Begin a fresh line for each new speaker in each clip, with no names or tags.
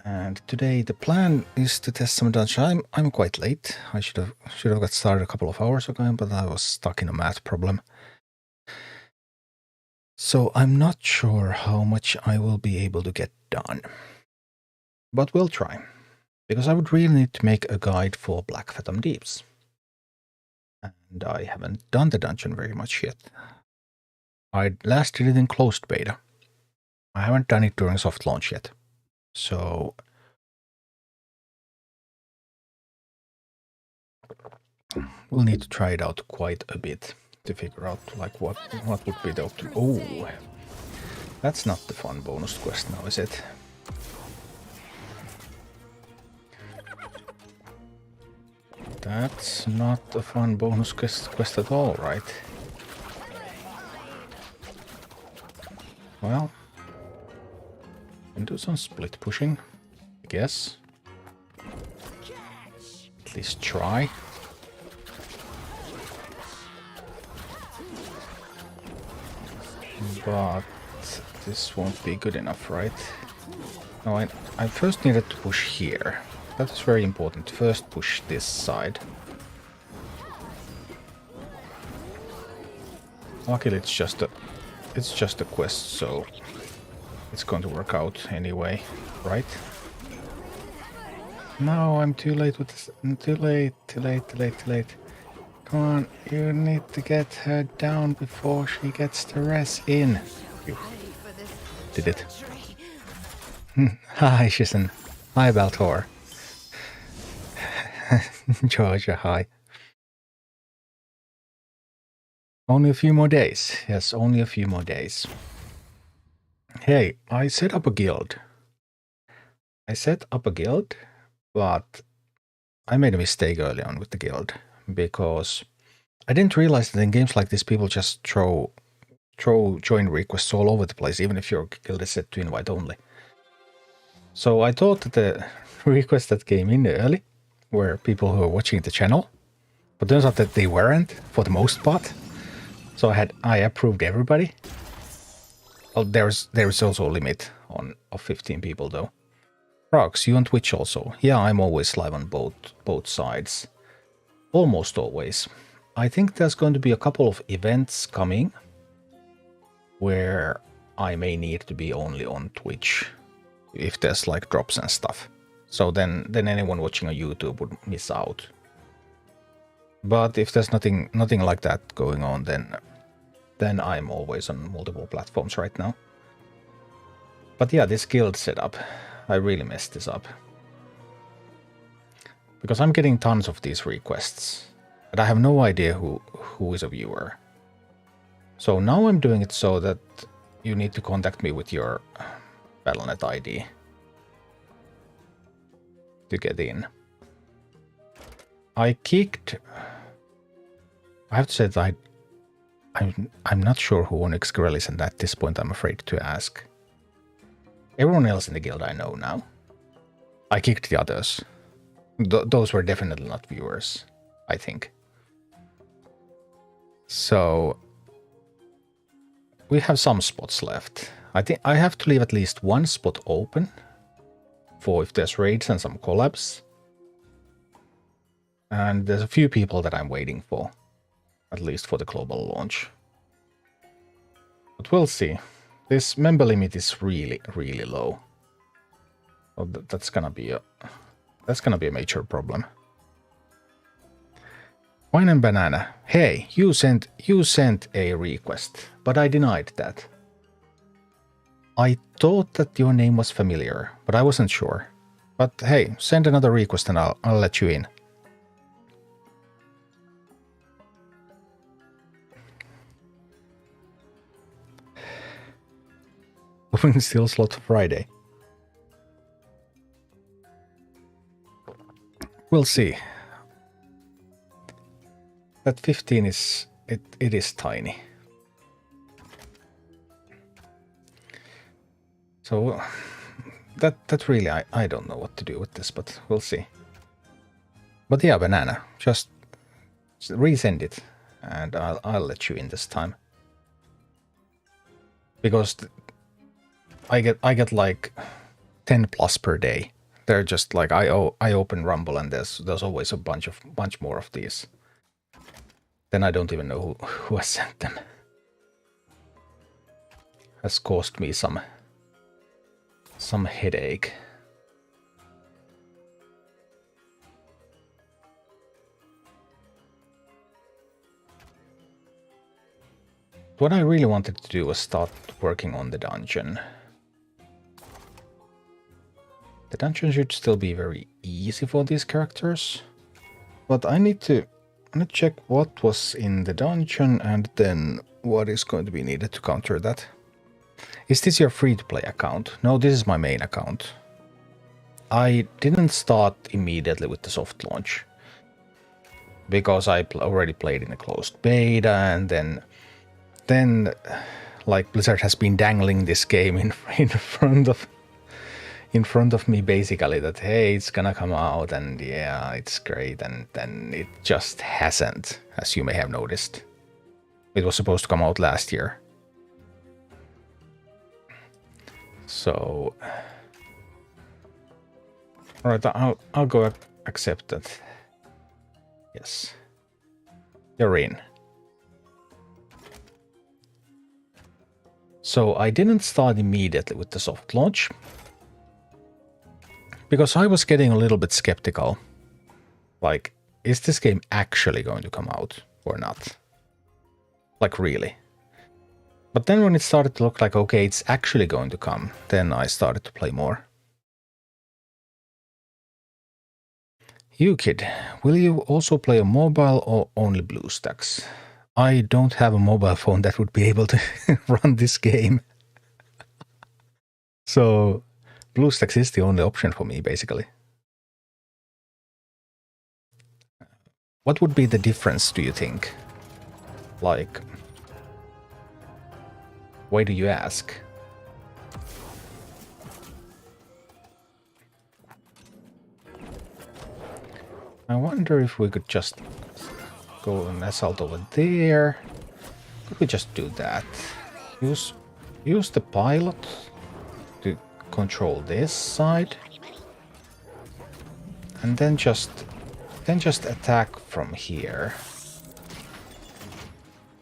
And today the plan is to test some dungeon. I'm quite late. I should have got started a couple of hours ago, but I was stuck in a math problem. So I'm not sure how much I will be able to get done. But we'll try. Because I would really need to make a guide for Black Phantom Deeps. And I haven't done the dungeon very much yet. I last did it in closed beta. I haven't done it during soft launch yet. So we'll need to try it out quite a bit to figure out like what would be the optimal. Oh, that's not the fun bonus quest now, is it? That's not a fun bonus quest at all, right? Well, can do some split pushing, I guess. At least try. But this won't be good enough, right? No, I first needed to push here. That is very important. First push this side. Luckily it's just a quest, so it's going to work out anyway, right? No, I'm too late with this. Too late. Come on, you need to get her down before she gets the res in. You did it. Hi, Shizen. Hi, Baltor. Georgia, hi. Only a few more days. Yes, only a few more days. Hey, I set up a guild. But I made a mistake early on with the guild. Because I didn't realize that in games like this, people just throw join requests all over the place, even if your guild is set to invite only. So I thought that the requests that came in early were people who were watching the channel, but turns out that they weren't for the most part. So I approved everybody. Well, there is also a limit of 15 people though. Rox, you on Twitch also? Yeah, I'm always live on both sides. Almost always. I think there's going to be a couple of events coming where I may need to be only on Twitch if there's like drops and stuff. So then anyone watching on YouTube would miss out. But if there's nothing like that going on, then I'm always on multiple platforms right now. But yeah, this guild setup, I really messed this up. Because I'm getting tons of these requests, but I have no idea who is a viewer. So now I'm doing it so that you need to contact me with your Battle.net ID to get in. I have to say that I'm not sure who Onyx Grell is, and at this point I'm afraid to ask. Everyone else in the guild I know now. I kicked the others. Those were definitely not viewers, I think. So we have some spots left. I think I have to leave at least one spot open for if there's raids and some collabs. And there's a few people that I'm waiting for, at least for the global launch. But we'll see. This member limit is really, really low. So that's gonna be a major problem. Wine and Banana. Hey, you sent a request, but I denied that. I thought that your name was familiar, but I wasn't sure. But hey, send another request and I'll let you in. Moving still slot Friday. We'll see. That 15 is it is tiny. So that really I don't know what to do with this, but we'll see. But yeah, Banana, just resend it and I'll let you in this time. Because I get like 10 plus per day They're just like I open Rumble and there's always a bunch more of these. Then I don't even know who has sent them. Has caused me some headache. What I really wanted to do was start working on the dungeon. The dungeon should still be very easy for these characters, but I need to check what was in the dungeon and then what is going to be needed to counter that. Is this your free-to-play account? No, this is my main account. I didn't start immediately with the soft launch because I already played in a closed beta, and then like Blizzard has been dangling this game in front of me basically, that hey, it's gonna come out and yeah, it's great, and then it just hasn't, as you may have noticed. It was supposed to come out last year. So alright, I'll go accept that. Yes. You're in. So I didn't start immediately with the soft launch because I was getting a little bit skeptical. Like, is this game actually going to come out or not? Like, really? But then when it started to look like, okay, it's actually going to come, then I started to play more. You kid, will you also play a mobile or only BlueStacks? I don't have a mobile phone that would be able to run this game. So BlueStacks is the only option for me, basically. What would be the difference, do you think? Like, why do you ask? I wonder if we could just go and assault over there. Could we just do that? Use the pilot to control this side, and then just attack from here.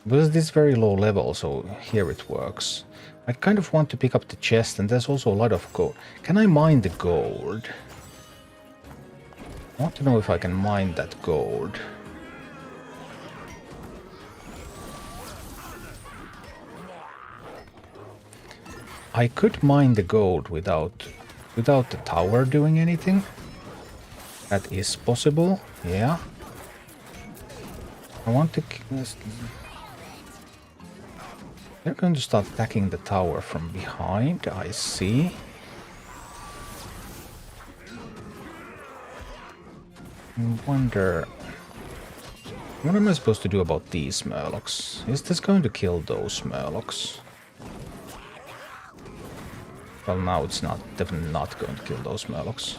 Because this is very low level, so here it works. I kind of want to pick up the chest, and there's also a lot of gold. Can I mine the gold? I want to know if I can mine that gold. I could mine the gold without the tower doing anything. That is possible, yeah. I want to... They're going to start attacking the tower from behind, I see. I wonder... What am I supposed to do about these Murlocs? Is this going to kill those Murlocs? Well, now it's definitely not going to kill those Murlocs.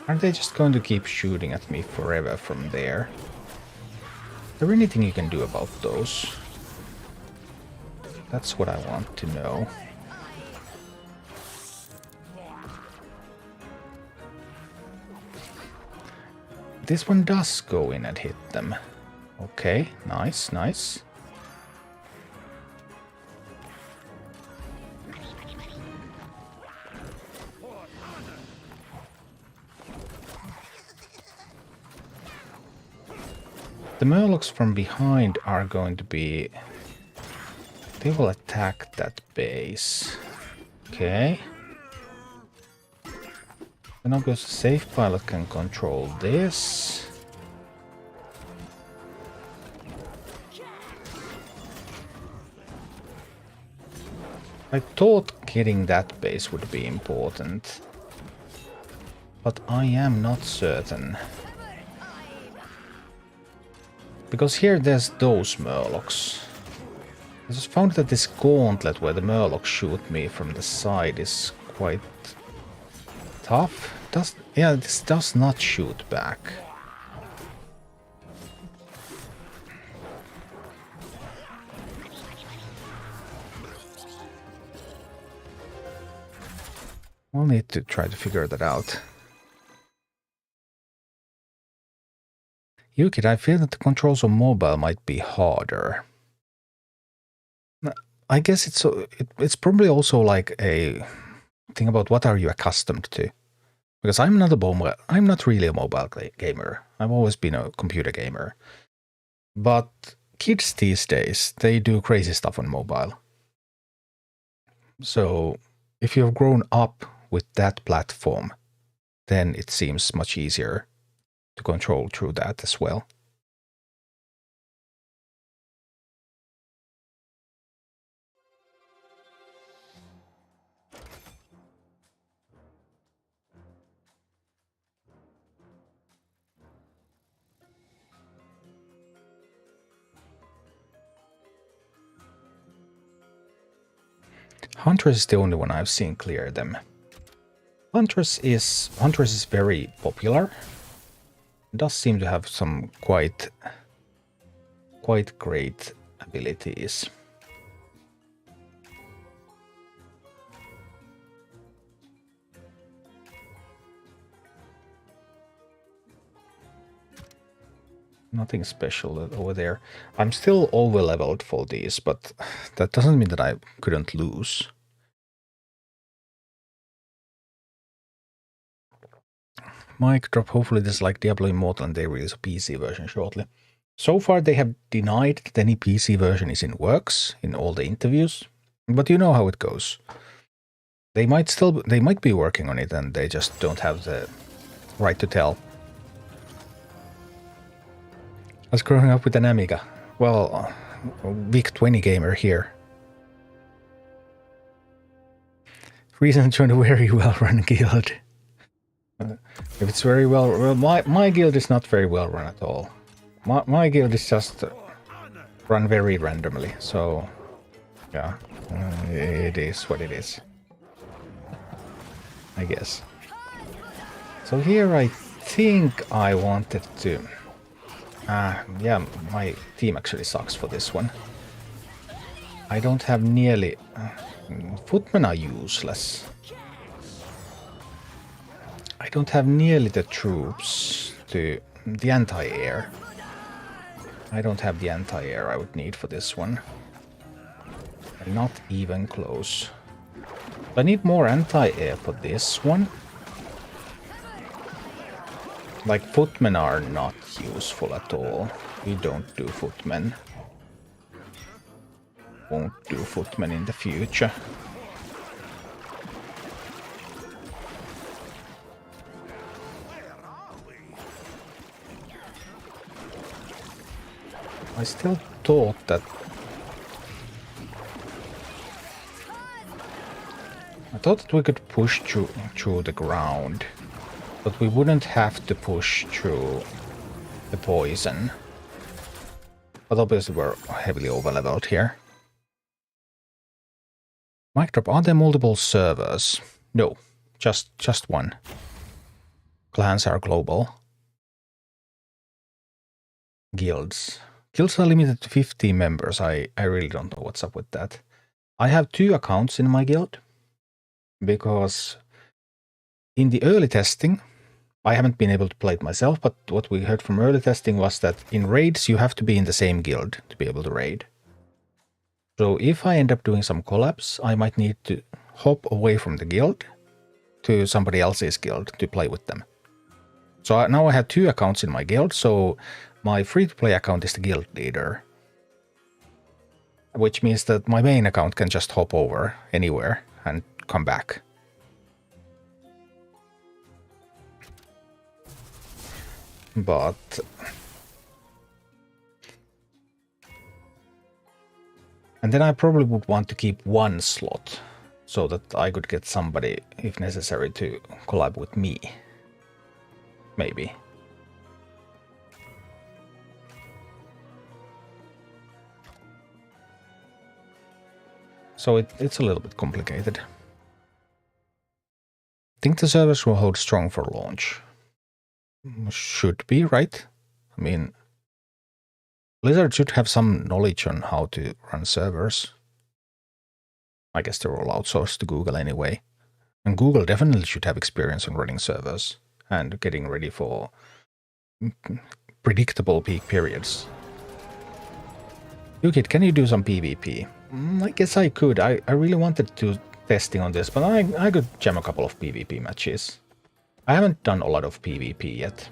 Are they just going to keep shooting at me forever from there? Is there anything you can do about those? That's what I want to know. This one does go in and hit them. Okay, nice, nice. The Murlocs from behind are going to be... They will attack that base. Okay. Then obviously Safe Pilot can control this. I thought getting that base would be important, but I am not certain. Because here there's those Murlocs. I just found that this gauntlet where the Murlocs shoot me from the side is quite tough. Yeah, this does not shoot back. We'll need to try to figure that out. Yukit, I feel that the controls on mobile might be harder. I guess it's probably also like a thing about what are you accustomed to. Because I'm not really a mobile gamer. I've always been a computer gamer. But kids these days, they do crazy stuff on mobile. So if you've grown up with that platform, then it seems much easier to control through that as well. Huntress is the only one I've seen clear them. Huntress is very popular. It does seem to have some quite great abilities. Nothing special over there. I'm still over-leveled for these, but that doesn't mean that I couldn't lose. Mic drop, hopefully this is like Diablo Immortal and they release a PC version shortly. So far they have denied that any PC version is in works in all the interviews, but you know how it goes. They might be working on it and they just don't have the right to tell. I was growing up with an Amiga. Well, VIC-20 gamer here. Reason to join a very well-run guild. If it's very well, my guild is not very well run at all. My guild is just run very randomly. So, yeah, it is what it is, I guess. So here I think I wanted to. Yeah, my team actually sucks for this one. I don't have nearly. Footmen are useless. I don't have nearly the troops to the anti-air. I don't have the anti-air I would need for this one. Not even close. I need more anti-air for this one. Like, footmen are not useful at all. We don't do footmen. Won't do footmen in the future. I still thought that... I thought that we could push through the ground, but we wouldn't have to push through the poison. But obviously we're heavily over-leveled here. Mic drop, are there multiple servers? No, just one. Clans are global. Guilds. Guilds are limited to 50 members. I really don't know what's up with that. I have 2 accounts in my guild, because in the early testing, I haven't been able to play it myself, but what we heard from early testing was that in raids you have to be in the same guild to be able to raid. So if I end up doing some collabs, I might need to hop away from the guild to somebody else's guild to play with them. So now I have 2 accounts in my guild, so my free-to-play account is the guild leader. Which means that my main account can just hop over anywhere and come back. But... and then I probably would want to keep 1 slot, so that I could get somebody, if necessary, to collab with me. Maybe. So it's a little bit complicated. I think the servers will hold strong for launch. Should be, right? I mean, Blizzard should have some knowledge on how to run servers. I guess they're all outsourced to Google anyway. And Google definitely should have experience on running servers and getting ready for predictable peak periods. UKIT, can you do some PvP? I guess I could. I really wanted to testing on this, but I could jam a couple of PvP matches. I haven't done a lot of PvP yet,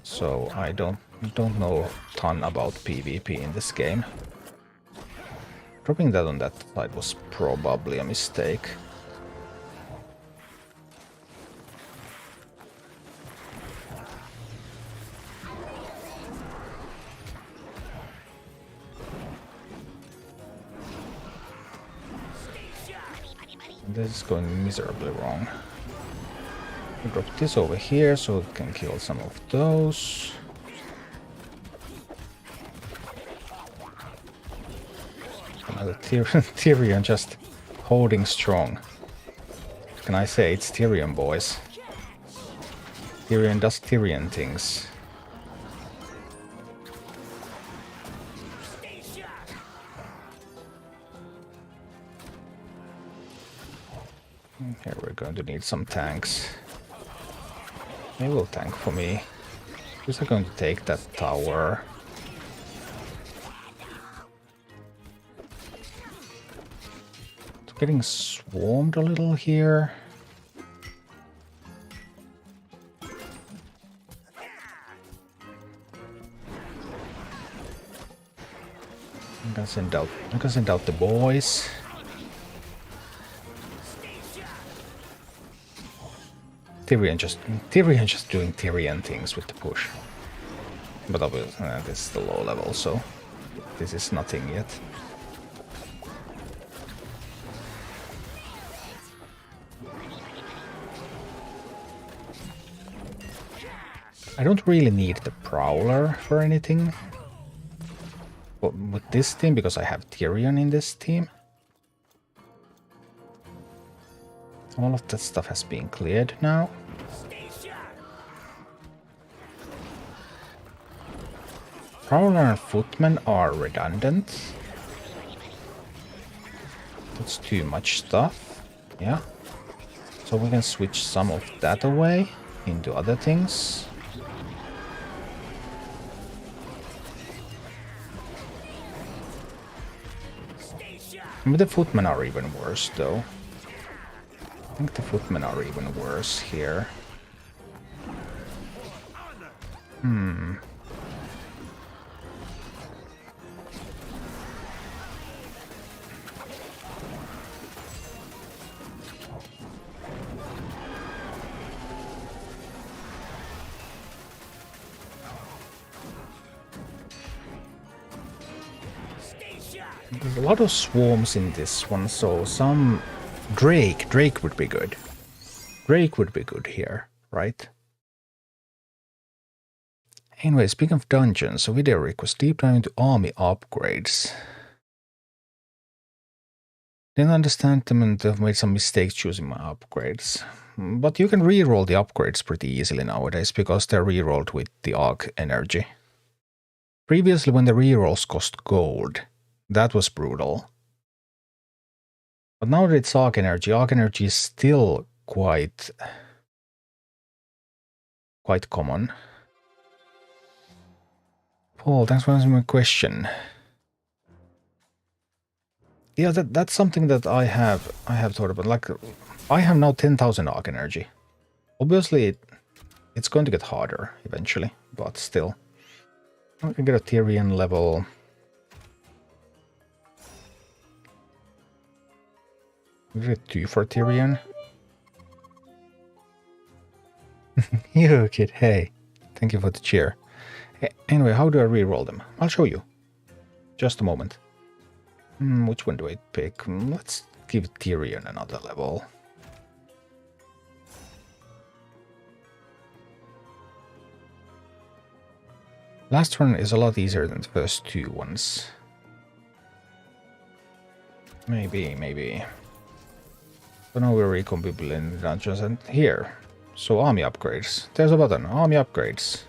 so I don't know a ton about PvP in this game. Dropping that on that side was probably a mistake. This is going miserably wrong. I'll drop this over here so it can kill some of those. Another Tyrion just holding strong. Can I say it's Tyrion, boys? Tyrion does Tyrion things. Here we're going to need some tanks. They will tank for me. Who's going to take that tower? It's getting swarmed a little here. I'm gonna send out the boys. Tyrion just doing Tyrion things with the push. But obviously this is the low level, so this is nothing yet. I don't really need the Prowler for anything. But with this team, because I have Tyrion in this team. All of that stuff has been cleared now. Prowler and Footmen are redundant. That's too much stuff. Yeah. So we can switch some of that away into other things. But the Footmen are even worse though. I think the Footmen are even worse here. There's a lot of swarms in this one, so some Drake would be good. Drake would be good here, right? Anyway, speaking of dungeons, a video request deep dive into army upgrades. Didn't understand them and have made some mistakes choosing my upgrades. But you can reroll the upgrades pretty easily nowadays because they're rerolled with the arc energy. Previously, when the rerolls cost gold, that was brutal. But now that it's arc energy is still quite common. Paul, thanks for answering my question. Yeah, that's something that I have thought about. Like, I have now 10,000 arc energy. Obviously, it's going to get harder eventually, but still. I can get a Tyrion level. We get 2 for Tyrion. You kid, hey. Thank you for the cheer. Anyway, how do I reroll them? I'll show you. Just a moment. Which one do I pick? Let's give Tyrion another level. Last one is a lot easier than the first 2 ones. Maybe. So now we're recombining in dungeons and here. So army upgrades. There's a button. Army upgrades.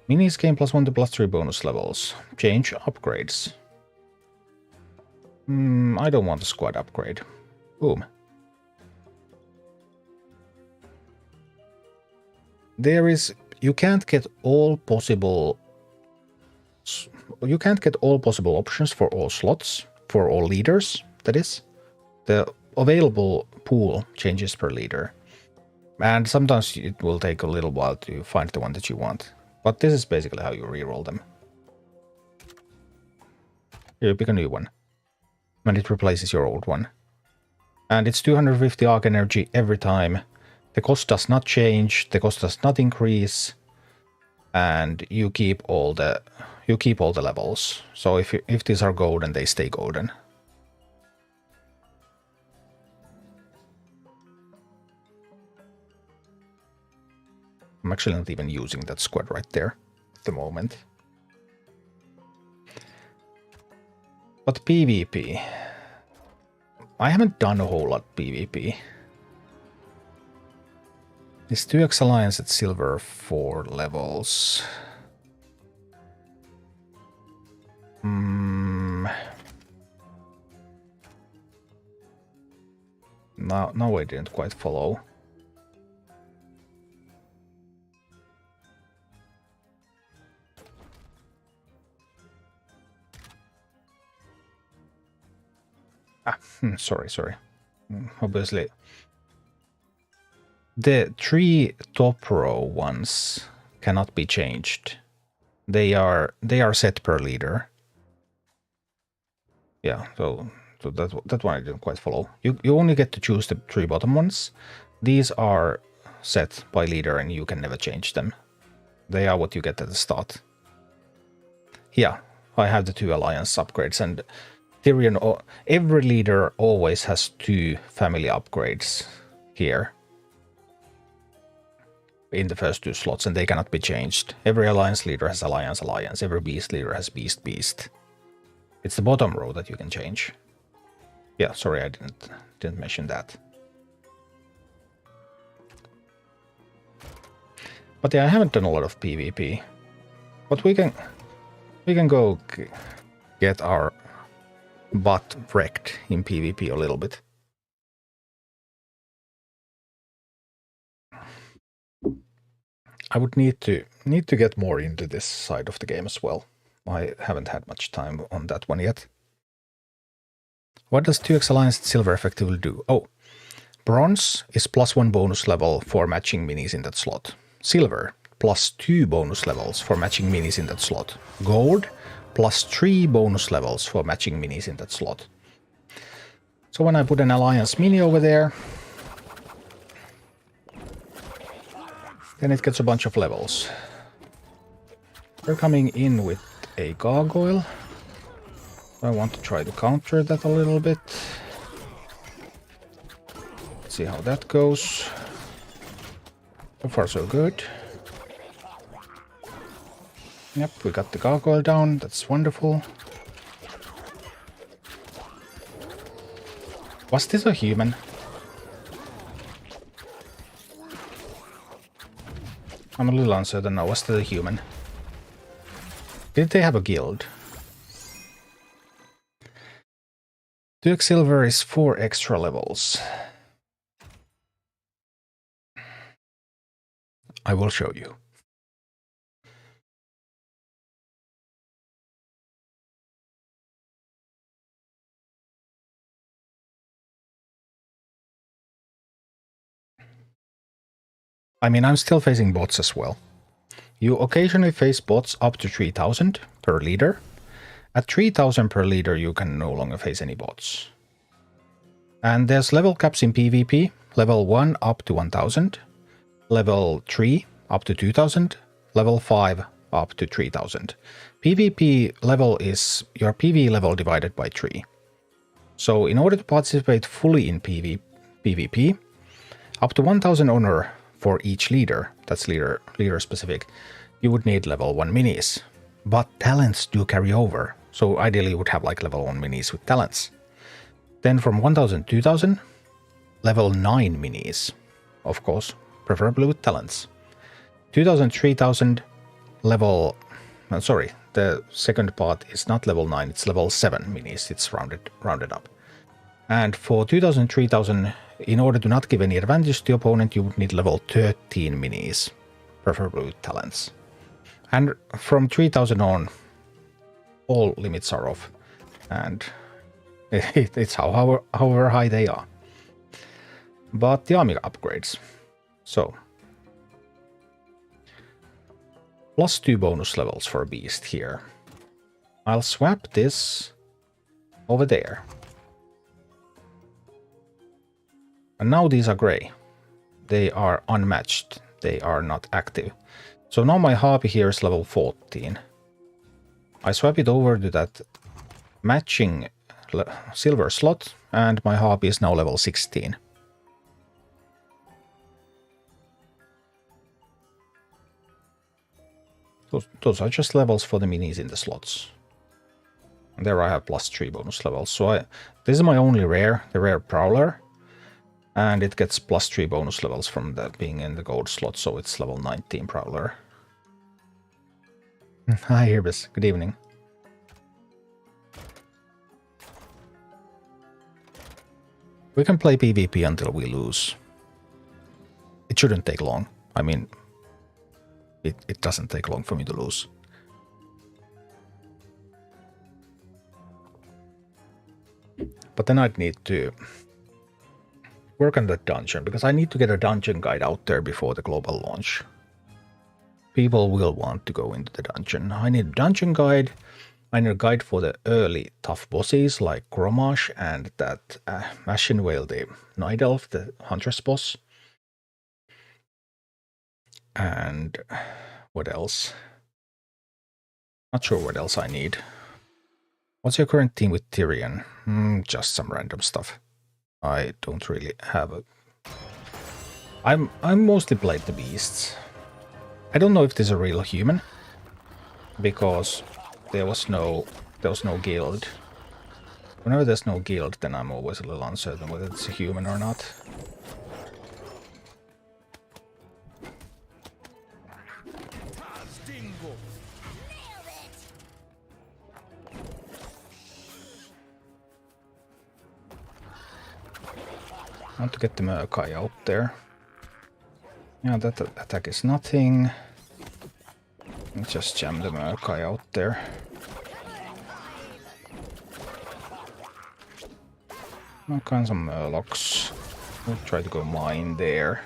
Minis gain +1 to +3 bonus levels. Change upgrades. I don't want a squad upgrade. Boom. There is... You can't get all possible options for all slots, for all leaders, that is. The available pool changes per leader. And sometimes it will take a little while to find the one that you want. But this is basically how you reroll them. You pick a new one. And it replaces your old one. And it's 250 arc energy every time. The cost does not change, the cost does not increase. And you keep all the levels. So if these are golden, they stay golden. I'm actually not even using that squad right there at the moment. But PvP. I haven't done a whole lot PvP. Is 2x Alliance at silver 4 levels? No, I didn't quite follow. Sorry. Obviously. The 3 top row ones cannot be changed. They are set per leader. Yeah, so that one I didn't quite follow. You only get to choose the 3 bottom ones. These are set by leader and you can never change them. They are what you get at the start. Yeah, I have the 2 alliance upgrades, and Tyrion, every leader always has 2 family upgrades here in the first 2 slots, and they cannot be changed. Every alliance leader has alliance. Every beast leader has beast. It's the bottom row that you can change. Yeah, sorry, I didn't mention that. But yeah, I haven't done a lot of PvP. But we can go get our butt wrecked in PvP a little bit. I would need to get more into this side of the game as well. I haven't had much time on that one yet. What does 2x Alliance Silver effectively do? Oh, Bronze is +1 bonus level for matching minis in that slot. Silver, +2 bonus levels for matching minis in that slot. Gold, +3 bonus levels for matching minis in that slot. So when I put an Alliance mini over there, then it gets a bunch of levels. We're coming in with a gargoyle. I want to try to counter that a little bit. Let's see how that goes. So far so good. Yep, we got the gargoyle down. That's wonderful. Was this a human? I'm a little uncertain now. Was that a human? Did they have a guild? 2x silver is 4 extra levels. I will show you. I mean, I'm still facing bots as well. You occasionally face bots up to 3000 per leader. At 3000 per leader, you can no longer face any bots. And there's level caps in PvP. Level 1 up to 1000. Level 3 up to 2000. Level 5 up to 3000. PvP level is your PvE level divided by 3. So in order to participate fully in PvP, up to 1000 honor for each leader, that's leader specific, you would need level 1 minis. But talents do carry over, so ideally you would have like level 1 minis with talents. Then from 1000 to 2000, level 9 minis, of course, preferably with talents. 2000, 3000, level... sorry, the second part is not level 9, it's level 7 minis, it's rounded up. And for 2000, 3000, in order to not give any advantage to the opponent, you would need level 13 minis, preferably with talents. And from 3000 on, all limits are off. And it's however high they are. But the army upgrades. So, +2 bonus levels for a beast here. I'll swap this over there. And now these are gray. They are unmatched. They are not active. So now my harpy here is level 14. I swap it over to that matching silver slot, and my harpy is now level 16. Those are just levels for the minis in the slots. And there I have +3 bonus levels. So this is my only rare, the rare Prowler. And it gets +3 bonus levels from that being in the gold slot, so it's level 19 Prowler. Hi Irbis, good evening. We can play PvP until we lose. It shouldn't take long. I mean, it doesn't take long for me to lose. But then I'd need to work on the dungeon, because I need to get a dungeon guide out there before the global launch. People will want to go into the dungeon. I need a dungeon guide. I need a guide for the early tough bosses like Gromash and that Machine Whale, the Night Elf, the Huntress boss. And what else? Not sure what else I need. What's your current team with Tyrion? Just some random stuff. I don't really have a... I'm mostly played the beasts. I don't know if this is a real human, because there was no guild. Whenever there's no guild, then I'm always a little uncertain whether it's a human or not. I want to get the Murkai out there. Yeah, that attack is nothing. Let's just jam the Murkai out there. All kinds of Murlocs. We'll try to go mine there.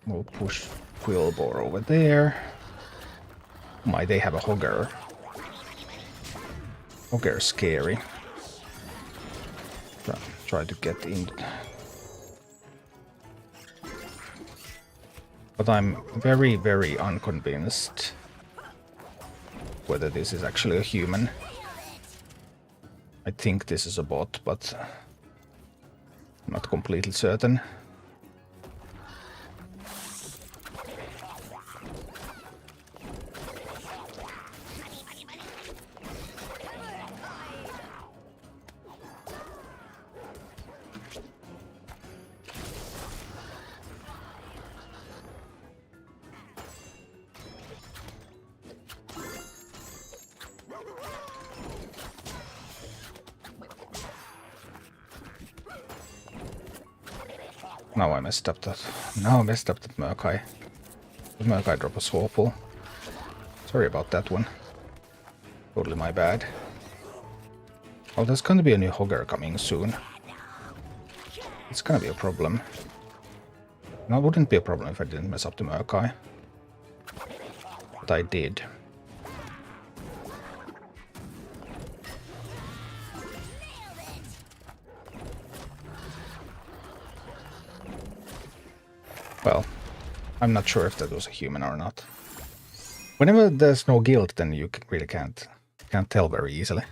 We'll push Quillbore over there. My, they have a Hogger. Hogger's scary. Try to get in. But I'm very, very unconvinced whether this is actually a human. I think this is a bot, but I'm not completely certain. Now I messed up that. Now I messed up that Murkai. The Murkai drop was awful. Sorry about that one. Totally my bad. Oh, there's gonna be a new Hogger coming soon. It's gonna be a problem. No, it wouldn't be a problem if I didn't mess up the Murkai. But I did. Well, I'm not sure if that was a human or not. Whenever there's no guild, then you really can't tell very easily.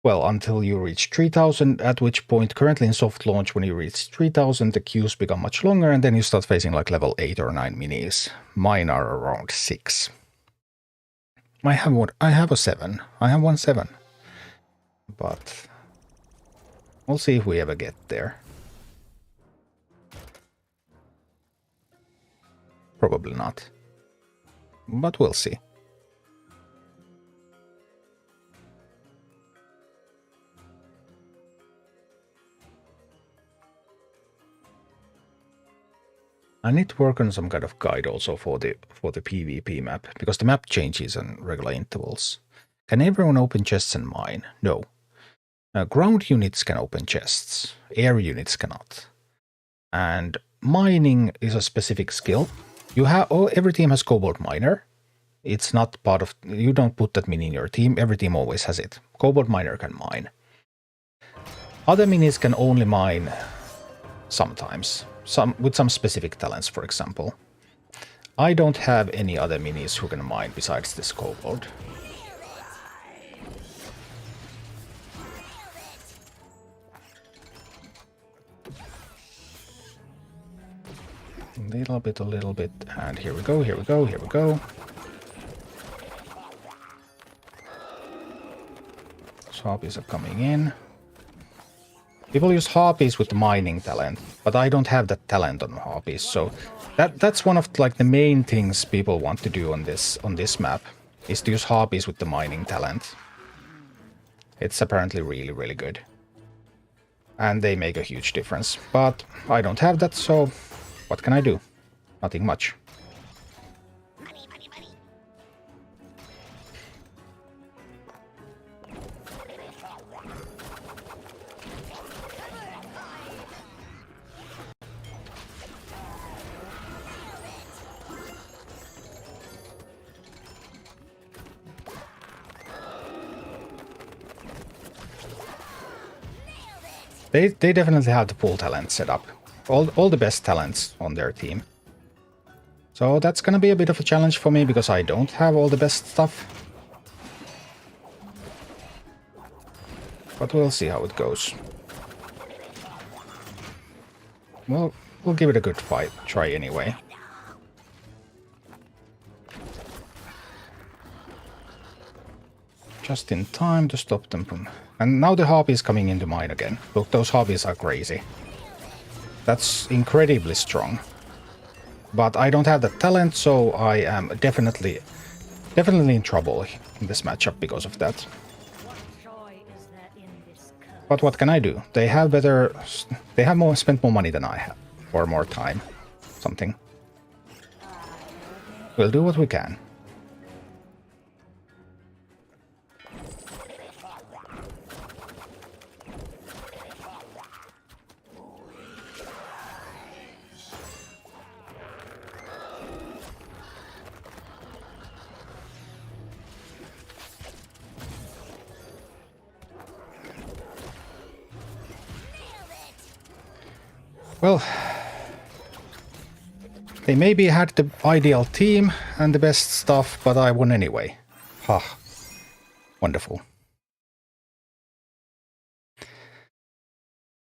Well, until you reach 3000, at which point, currently in soft launch, when you reach 3000, the queues become much longer, and then you start facing like level 8 or 9 minis. Mine are around 6. I have a 7. I have 1/7. But we'll see if we ever get there. Probably not. But we'll see. I need to work on some kind of guide also for the PvP map, because the map changes on regular intervals. Can everyone open chests and mine? No. Ground units can open chests. Air units cannot. And mining is a specific skill. You have every team has Cobalt Miner. It's not part of, you don't put that mini in your team. Every team always has it. Cobalt Miner can mine. Other minis can only mine sometimes, with some specific talents, for example. I don't have any other minis who can mine besides this Cobalt. A little bit, and here we go, here we go, here we go. Harpies are coming in. People use harpies with the mining talent, but I don't have that talent on harpies, so that's one of like the main things people want to do on this map, is to use harpies with the mining talent. It's apparently really, really good. And they make a huge difference. But I don't have that, so what can I do? Nothing much. They definitely have the pool talent set up. All the best talents on their team. So that's gonna be a bit of a challenge for me, because I don't have all the best stuff. But we'll see how it goes. Well, we'll give it a good try anyway. Just in time to stop them from... And now the harpy is coming into mine again. Look, those harpies are crazy. That's incredibly strong. But I don't have the talent, so I am definitely in trouble in this matchup because of that. But what can I do? They have spent more money than I have. Or more time. Something. We'll do what we can. Well, they maybe had the ideal team and the best stuff, but I won anyway. Ha. Wonderful.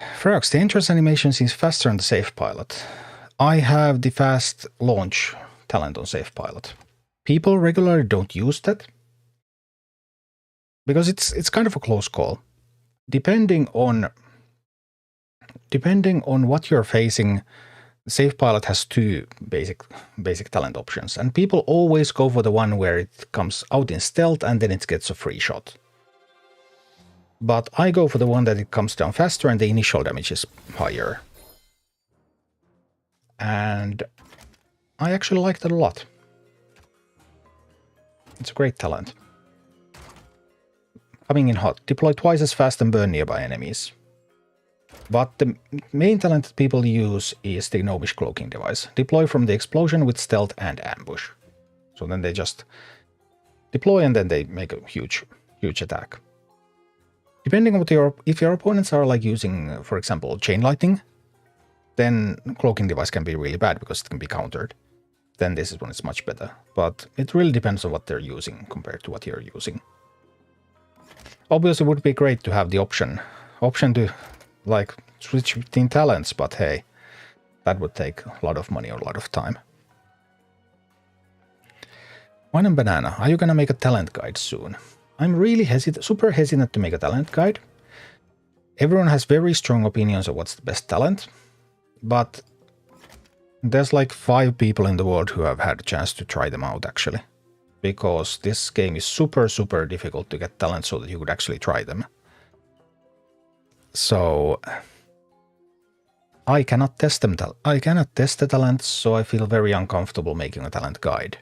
Ferox, the entrance animation seems faster on the Safe Pilot. I have the fast launch talent on Safe Pilot. People regularly don't use that, because it's kind of a close call. Depending on what you're facing, Safe Pilot has two basic talent options, and people always go for the one where it comes out in stealth and then it gets a free shot. But I go for the one that it comes down faster and the initial damage is higher. And I actually like that a lot. It's a great talent. Coming in hot, deploy twice as fast and burn nearby enemies. But the main talent that people use is the Gnomish Cloaking Device. Deploy from the explosion with stealth and ambush. So then they just deploy and then they make a huge attack. Depending on if your opponents are like using, for example, Chain Lightning, then Cloaking Device can be really bad because it can be countered. Then this is when it's much better. But it really depends on what they're using compared to what you're using. Obviously it would be great to have the option to like switch between talents, but hey, that would take a lot of money or a lot of time. Wine and Banana, are you gonna make a talent guide soon? I'm really super hesitant to make a talent guide. Everyone has very strong opinions of what's the best talent, but there's like 5 people in the world who have had a chance to try them out actually. Because this game is super difficult to get talent so that you could actually try them. So I cannot test them. I cannot test the talents, so I feel very uncomfortable making a talent guide.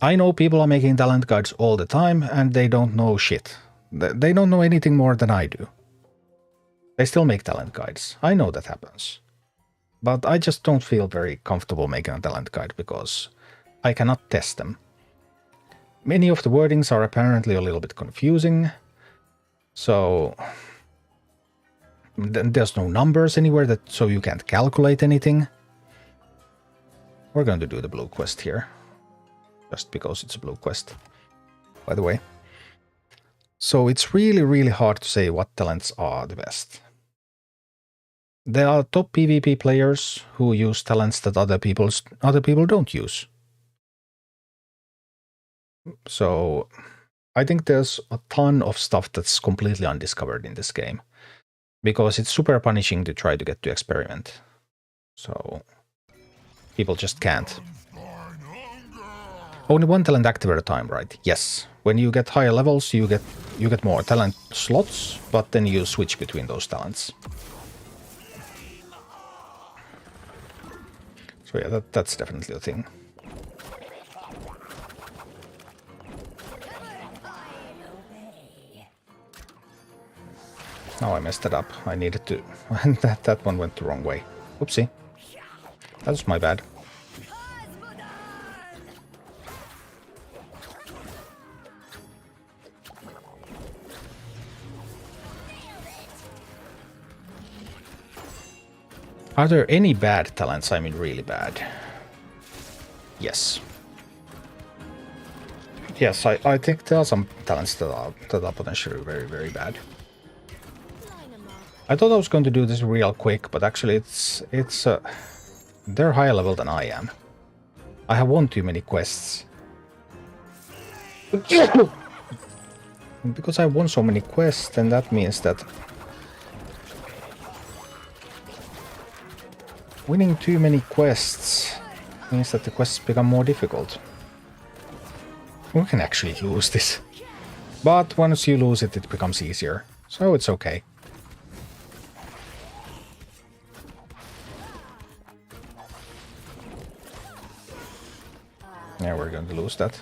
I know people are making talent guides all the time, and they don't know shit. They don't know anything more than I do. They still make talent guides. I know that happens. But I just don't feel very comfortable making a talent guide because I cannot test them. Many of the wordings are apparently a little bit confusing. So there's no numbers anywhere, so you can't calculate anything. We're going to do the blue quest here. Just because it's a blue quest, by the way. So it's really, really hard to say what talents are the best. There are top PvP players who use talents that other people don't use. So I think there's a ton of stuff that's completely undiscovered in this game, because it's super punishing to try to get to experiment. So people just can't. Only one talent active at a time, right? Yes. When you get higher levels, you get more talent slots, but then you switch between those talents. So yeah, that's definitely a thing. Now I messed it up. I needed to... that one went the wrong way. Oopsie. That was my bad. Are there any bad talents? I mean really bad. Yes. Yes, I think there are some talents that are potentially very, very bad. I thought I was going to do this real quick, but actually they're higher level than I am. I have won too many quests. Because I won so many quests, then that means that winning too many quests means that the quests become more difficult. We can actually lose this. But once you lose it, it becomes easier. So it's okay. Yeah, we're going to lose that.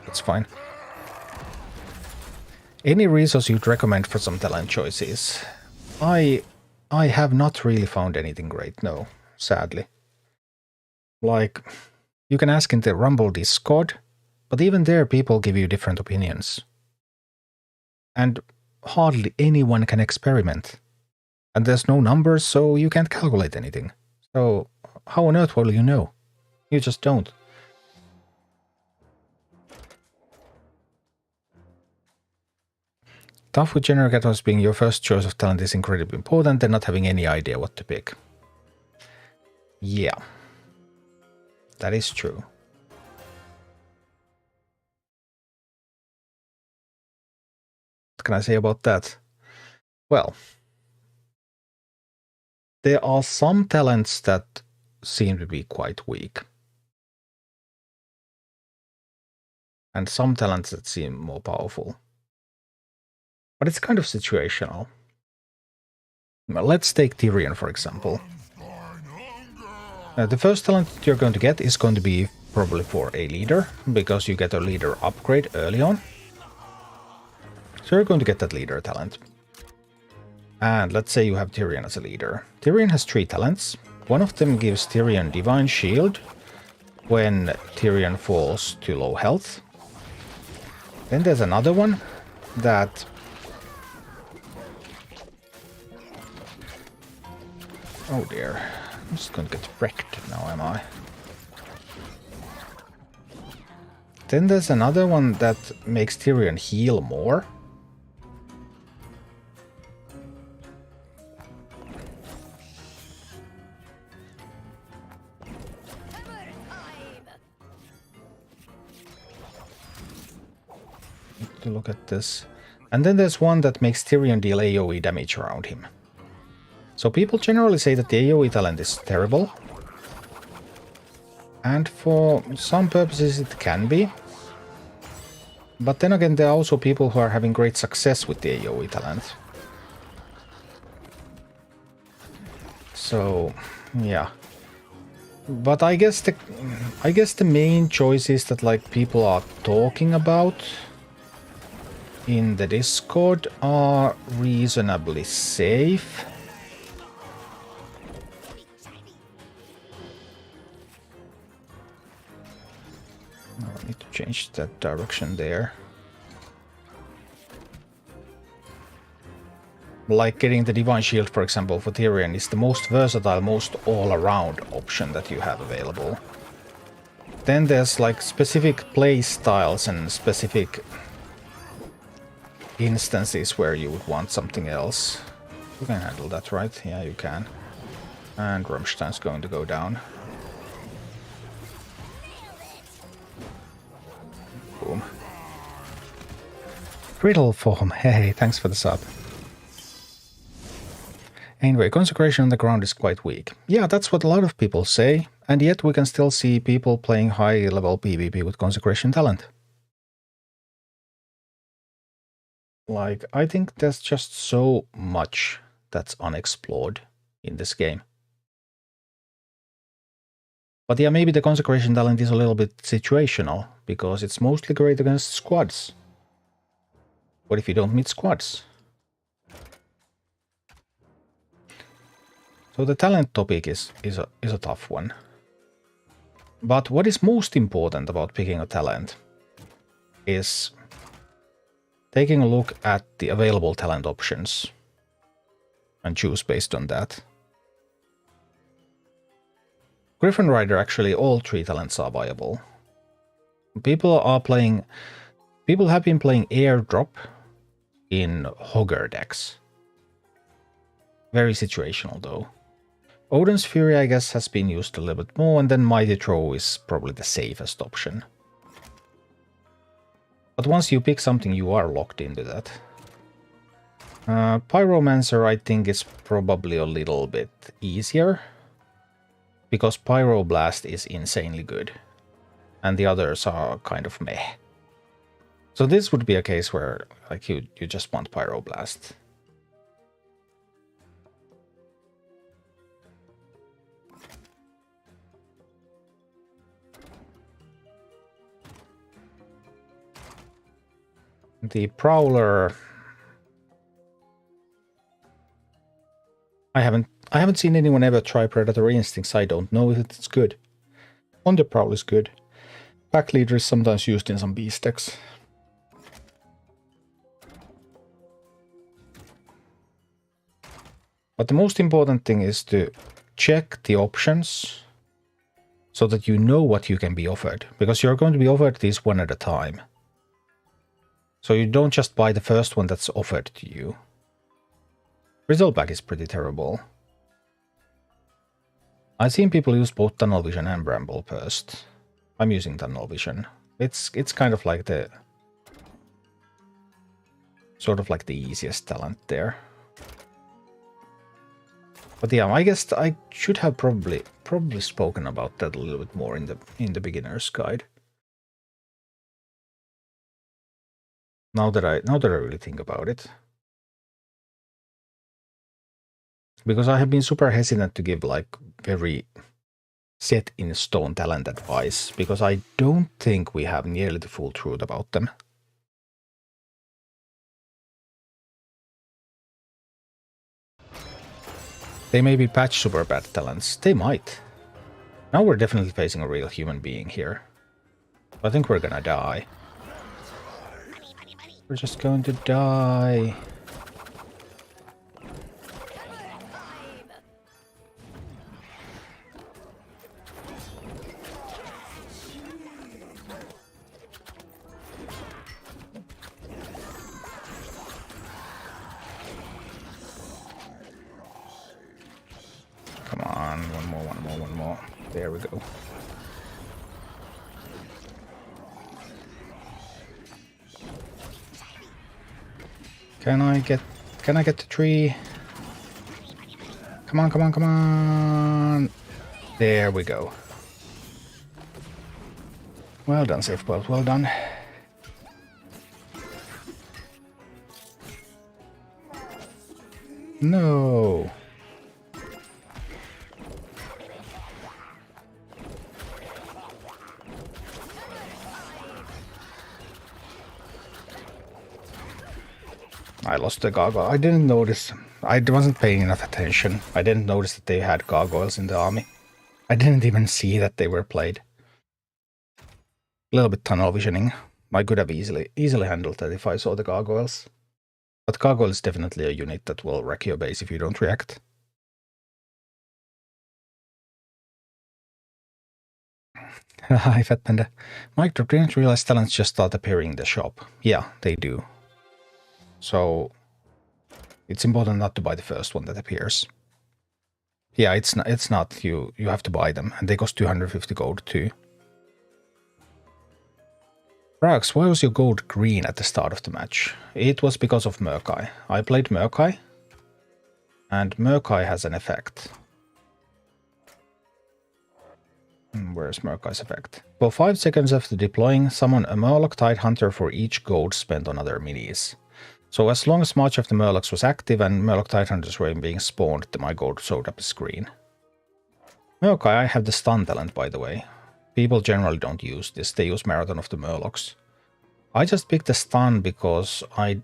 That's fine. Any resource you'd recommend for some talent choices? I have not really found anything great, no, sadly. Like, you can ask in the Rumble Discord, but even there people give you different opinions. And hardly anyone can experiment. And there's no numbers, so you can't calculate anything. So how on earth will you know? You just don't. Tough with generic atoms being your first choice of talent is incredibly important than not having any idea what to pick. Yeah. That is true. What can I say about that? Well, there are some talents that seem to be quite weak. And some talents that seem more powerful. But it's kind of situational. Well, let's take Tyrion, for example. The first talent you're going to get is going to be probably for a leader, because you get a leader upgrade early on. So you're going to get that leader talent. And let's say you have Tyrion as a leader. Tyrion has 3 talents. One of them gives Tyrion Divine Shield when Tyrion falls to low health. Then there's another one that... Oh dear. I'm just going to get wrecked now, am I? Then there's another one that makes Tyrion heal more. To look at this. And then there's one that makes Tyrion deal AoE damage around him. So people generally say that the AoE talent is terrible. And for some purposes it can be. But then again, there are also people who are having great success with the AoE talent. So, yeah. But I guess the main choices that like people are talking about in the Discord are reasonably safe. I need to change that direction there. Like getting the Divine Shield, for example, for Tyrion is the most versatile, most all-around option that you have available. Then there's like specific play styles and specific instances where you would want something else. You can handle that, right? Yeah, you can. And Rammstein's going to go down. Boom. Riddle form. Hey, thanks for the sub. Anyway, consecration on the ground is quite weak. Yeah, that's what a lot of people say, and yet we can still see people playing high-level PvP with consecration talent. Like, I think there's just so much that's unexplored in this game. But yeah, maybe the consecration talent is a little bit situational, because it's mostly great against squads. What if you don't meet squads? So the talent topic is a tough one. But what is most important about picking a talent is taking a look at the available talent options and choose based on that. Griffin Rider, actually all 3 talents are viable. People have been playing Airdrop in Hogger decks. Very situational though. Odin's Fury, I guess, has been used a little bit more, and then Mighty Throw is probably the safest option. But once you pick something, you are locked into that. Pyromancer, I think, is probably a little bit easier, because Pyroblast is insanely good, and the others are kind of meh. So this would be a case where like you just want Pyroblast. The Prowler, I haven't seen anyone ever try Predatory Instincts. I don't know if it's good. Wonder Prowl is good. Pack Leader is sometimes used in some beast decks. But the most important thing is to check the options so that you know what you can be offered, because you're going to be offered these one at a time. So you don't just buy the first one that's offered to you. Grizzleback is pretty terrible. I've seen people use both Tunnel Vision and Bramble Burst. I'm using Tunnel Vision. It's kind of like the sort of like the easiest talent there. But yeah, I guess I should have probably spoken about that a little bit more in the beginner's guide. Now that I really think about it. Because I have been super hesitant to give like very set in stone talent advice, because I don't think we have nearly the full truth about them. They may be patch super bad talents. They might. Now we're definitely facing a real human being here. I think we're gonna die. We're just going to die. Come on, one more. There we go. Can I get the tree? Come on. There we go. Well done, Safe Belt, well done. No. I lost the gargoyle. I didn't notice. I wasn't paying enough attention. I didn't notice that they had gargoyles in the army. I didn't even see that they were played. A little bit tunnel visioning. I could have easily handled that if I saw the gargoyles. But gargoyle is definitely a unit that will wreck your base if you don't react. Hi, Fat Panda. Mike, didn't realize talents just start appearing in the shop. Yeah, they do. So it's important not to buy the first one that appears. Yeah, it's not. You have to buy them, and they cost 250 gold too. Rax, why was your gold green at the start of the match? It was because of Murkai. I played Murkai, and Murkai has an effect. Where's Murkai's effect? For 5 seconds after deploying, summon a Murloc Tidehunter for each gold spent on other minis. So as long as much of the Murlocs was active and Murloc Tidehunters were being spawned, my gold showed up as green. Murkai, I have the stun talent, by the way. People generally don't use this, they use Marathon of the Murlocs. I just picked the stun because I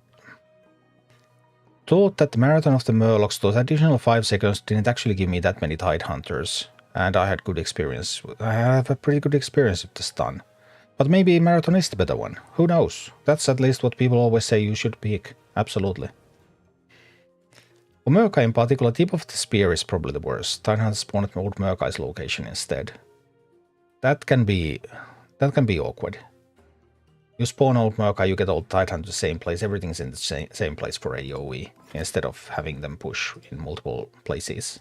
thought that the Marathon of the Murlocs, those additional 5 seconds, didn't actually give me that many Tidehunters. And I had good experience. I have a pretty good experience with the stun. But maybe Marathon is the better one. Who knows? That's at least what people always say you should pick. Absolutely. For Murkai in particular, tip of the spear is probably the worst. Tidehunters spawn at old Murkai's location instead. That can be awkward. You spawn old Murkai, you get old Tidehunters the same place, everything's in the same place for AoE, instead of having them push in multiple places.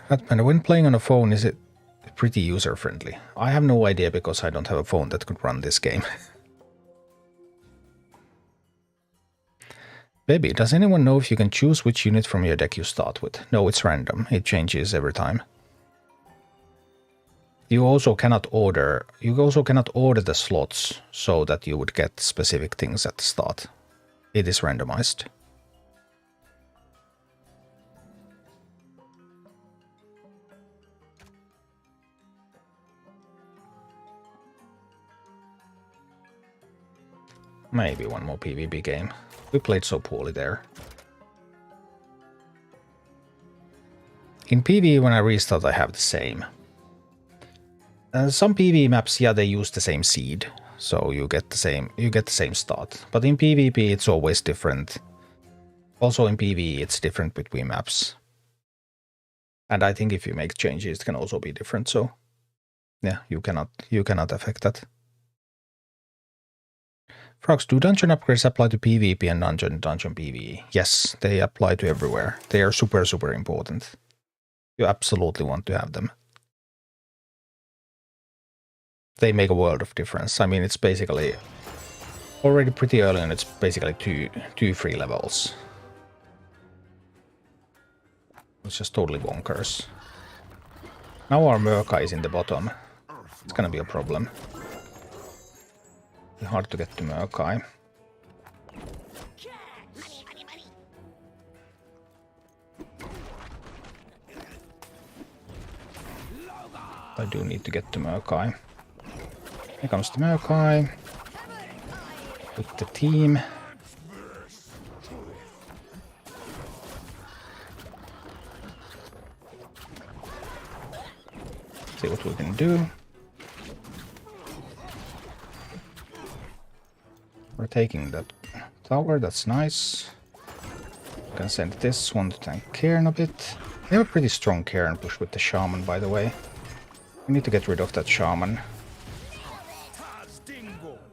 And when playing on a phone, is it pretty user-friendly? I have no idea because I don't have a phone that could run this game. Baby, does anyone know if you can choose which unit from your deck you start with? No, it's random. It changes every time. You also cannot order the slots so that you would get specific things at the start. It is randomized. Maybe one more PvP game. We played so poorly there. In PvE, when I restart, I have the same. Some PvE maps, yeah, they use the same seed, so you get the same start. But in PvP, it's always different. Also in PvE, it's different between maps. And I think if you make changes, it can also be different. So, yeah, you cannot affect that. Frogs, do dungeon upgrades apply to PvP and dungeon PvE? Yes, they apply to everywhere. They are super, super important. You absolutely want to have them. They make a world of difference. I mean, it's basically already pretty early and it's basically two free levels. It's just totally bonkers. Now our Murkai is in the bottom. It's gonna be a problem. Be hard to get to Murkai. I do need to get to Murkai. Here comes the Murkai. With the team. See what we can do. We're taking that tower, that's nice. We can send this one to tank Cairn a bit. We have a pretty strong Cairn push with the Shaman, by the way. We need to get rid of that Shaman.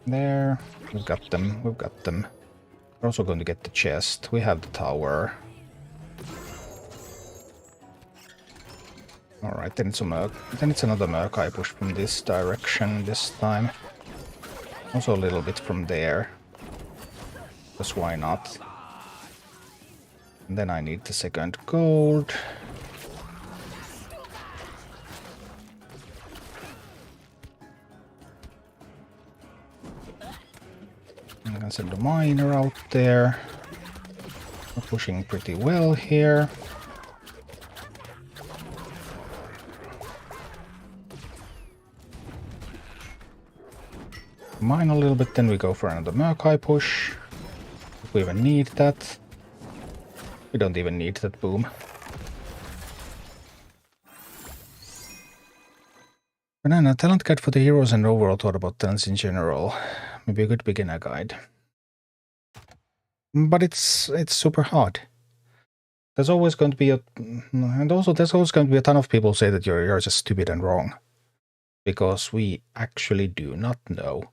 There, we've got them. We're also going to get the chest. We have the tower. Alright, then it's another Murkai push from this direction this time. Also a little bit from there. Because why not? And then I need the second gold. I'm gonna send the miner out there. We're pushing pretty well here. Mine a little bit, then we go for another Murkai push. If we even need that. We don't even need that boom. Banana, talent guide for the heroes and overall thought about talents in general. Maybe a good beginner guide. But it's super hard. There's always going to be there's always going to be a ton of people who say that you're just stupid and wrong. Because we actually do not know.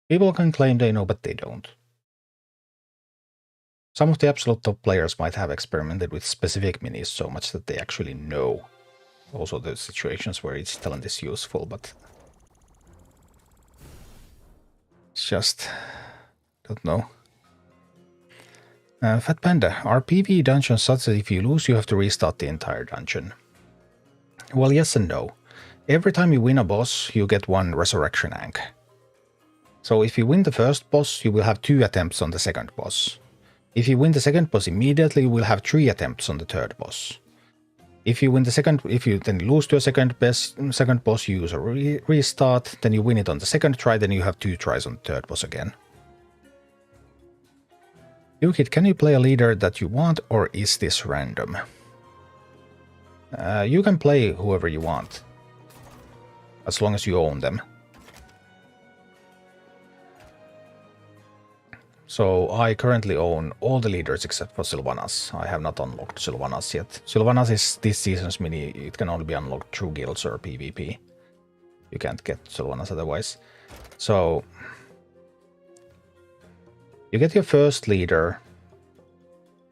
People can claim they know, but they don't. Some of the absolute top players might have experimented with specific minis so much that they actually know. Also the situations where each talent is useful, but it's just don't know. Fat Panda, are PvE dungeons such that if you lose you have to restart the entire dungeon? Well, yes and no. Every time you win a boss, you get one resurrection ank. So if you win the first boss, you will have 2 attempts on the second boss. If you win the second boss immediately, you will have 3 attempts on the third boss. If you then lose to a second boss, you use a restart, then you win it on the second try, then you have 2 tries on the third boss again. Yukit, can you play a leader that you want, or is this random? You can play whoever you want, as long as you own them. So I currently own all the leaders except for Sylvanas. I have not unlocked Sylvanas yet. Sylvanas is this season's mini. It can only be unlocked through guilds or PvP. You can't get Sylvanas otherwise. So you get your first leader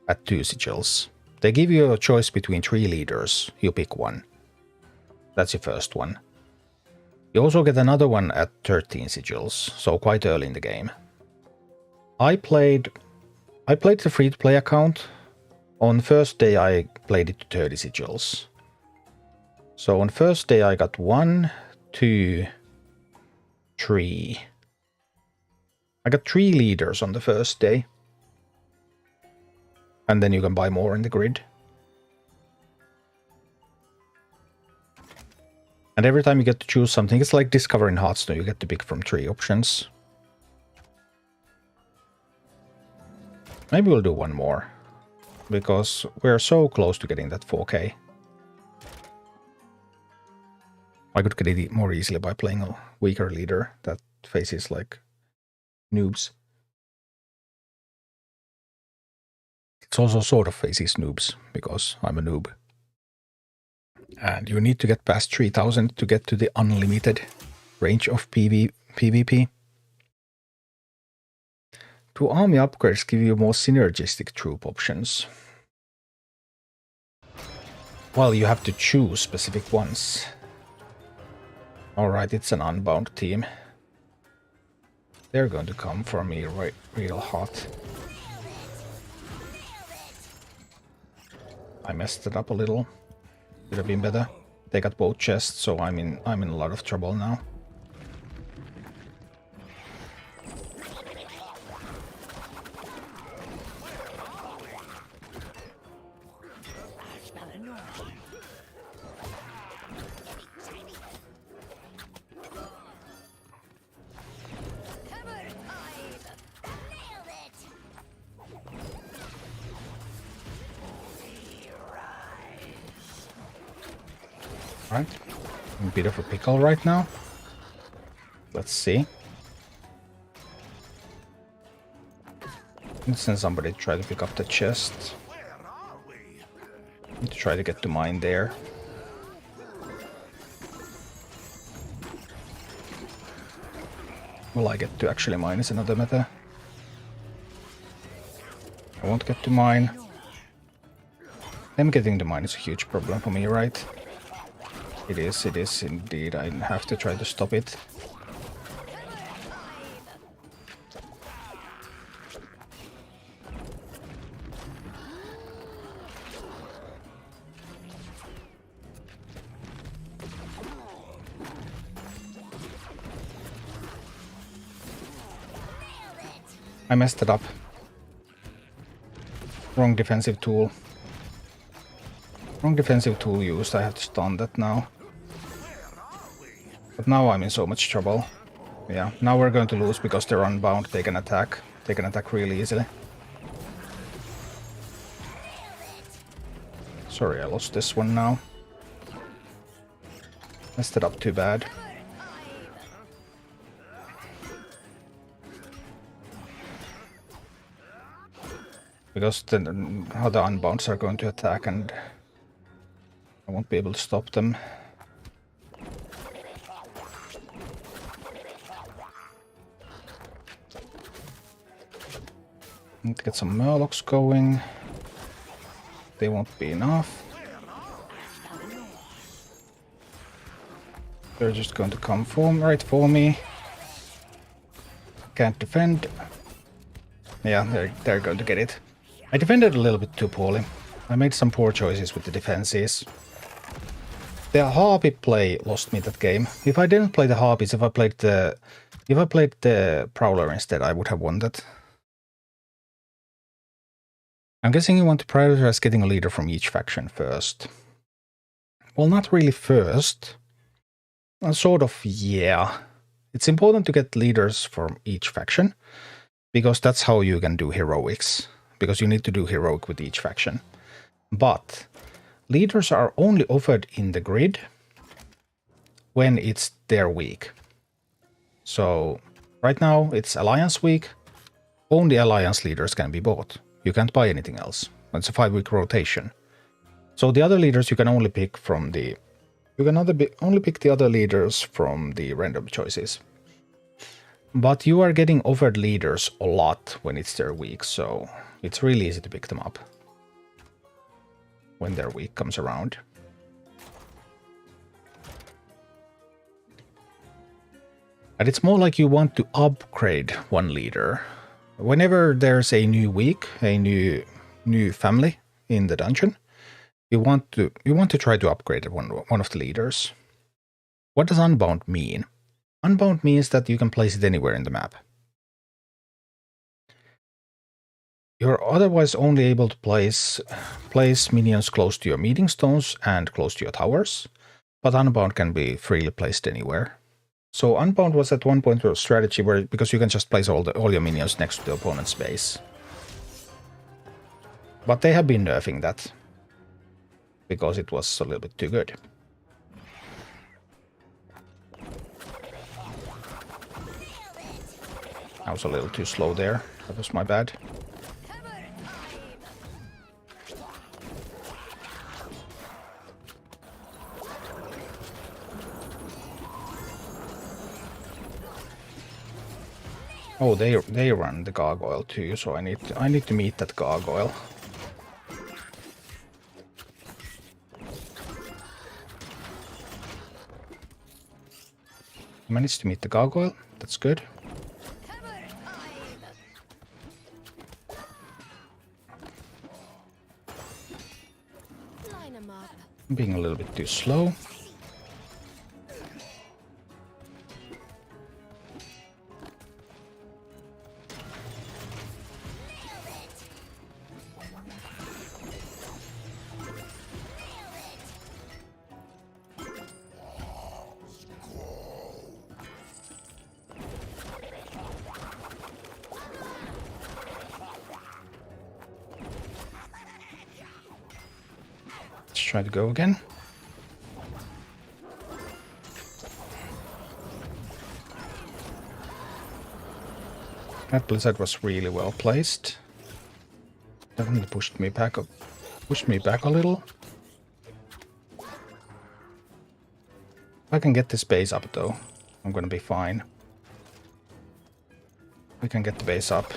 at 2 sigils. They give you a choice between 3 leaders. You pick one. That's your first one. You also get another one at 13 sigils, so quite early in the game. I played the free-to-play account. On first day I played it to 30 sigils. So on first day I got 1, 2, 3. I got 3 leaders on the first day. And then you can buy more in the grid. And every time you get to choose something, it's like discovering Hearthstone, you get to pick from 3 options. Maybe we'll do one more, because we're so close to getting that 4K. I could get it more easily by playing a weaker leader that faces like noobs. It's also sort of faces noobs, because I'm a noob. And you need to get past 3000 to get to the unlimited range of PvP. Do army upgrades give you more synergistic troop options? Well, you have to choose specific ones. Alright, it's an unbound team. They're going to come for me real hot. I messed it up a little. Could have been better. They got both chests, so I'm in a lot of trouble now. Right, a bit of a pickle right now. Let's see. Since somebody tried to pick up the chest, need to try to get to mine there. Will I get to actually mine is another matter. I won't get to mine. Them getting to mine is a huge problem for me, right? It is indeed. I have to try to stop it. I messed it up. Wrong defensive tool. Wrong defensive tool used. I have to stun that now. But now I'm in so much trouble. Yeah, now we're going to lose because they're unbound. They can attack. They can attack really easily. Sorry, I lost this one now. Messed it up too bad. Because then how the unbounds are going to attack and I won't be able to stop them. Need to get some murlocs going. They won't be enough. They're just going to come right for me. Can't defend. Yeah, they're going to get it. I defended a little bit too poorly. I made some poor choices with the defenses. The Harpy play lost me that game. If I didn't play the Harpies, if I played the Prowler instead, I would have won that. I'm guessing you want to prioritize getting a leader from each faction first. Well, not really first. Sort of, yeah. It's important to get leaders from each faction, because that's how you can do heroics. Because you need to do heroic with each faction. But leaders are only offered in the grid when it's their week. So right now it's Alliance week. Only Alliance leaders can be bought. You can't buy anything else. It's a 5-week rotation. So the other leaders you can only pick from the... You can only pick the other leaders from the random choices. But you are getting offered leaders a lot when it's their week, so it's really easy to pick them up when their week comes around. And it's more like you want to upgrade one leader. Whenever there's a new week, a new family in the dungeon, you want to try to upgrade one of the leaders. What does Unbound mean? Unbound means that you can place it anywhere in the map. You're otherwise only able to place minions close to your meeting stones and close to your towers, but Unbound can be freely placed anywhere. So Unbound was at one point a strategy because you can just place all your minions next to the opponent's base. But they have been nerfing that because it was a little bit too good. I was a little too slow there. That was my bad. Oh, they run the gargoyle too, so I need to meet that gargoyle. I managed to meet the gargoyle. That's good. I'm being a little bit too slow. Try to go again. That blizzard was really well placed. Definitely pushed me back a little. If I can get this base up though, I'm gonna be fine. We can get the base up.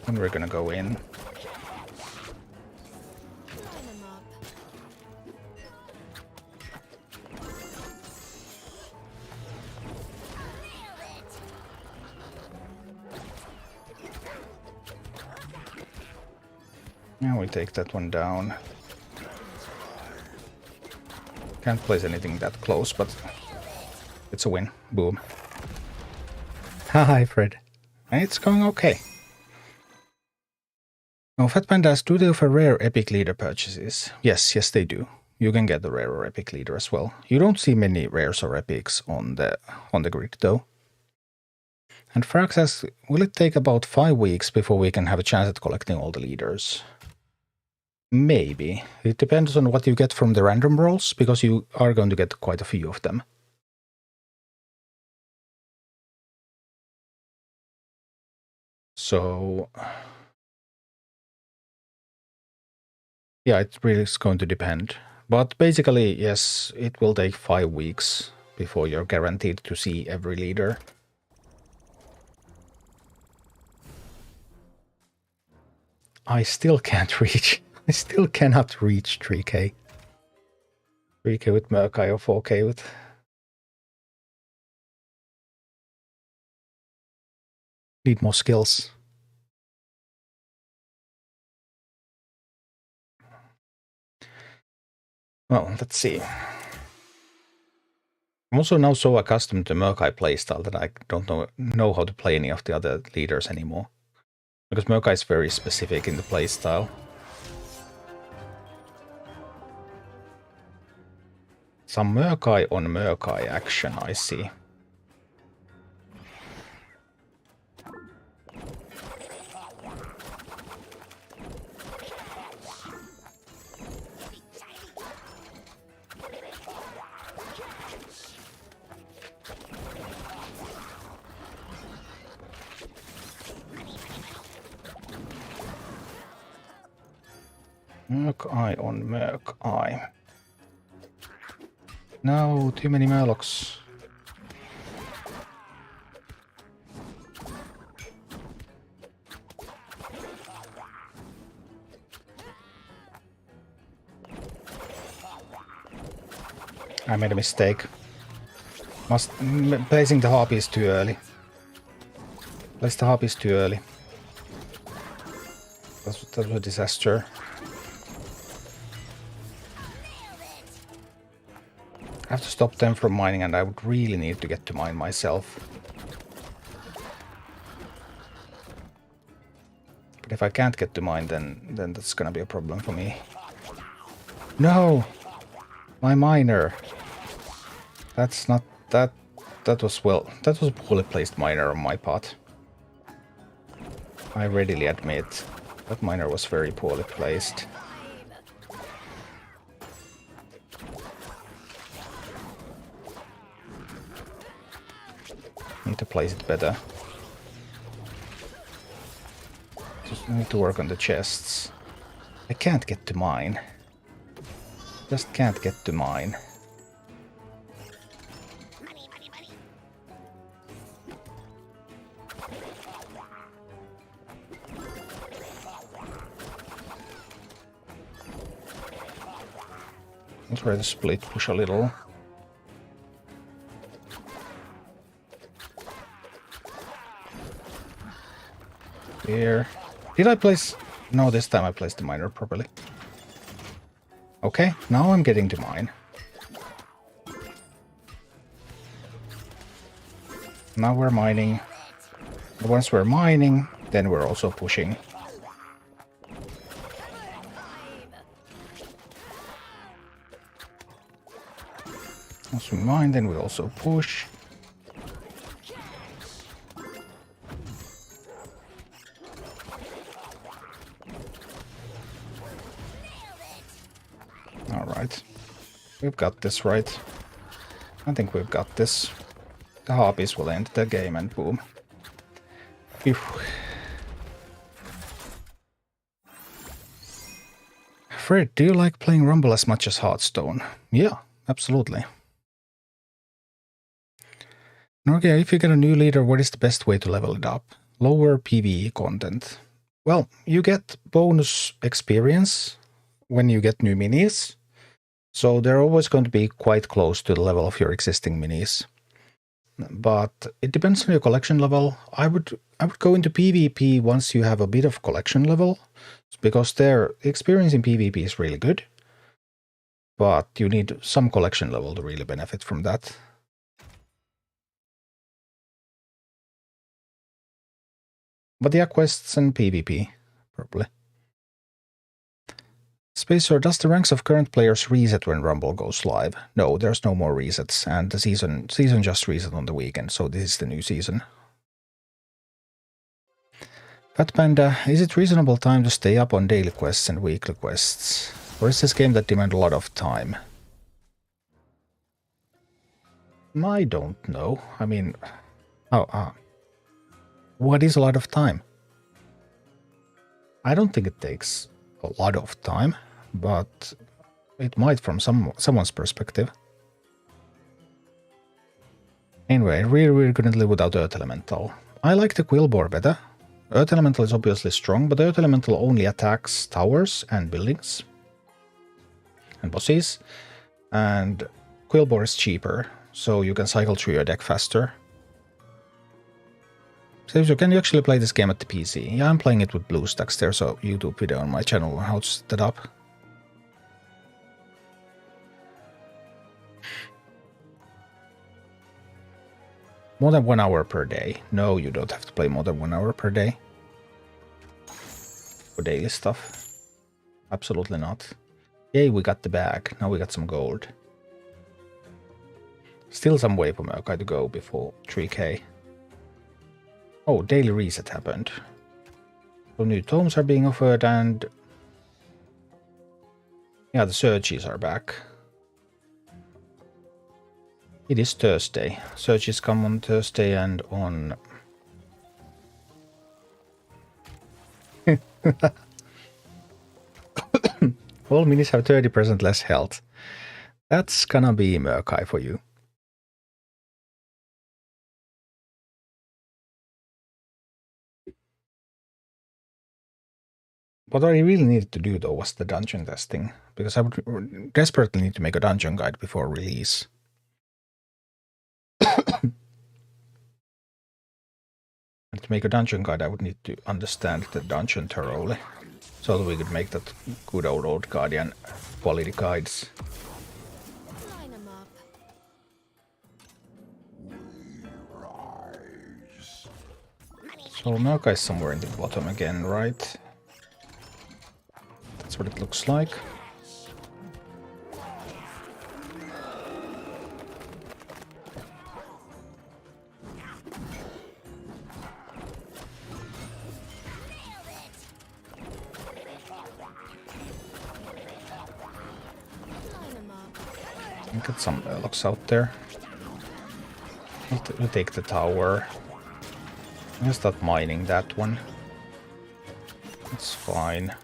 And we're gonna go in. Now we take that one down. Can't place anything that close, but it's a win. Boom. Hi, Fred. It's going okay. Oh, Fat Pandas, do they offer rare epic leader purchases? Yes, they do. You can get the rare or epic leader as well. You don't see many rares or epics on the grid though. And Frax says, will it take about 5 weeks before we can have a chance at collecting all the leaders? Maybe. It depends on what you get from the random rolls, because you are going to get quite a few of them. So, yeah, it really is going to depend. But basically, yes, it will take 5 weeks before you're guaranteed to see every leader. I still can't reach. I still cannot reach 3k. 3k with Murkai or 4k with... Need more skills. Well, let's see. I'm also now so accustomed to Murkai playstyle that I don't know how to play any of the other leaders anymore. Because Murkai is very specific in the playstyle. Some Murkai on Murkai action, I see. Murkai on Murkai. No, too many Murlocs. I made a mistake. Placing the harpies too early. Place the harpies too early. That was a disaster. I have to stop them from mining, and I would really need to get to mine myself. But if I can't get to mine, then that's gonna be a problem for me. No! My miner! That's not... that was a poorly placed miner on my part. I readily admit that miner was very poorly placed. Need to place it better. Just need to work on the chests. I can't get to mine. Just can't get to mine. I'll try to split push a little. Here. Did I place... No, this time I placed the miner properly. Okay, now I'm getting to mine. Now we're mining. Once we're mining, then we're also pushing. Once we mine, then we also push. Alright. We've got this right. I think we've got this. The harpies will end the game and boom. Phew. Fred, do you like playing Rumble as much as Hearthstone? Yeah, absolutely. Okay, if you get a new leader, what is the best way to level it up? Lower PvE content. Well, you get bonus experience when you get new minis. So they're always going to be quite close to the level of your existing minis. But it depends on your collection level. I would go into PvP once you have a bit of collection level, because their experience in PvP is really good. But you need some collection level to really benefit from that. But yeah, quests and PvP, probably. Spacer, does the ranks of current players reset when Rumble goes live? No, there's no more resets, and the season just reset on the weekend, so this is the new season. Fat Panda, is it reasonable time to stay up on daily quests and weekly quests? Or is this game that demand a lot of time? I don't know. I mean, what is a lot of time? I don't think it takes a lot of time, but it might from someone's perspective. Anyway, I really couldn't live without Earth Elemental. I like the Quillbore better. Earth Elemental is obviously strong, but Earth Elemental only attacks towers and buildings and bosses, and Quillbore is cheaper, so you can cycle through your deck faster. So can you actually play this game at the PC? Yeah, I'm playing it with BlueStacks. There's a YouTube video on my channel on how to set it up. More than 1 hour per day. No, you don't have to play more than 1 hour per day. For daily stuff. Absolutely not. Yay, we got the bag. Now we got some gold. Still some way for Murkai to go before 3k. Oh, daily reset happened. So new tomes are being offered and... yeah, the searches are back. It is Thursday. Searches come on Thursday and on... all minis have 30% less health. That's gonna be Murkai for you. What I really needed to do though was the dungeon testing, because I would desperately need to make a dungeon guide before release. And to make a dungeon guide, I would need to understand the dungeon thoroughly, so that we could make that good old Guardian quality guides. So Murkai is somewhere in the bottom again, right? That's what it looks like. Get some Murlocs out there. We'll take the tower. I'll start mining that one. It's fine.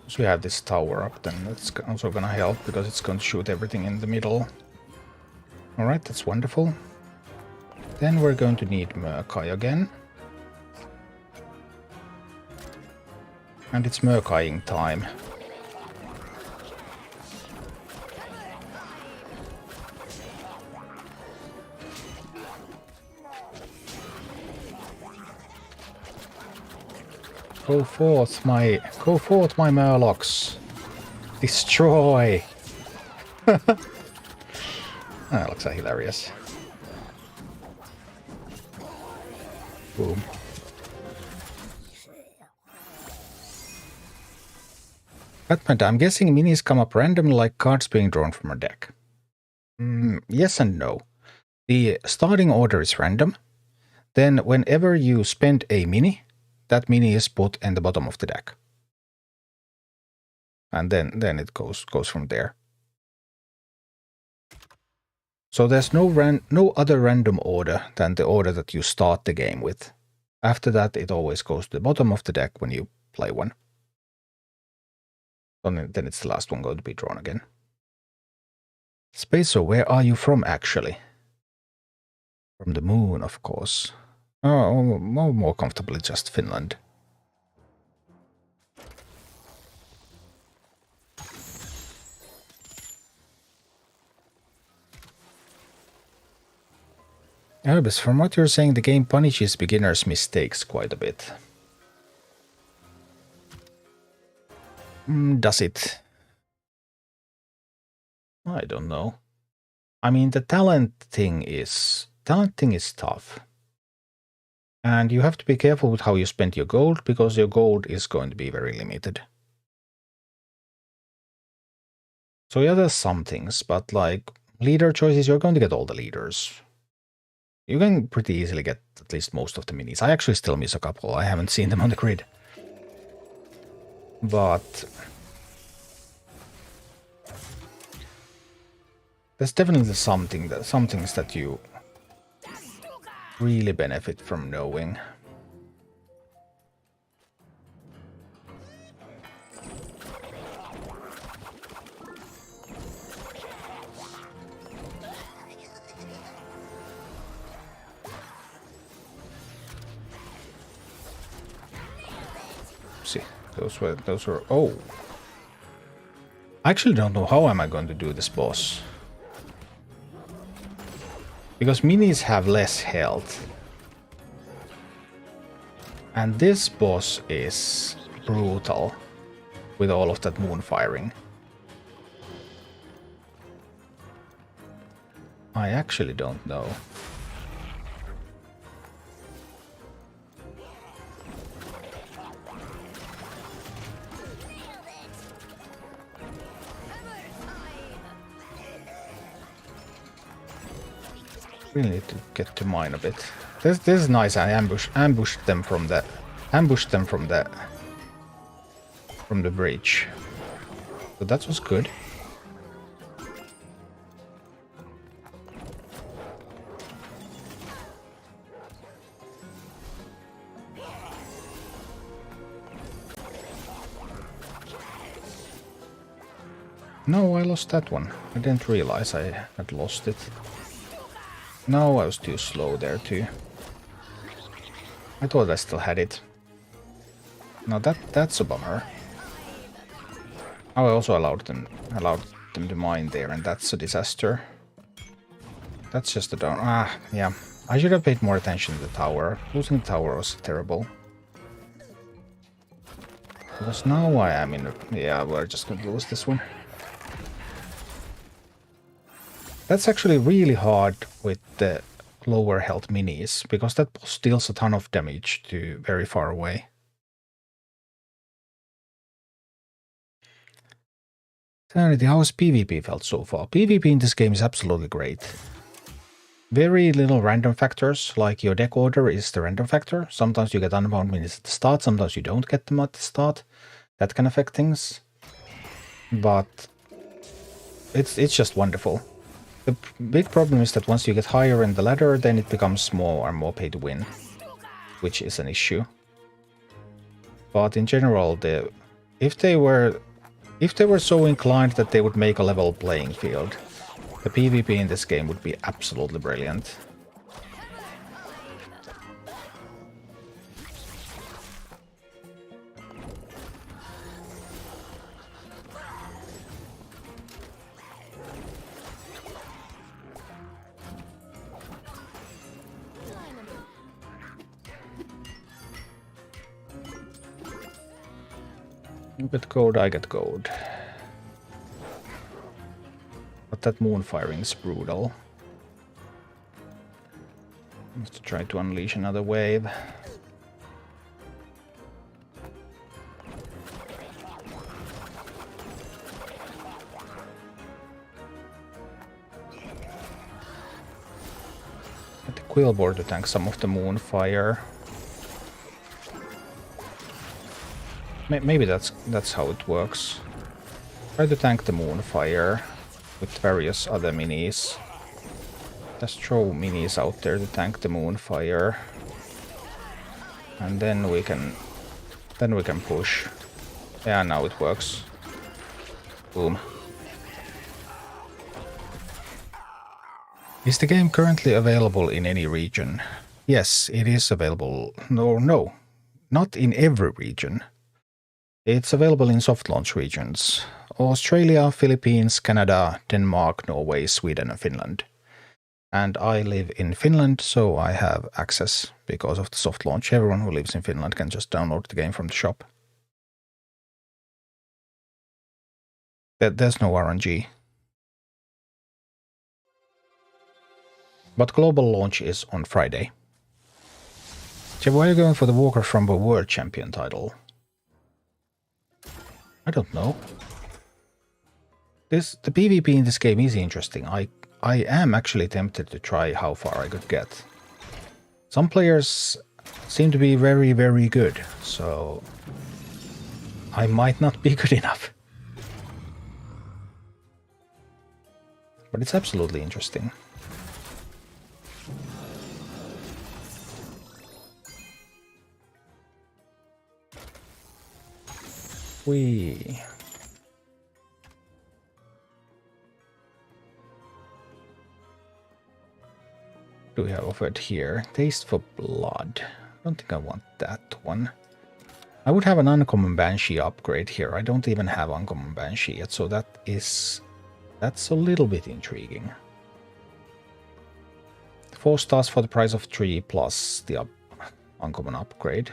So we have this tower up, then that's also gonna help because it's going to shoot everything in the middle. Alright, that's wonderful. Then we're going to need Murkai again. And it's Murkaiing time. Go forth, my Murlocs. Destroy. That looks hilarious. Boom. Batman, I'm guessing minis come up randomly like cards being drawn from a deck. Yes and no. The starting order is random. Then whenever you spend a mini, that mini is put in the bottom of the deck. And then it goes from there. So there's no other random order than the order that you start the game with. After that, it always goes to the bottom of the deck when you play one. And then it's the last one going to be drawn again. Spacer, where are you from actually? From the moon, of course. Oh, more comfortably just Finland. Albus, from what you're saying, the game punishes beginners' mistakes quite a bit. Does it? I don't know. I mean, the talent thing is tough. And you have to be careful with how you spend your gold, because your gold is going to be very limited. So yeah, there's some things, but like leader choices, you're going to get all the leaders. You can pretty easily get at least most of the minis. I actually still miss a couple. I haven't seen them on the grid. But there's definitely some things that you really benefit from knowing. See, those were oh. I actually don't know how am I going to do this boss. Because minis have less health. And this boss is brutal with all of that moon firing. I actually don't know. Really need to get to mine a bit. This is nice. I ambushed them from the bridge. So that was good. No, I lost that one. I didn't realize I had lost it. No, I was too slow there too. I thought I still had it. Now that's a bummer. Oh, I also allowed them to mine there, and that's a disaster. That's just a down. Ah, yeah. I should have paid more attention to the tower. Losing the tower was terrible. Because now I am in a... Yeah, we're just going to lose this one. That's actually really hard with the lower health minis, because that boss deals a ton of damage to very far away. Eternity, how has PvP felt so far? PvP in this game is absolutely great. Very little random factors, like your deck order is the random factor. Sometimes you get unbound minis at the start, sometimes you don't get them at the start. That can affect things. But it's just wonderful. The big problem is that once you get higher in the ladder, then it becomes more and more pay to win, which is an issue. But in general, if they were so inclined that they would make a level playing field, the PvP in this game would be absolutely brilliant. You get gold, I get gold. But that moon firing is brutal. Let's try to unleash another wave. Get the Quillboard to tank some of the moon fire. Maybe that's how it works. Try to tank the moon fire with various other minis. Just throw minis out there to tank the moon fire. And then we can push. Yeah, now it works. Boom. Is the game currently available in any region? Yes, it is available. No, not in every region. It's available in soft launch regions. Australia, Philippines, Canada, Denmark, Norway, Sweden and Finland. And I live in Finland, so I have access because of the soft launch. Everyone who lives in Finland can just download the game from the shop. There's no RNG. But global launch is on Friday. So why are you going for the Warcraft Rumble World Champion title? I don't know. The PvP in this game is interesting. I am actually tempted to try how far I could get. Some players seem to be very, very good, so I might not be good enough. But it's absolutely interesting. Whee. Do we have offered here? Taste for Blood. I don't think I want that one. I would have an Uncommon Banshee upgrade here. I don't even have Uncommon Banshee yet, so that's a little bit intriguing. 4 stars for the price of 3 plus the Uncommon upgrade.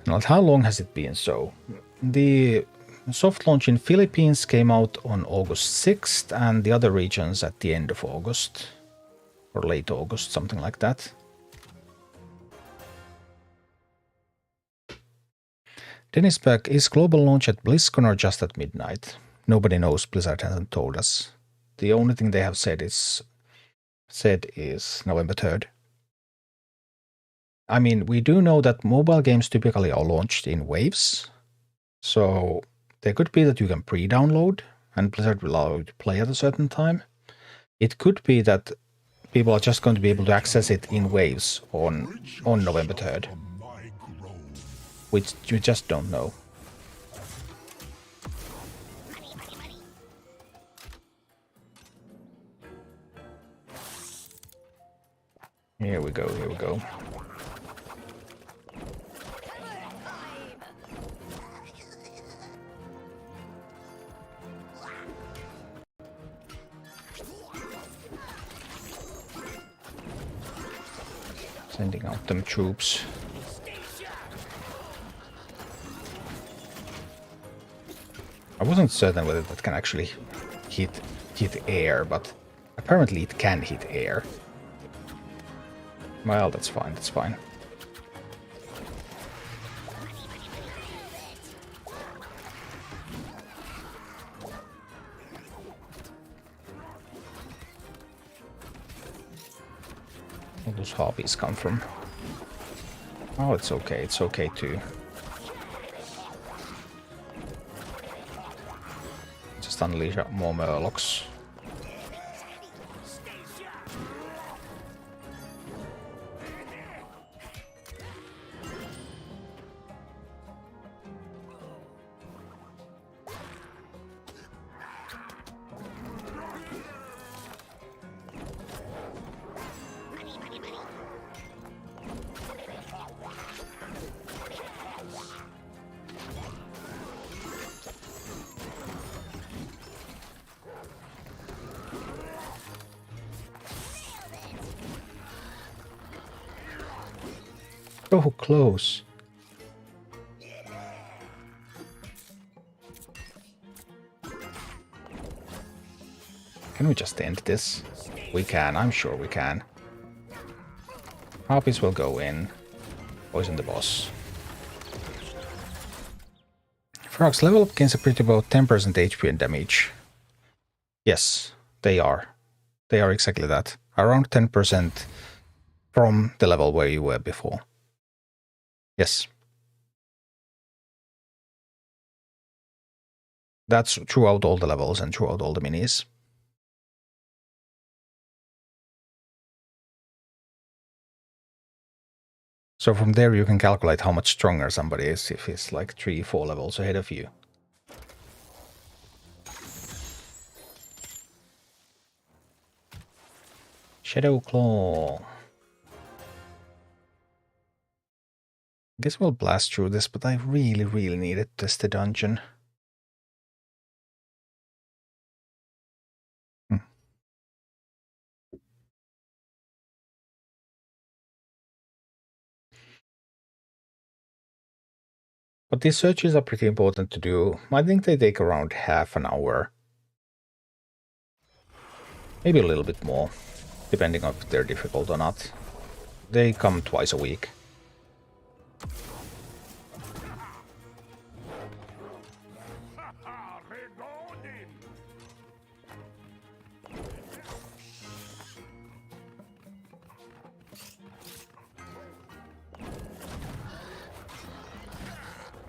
Now, how long has it been so? The soft launch in Philippines came out on August 6th and the other regions at the end of August. Or late August, something like that. Dennis Beck, is global launch at BlizzCon or just at midnight? Nobody knows, Blizzard hasn't told us. The only thing they have said is November 3rd. I mean, we do know that mobile games typically are launched in waves, so there could be that you can pre-download and Blizzard will allow you to play at a certain time. It could be that people are just going to be able to access it in waves on November 3rd, which you just don't know. Here we go, here we go. Sending out them troops. I wasn't certain whether that can actually hit air, but apparently it can hit air. Well, that's fine, that's fine. Where those harpies come from? Oh, it's okay too. Just unleash more Murlocs. So close. Can we just end this? We can, I'm sure we can. Harpies will go in. Poison the boss. Frogs, level up gains a pretty about 10% HP and damage. Yes, they are. They are exactly that. Around 10% from the level where you were before. Yes. That's throughout all the levels and throughout all the minis. So from there you can calculate how much stronger somebody is if he's like 3-4 levels ahead of you. Shadow Claw. I guess we'll blast through this, but I really need to test the dungeon. But these searches are pretty important to do. I think they take around half an hour. Maybe a little bit more, depending on if they're difficult or not. They come twice a week.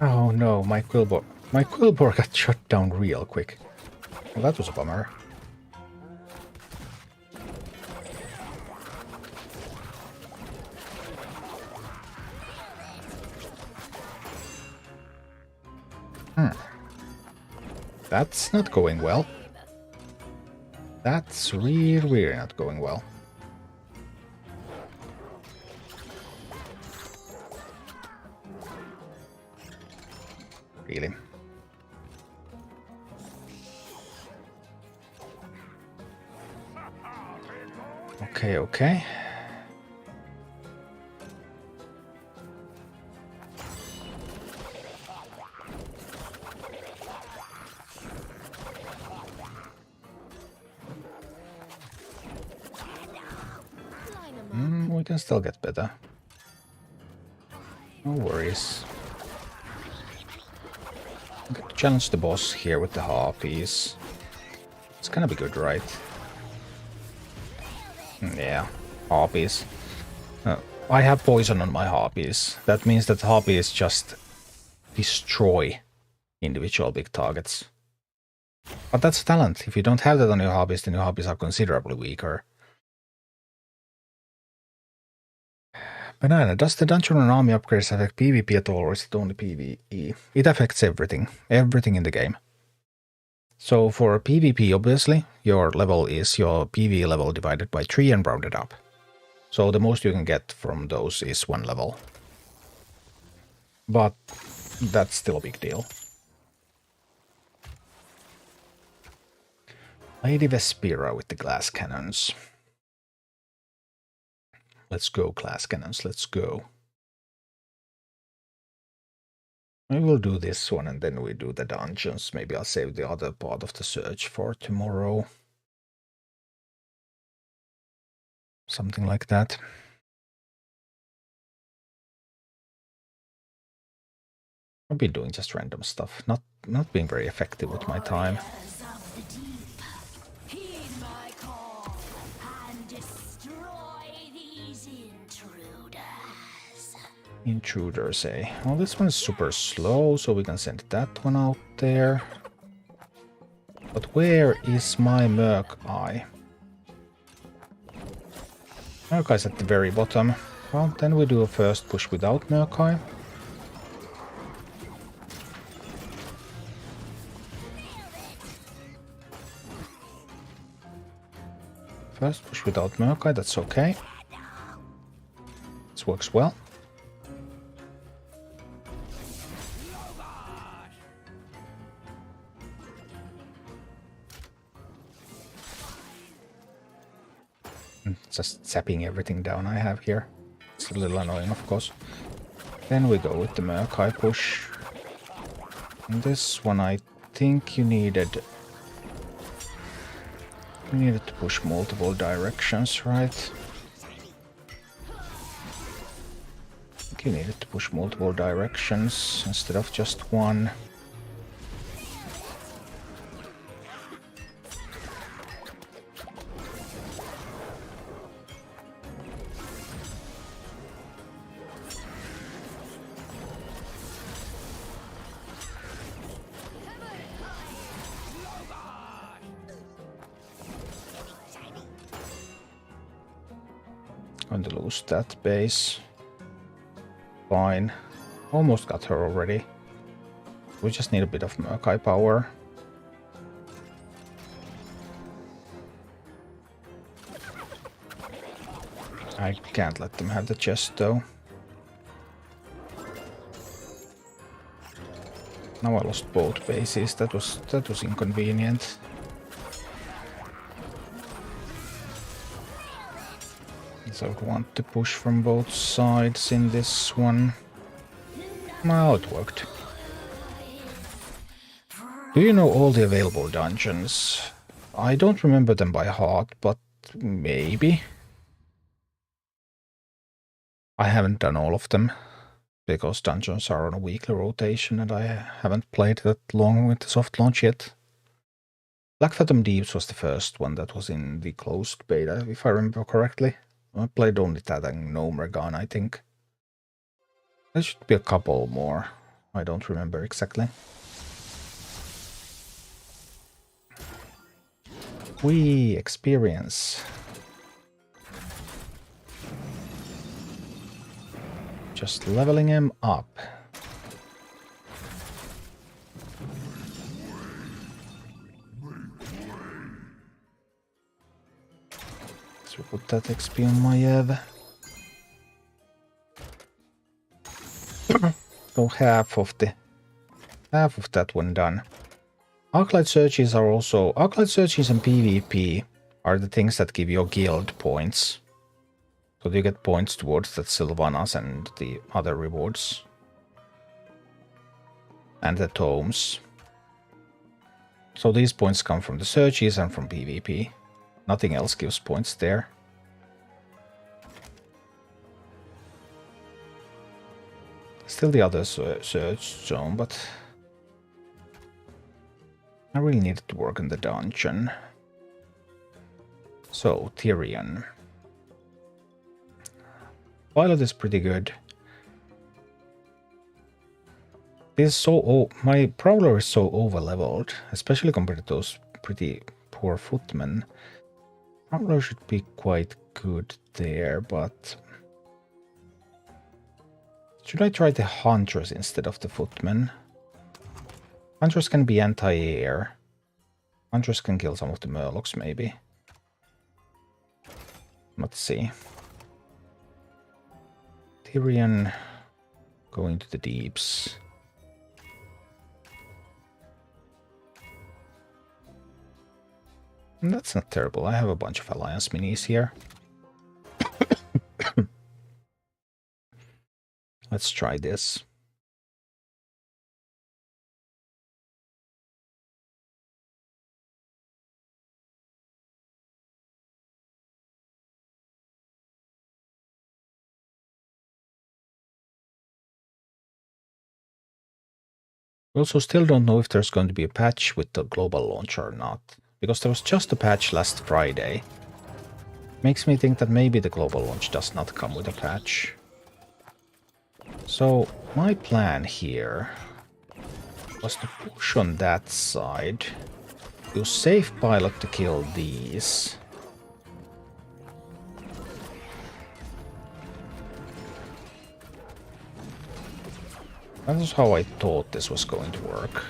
Oh no, my Quillbor got shut down real quick. Well, that was a bummer. That's not going well. That's really not going well. Really. Okay, okay. We can still get better. No worries. Challenge the boss here with the harpies. It's gonna be good, right? Yeah, harpies. I have poison on my harpies. That means that harpies just destroy individual big targets. But that's talent. If you don't have that on your harpies, then your harpies are considerably weaker. Banana, does the dungeon and army upgrades affect PvP at all, or is it only PvE? It affects everything. Everything in the game. So for PvP, obviously, your level is your PvE level divided by 3 and rounded up. So the most you can get from those is 1 level. But that's still a big deal. Lady Vespera with the glass cannons. Let's go, glass cannons, let's go. I will do this one and then we do the dungeons. Maybe I'll save the other part of the search for tomorrow. Something like that. I've been doing just random stuff, not being very effective with my time. Intruders, eh? Well, this one is super slow, so we can send that one out there. But where is my Merc Eye? Merc Eye's at the very bottom. Well, then we do a first push without Merc Eye. First push without Merc Eye, that's okay. This works well. Just zapping everything down I have here. It's a little annoying, of course. Then we go with the Merc Eye push. And this one I think you needed to push multiple directions, right? I think you needed to push multiple directions instead of just one. Going to lose that base. Fine. Almost got her already. We just need a bit of Merc Eye power. I can't let them have the chest though. Now I lost both bases. That was inconvenient. So I want to push from both sides in this one. Well, it worked. Do you know all the available dungeons? I don't remember them by heart, but maybe. I haven't done all of them, because dungeons are on a weekly rotation and I haven't played that long with the soft launch yet. Black Phantom Deeps was the first one that was in the closed beta, if I remember correctly. I played only that and Gnome Regan, I think. There should be a couple more. I don't remember exactly. We experience. Just leveling him up. So put that XP on my Ev. So half of that one done. Arclight searches are also Arclight searches and PvP are the things that give your guild points. So you get points towards the Sylvanas and the other rewards. And the tomes. So these points come from the searches and from PvP. Nothing else gives points there. Still the other search zone, but I really needed to work in the dungeon. So, Tyrion. Pilot is pretty good. My Prowler is so over-leveled, especially compared to those pretty poor footmen. Prowler should be quite good there, but... Should I try the Huntress instead of the footmen? Huntress can be anti-air. Huntress can kill some of the Murlocs, maybe. Let's see. Tyrion going to the deeps. That's not terrible. I have a bunch of Alliance minis here. Let's try this. We also still don't know if there's going to be a patch with the global launch or not, because there was just a patch last Friday. Makes me think that maybe the global launch does not come with a patch. So my plan here was to push on that side, use safe pilot to kill these. That is how I thought this was going to work.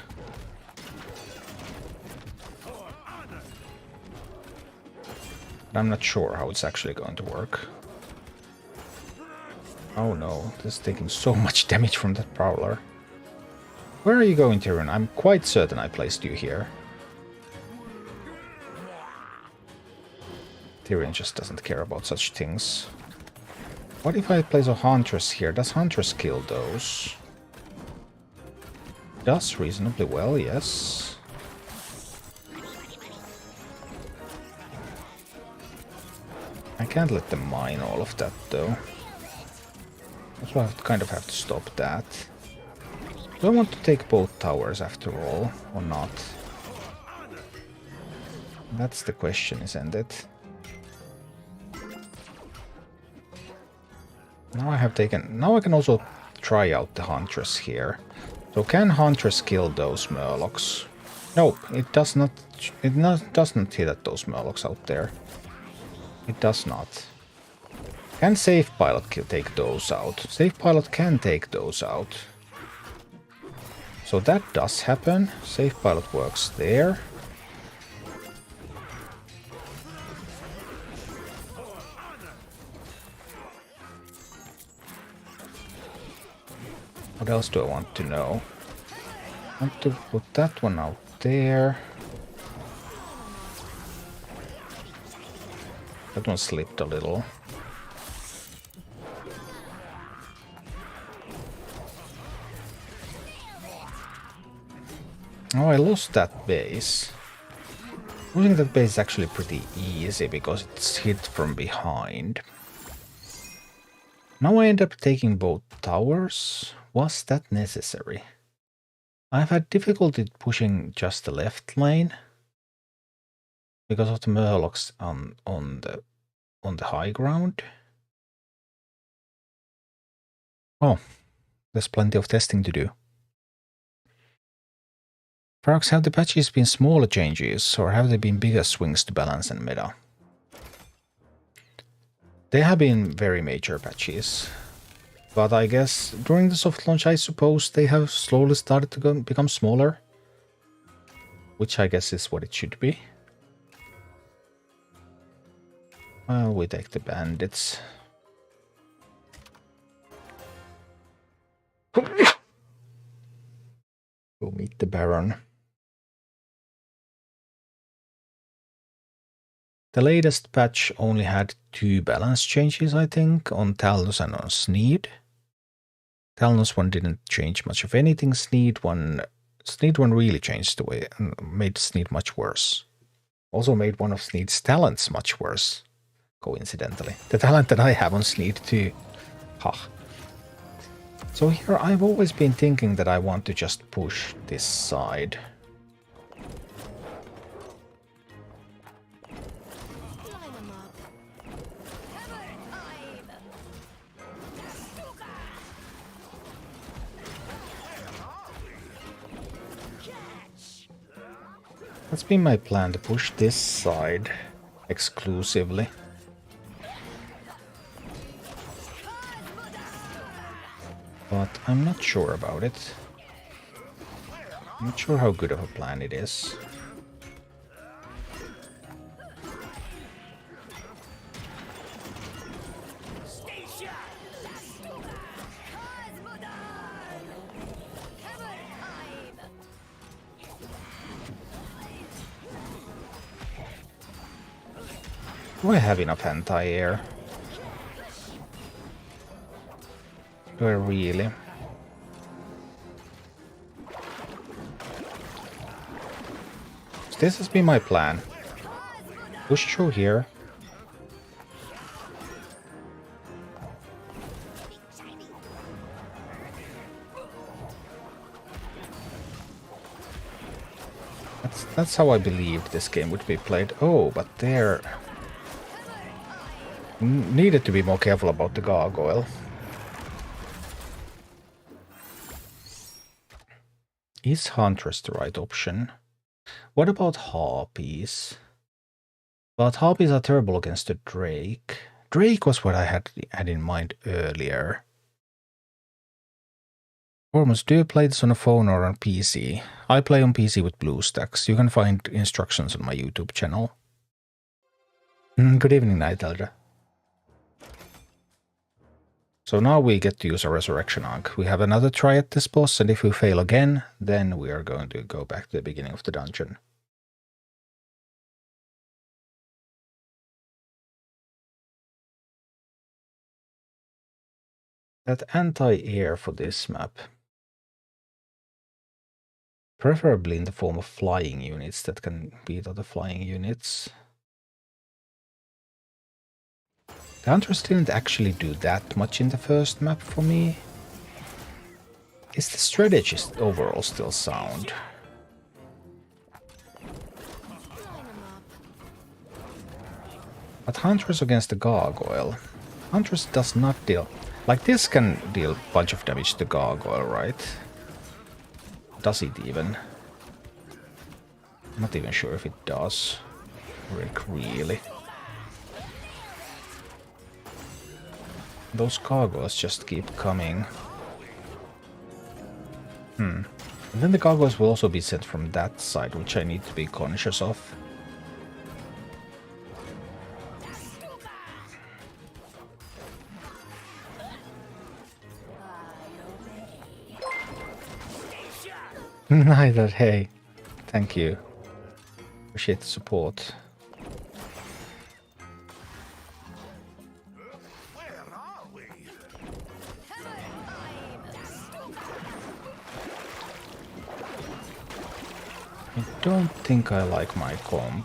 But I'm not sure how it's actually going to work. Oh no, this is taking so much damage from that Prowler. Where are you going, Tyrion? I'm quite certain I placed you here. Tyrion just doesn't care about such things. What if I place a Huntress here? Does Huntress kill those? Does reasonably well, yes. I can't let them mine all of that, though. So I kind of have to stop that. Do I want to take both towers after all, or not? That's the question, isn't it? Now I can also try out the Huntress here. So can Huntress kill those Murlocs? Nope, it does not. Does not hit at those Murlocs out there. It does not. Can Safe Pilot take those out? Safe Pilot can take those out. So that does happen. Safe Pilot works there. What else do I want to know? I want to put that one out there. That one slipped a little. Oh, I lost that base. Losing that base is actually pretty easy because it's hit from behind. Now I end up taking both towers. Was that necessary? I've had difficulty pushing just the left lane because of the Murlocs on the high ground. Oh, there's plenty of testing to do. Perhaps have the patches been smaller changes, or have they been bigger swings to balance and meta? They have been very major patches. But I guess during the soft launch, I suppose they have slowly started to become smaller. Which I guess is what it should be. Well, we take the bandits. Go meet the Baron. The latest patch only had 2 balance changes, I think, on Talnos and on Sneed. Talnos one didn't change much of anything. Sneed one really changed the way and made Sneed much worse. Also made one of Sneed's talents much worse, coincidentally. The talent that I have on Sneed too. Ha. So here I've always been thinking that I want to just push this side. That's been my plan, to push this side exclusively. But I'm not sure about it. I'm not sure how good of a plan it is. Do I have enough anti-air? Do I really? So this has been my plan. Push through here. That's how I believed this game would be played. Oh, but there... Needed to be more careful about the gargoyle. Is Huntress the right option? What about Harpies? But Harpies are terrible against the Drake. Drake was what I had in mind earlier. Ormus, do you play this on a phone or on PC? I play on PC with BlueStacks. You can find instructions on my YouTube channel. Good evening, Night Elder. So now we get to use our Resurrection Ankh. We have another try at this boss, and if we fail again, then we are going to go back to the beginning of the dungeon. That anti-air for this map. Preferably in the form of flying units that can beat other flying units. The Huntress didn't actually do that much in the first map for me. Is the strategy overall still sound? But Huntress against the Gargoyle. Huntress does not deal... Like this can deal a bunch of damage to Gargoyle, right? Does it even? I'm not even sure if it does. Like, really. Those gargoyles just keep coming. And then the gargoyles will also be sent from that side, which I need to be conscious of. Neither, hey. Thank you. Appreciate the support. I don't think I like my comp.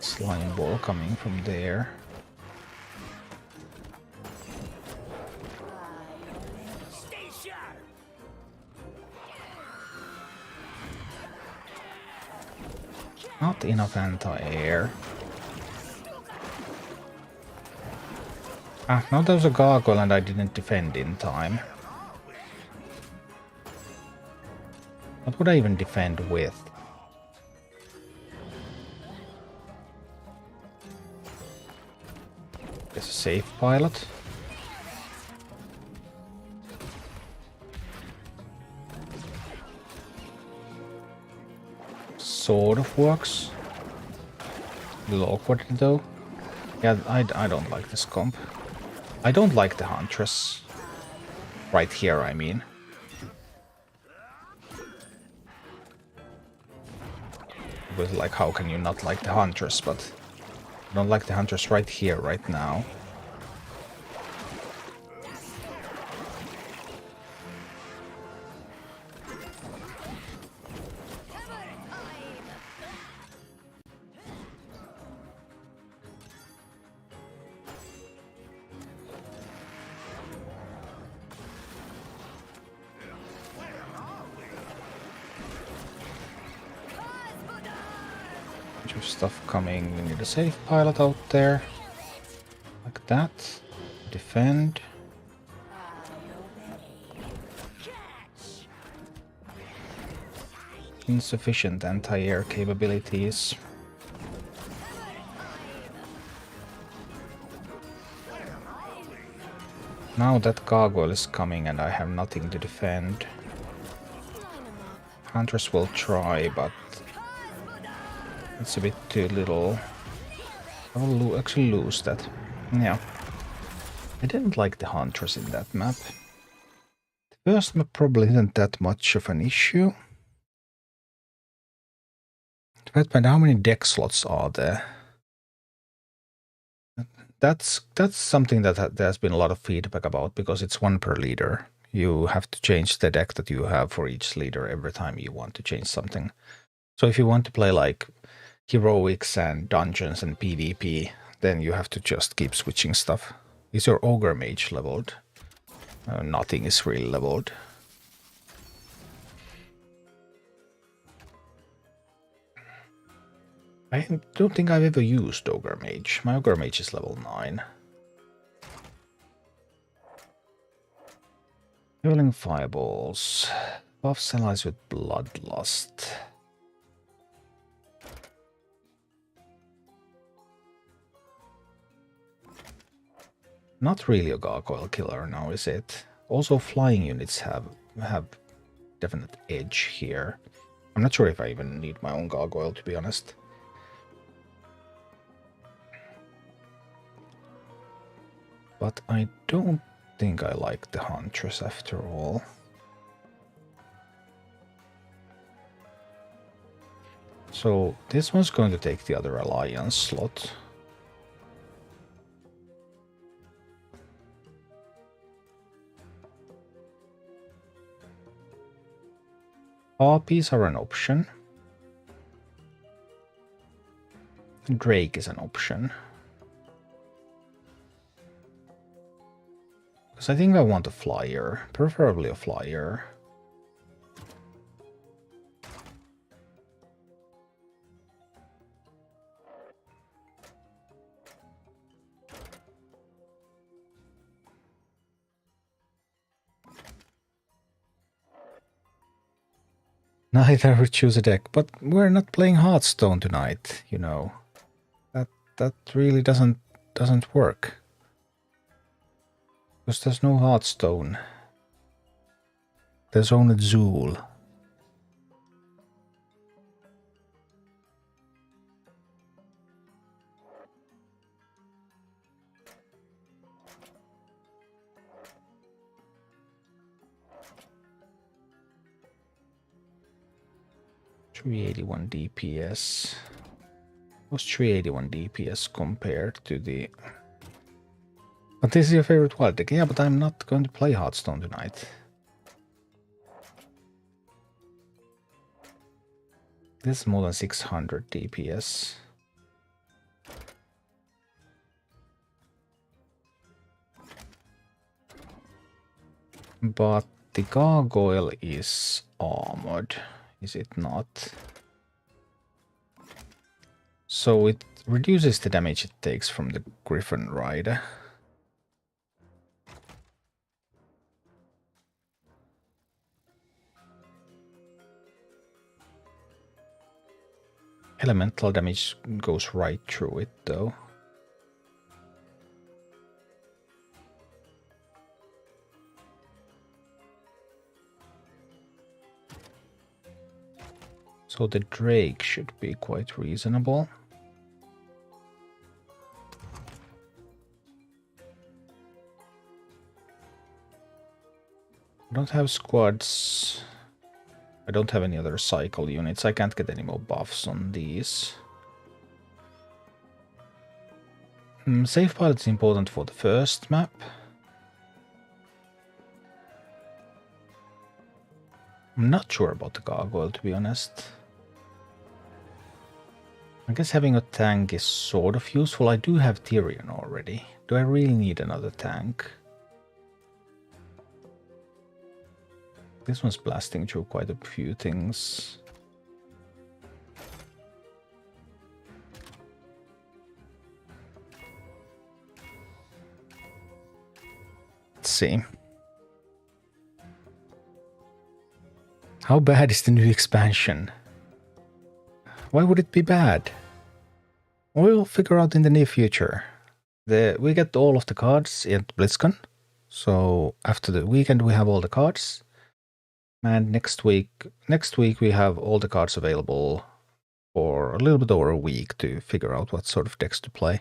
Slime ball coming from there. Not enough anti-air. Ah, now there was a gargoyle and I didn't defend in time. What would I even defend with? There's a safe pilot. Sort of works. A little awkward though. Yeah, I don't like this comp. I don't like the Huntress. Right here, I mean. Because, like, how can you not like the Huntress? But I don't like the Huntress right here, right now. Bunch of stuff coming. We need a safe pilot out there. Like that. Defend. Insufficient anti-air capabilities. Now that gargoyle is coming and I have nothing to defend. Huntress will try, but it's a bit too little. I will actually lose that. Yeah. I didn't like the Huntress in that map. The first map probably isn't that much of an issue. But how many deck slots are there? That's something that there's been a lot of feedback about, because it's one per leader. You have to change the deck that you have for each leader every time you want to change something. So if you want to play like heroics and dungeons and PvP, then you have to just keep switching stuff. Is your ogre mage leveled? Nothing is really leveled. I don't think I've ever used ogre mage. My ogre mage is level 9. Hurling fireballs. Buffs allies with bloodlust. Not really a gargoyle killer now, is it? Also, flying units have definite edge here. I'm not sure if I even need my own gargoyle, to be honest. But I don't think I like the Huntress after all. So this one's going to take the other alliance slot. Harpies are an option. Drake is an option. Because I think I want a flyer, preferably a flyer. Neither would choose a deck, but we're not playing Hearthstone tonight, you know. That really doesn't work. Because there's no Hearthstone. There's only Zool. $381 DPS. What's $381 DPS compared to the... But this is your favorite wild deck. Yeah, but I'm not going to play Hearthstone tonight. This is more than 600 DPS. But the gargoyle is armored, is it not? So it reduces the damage it takes from the Griffin Rider. Elemental damage goes right through it, though. So the Drake should be quite reasonable. I don't have squads. I don't have any other cycle units. I can't get any more buffs on these. Safe pilot is important for the first map. I'm not sure about the gargoyle, to be honest. I guess having a tank is sort of useful. I do have Tyrion already. Do I really need another tank? This one's blasting through quite a few things. Let's see. How bad is the new expansion? Why would it be bad? We'll figure out in the near future. We get all of the cards at BlizzCon. So after the weekend we have all the cards. And next week we have all the cards available for a little bit over a week to figure out what sort of decks to play.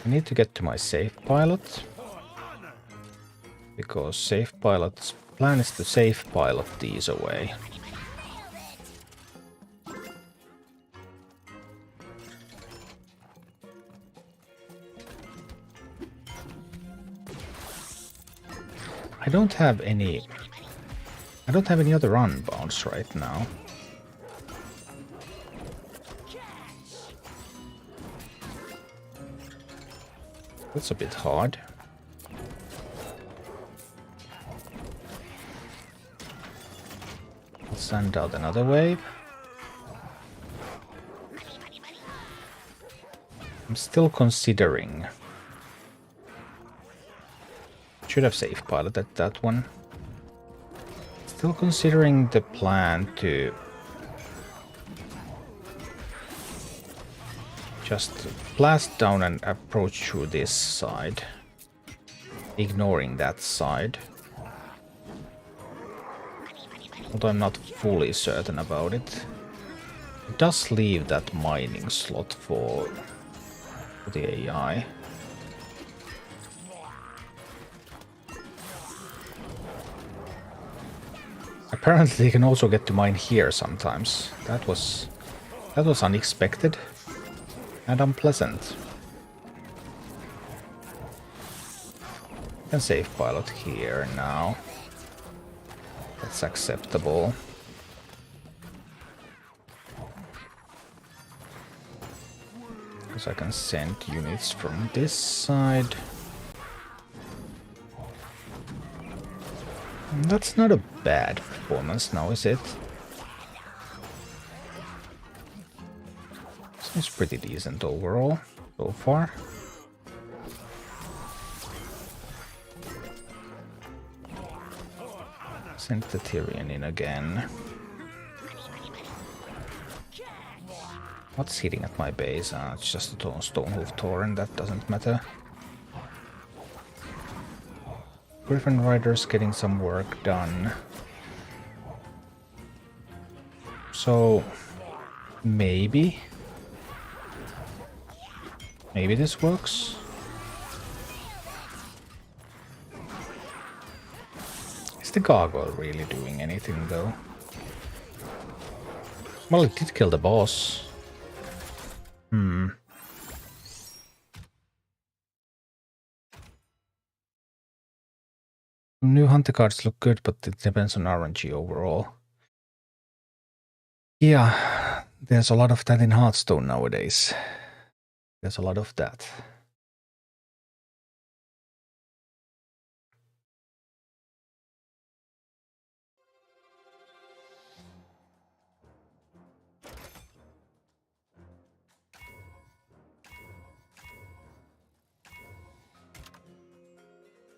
I need to get to my safe pilot. Because safe pilot's plan is to safe pilot these away. I don't have any other unbounds right now. That's a bit hard. I'll send out another wave. I'm still considering. Should have safe piloted that one. Still considering the plan to just blast down and approach through this side, ignoring that side. Although I'm not fully certain about it. It does leave that mining slot for the AI. Apparently they can also get to mine here sometimes. That was unexpected and unpleasant. Can safe pilot here now. That's acceptable. Because I can send units from this side. That's not a bad performance now, is it? Seems pretty decent overall, so far. Send the Tyrion in again. What's hitting at my base? It's just a Stonehoof Torrent, that doesn't matter. Griffin Rider's getting some work done. So maybe this works. Is the gargoyle really doing anything though? Well, it did kill the boss. New hunter cards look good, but it depends on RNG overall. Yeah, There's a lot of that in Hearthstone nowadays. There's a lot of that.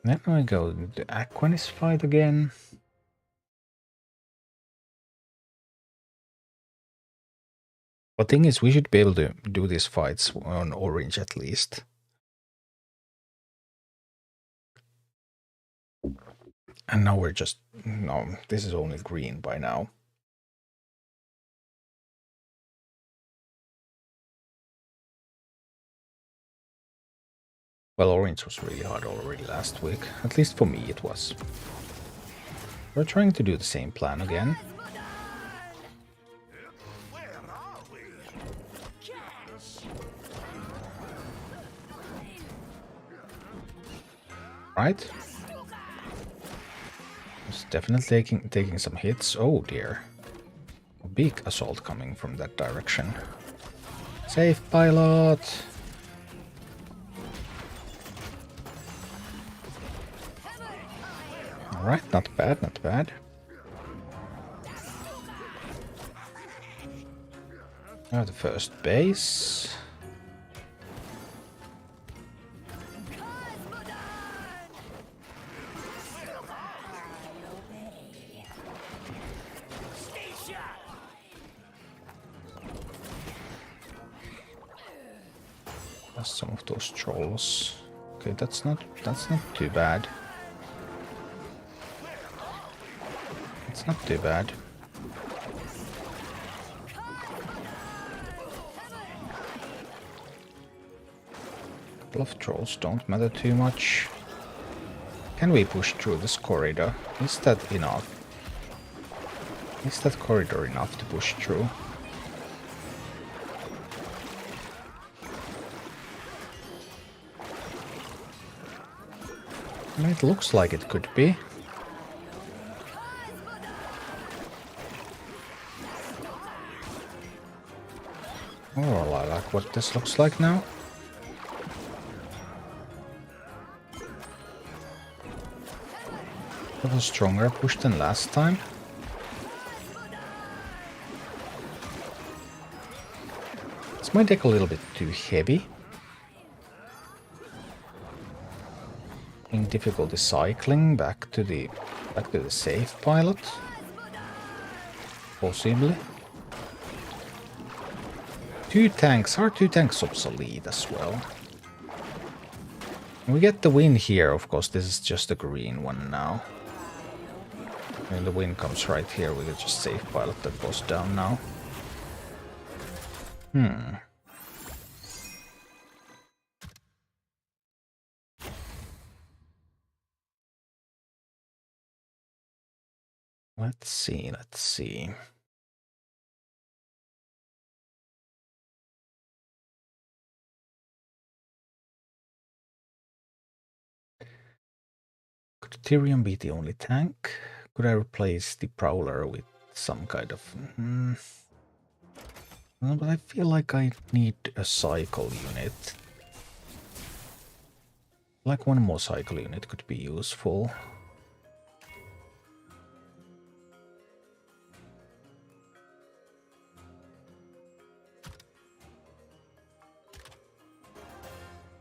Then we go to Aquanis fight again. But thing is, we should be able to do these fights on orange at least. And now we're just... No, this is only green by now. Well, orange was really hard already last week. At least for me it was. We're trying to do the same plan again. Right? It's definitely taking some hits. Oh dear. A big assault coming from that direction. Safe pilot! Alright, not bad, not bad. Now the first base. Some of those trolls. Okay, that's not too bad. It's not too bad. Couple of trolls don't matter too much. Can we push through this corridor? Is that enough? Is that corridor enough to push through? It looks like it could be. Oh, I like what this looks like now. A little stronger push than last time. This might take a little bit too heavy. Difficulty cycling back to the safe pilot. Possibly. Two tanks. Are two tanks obsolete as well? We get the win here. Of course, this is just a green one now. When the win comes right here, we can just safe pilot that boss down now. Let's see, let's see. Could Tyrion be the only tank? Could I replace the Prowler with some kind of... No, but I feel like I need a cycle unit. Like one more cycle unit could be useful.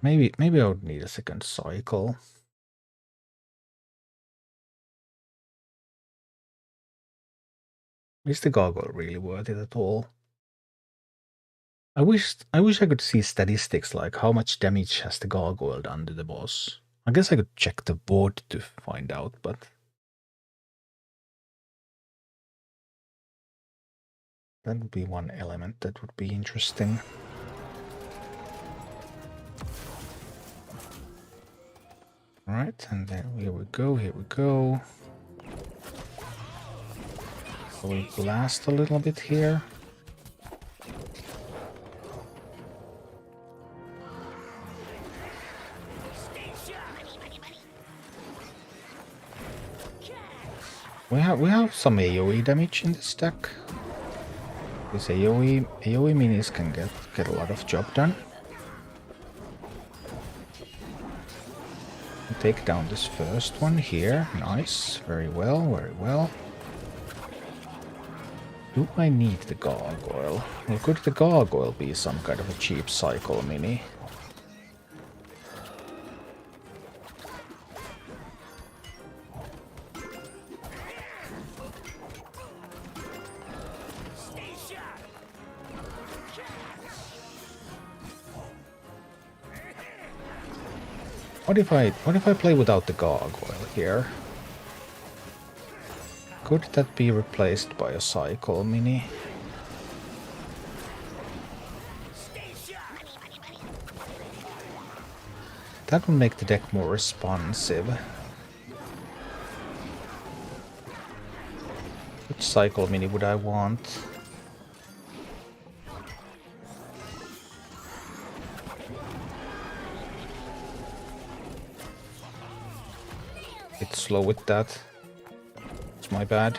Maybe I would need a second cycle. Is the gargoyle really worth it at all? I wish I could see statistics like how much damage has the gargoyle done to the boss. I guess I could check the board to find out, but that would be one element that would be interesting. Alright, and then here we go, here we go. So we blast a little bit here. We have some AoE damage in this deck. These AoE minis can get a lot of job done. Take down this first one here. Nice. Very well, very well. Do I need the gargoyle? Well, could the gargoyle be some kind of a cheap cycle mini? What if I play without the gargoyle here? Could that be replaced by a cycle mini? That would make the deck more responsive. Which cycle mini would I want? It's slow with that. It's my bad.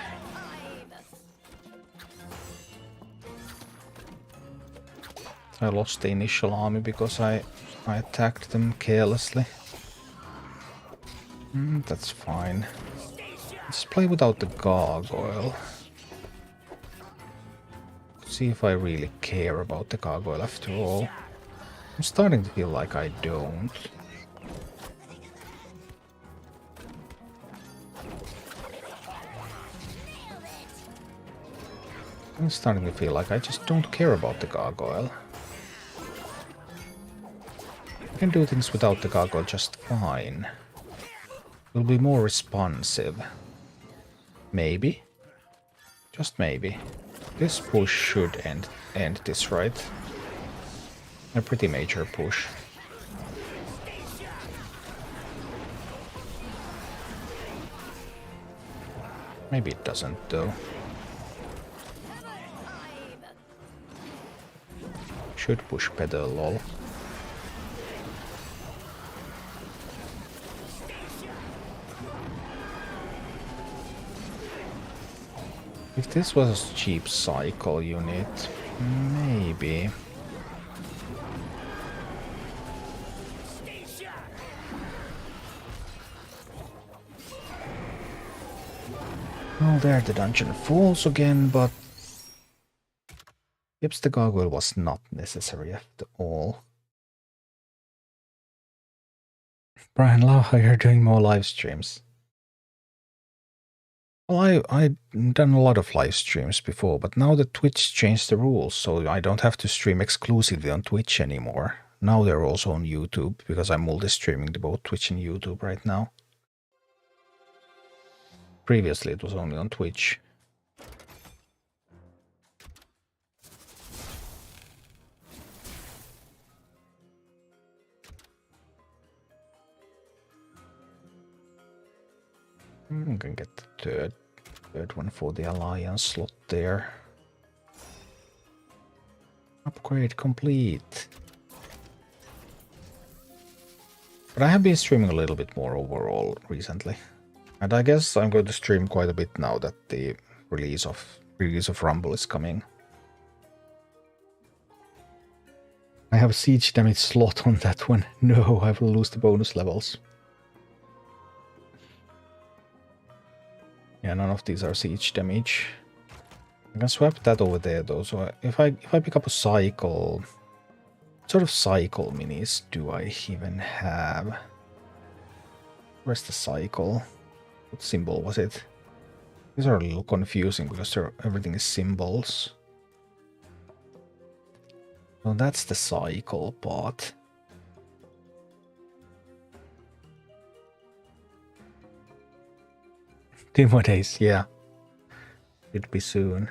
I lost the initial army because I attacked them carelessly. That's fine. Let's play without the gargoyle. See if I really care about the gargoyle after all. I'm starting to feel like I don't. I'm starting to feel like I just don't care about the gargoyle. I can do things without the gargoyle just fine. Will be more responsive. Maybe. Just maybe. This push should end this, right? A pretty major push. Maybe it doesn't though. Should push better, lol. If this was a cheap cycle unit, maybe. Well, there the dungeon falls again, but perhaps the gargoyle was not necessary after all. Brian, love how you're doing more live streams. Well, I've done a lot of live streams before, but now that Twitch changed the rules, so I don't have to stream exclusively on Twitch anymore. Now they're also on YouTube, because I'm multi-streaming to both Twitch and YouTube right now. Previously it was only on Twitch. I'm gonna get the third one for the Alliance slot there. Upgrade complete. But I have been streaming a little bit more overall recently. And I guess I'm going to stream quite a bit now that the release of Rumble is coming. I have siege damage slot on that one. No, I will lose the bonus levels. Yeah, none of these are siege damage. I can swap that over there though, so if I pick up a cycle... What sort of cycle minis do I even have? Where's the cycle? What symbol was it? These are a little confusing because everything is symbols. So that's the cycle part. 2 more days, yeah. Should be soon.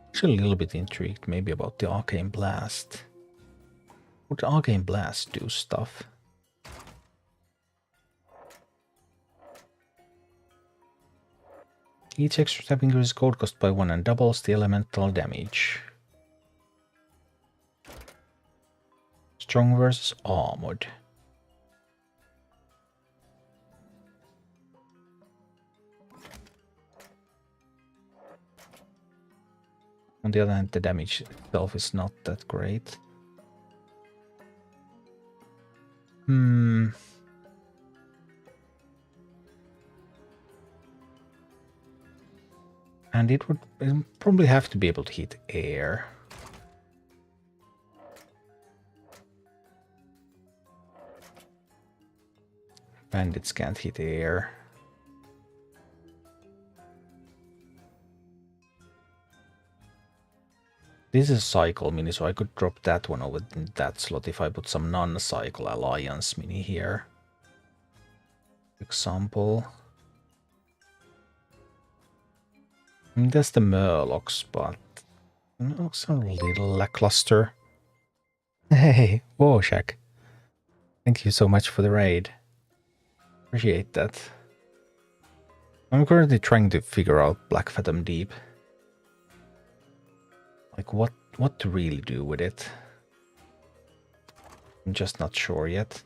Actually a little bit intrigued maybe about the Arcane Blast. Would the Arcane Blast do stuff? Each extra step increases gold cost by 1 and doubles the elemental damage. Strong versus armored. On the other hand, the damage itself is not that great. And it would probably have to be able to hit air. Bandits can't hit air. This is a cycle mini, so I could drop that one over in that slot if I put some non-cycle alliance mini here. Example. That's the Murlocs, but Murlocs are a little lackluster. Hey, Warshak. Thank you so much for the raid. Appreciate that. I'm currently trying to figure out Black Fathom Deep. Like what to really do with it. I'm just not sure yet.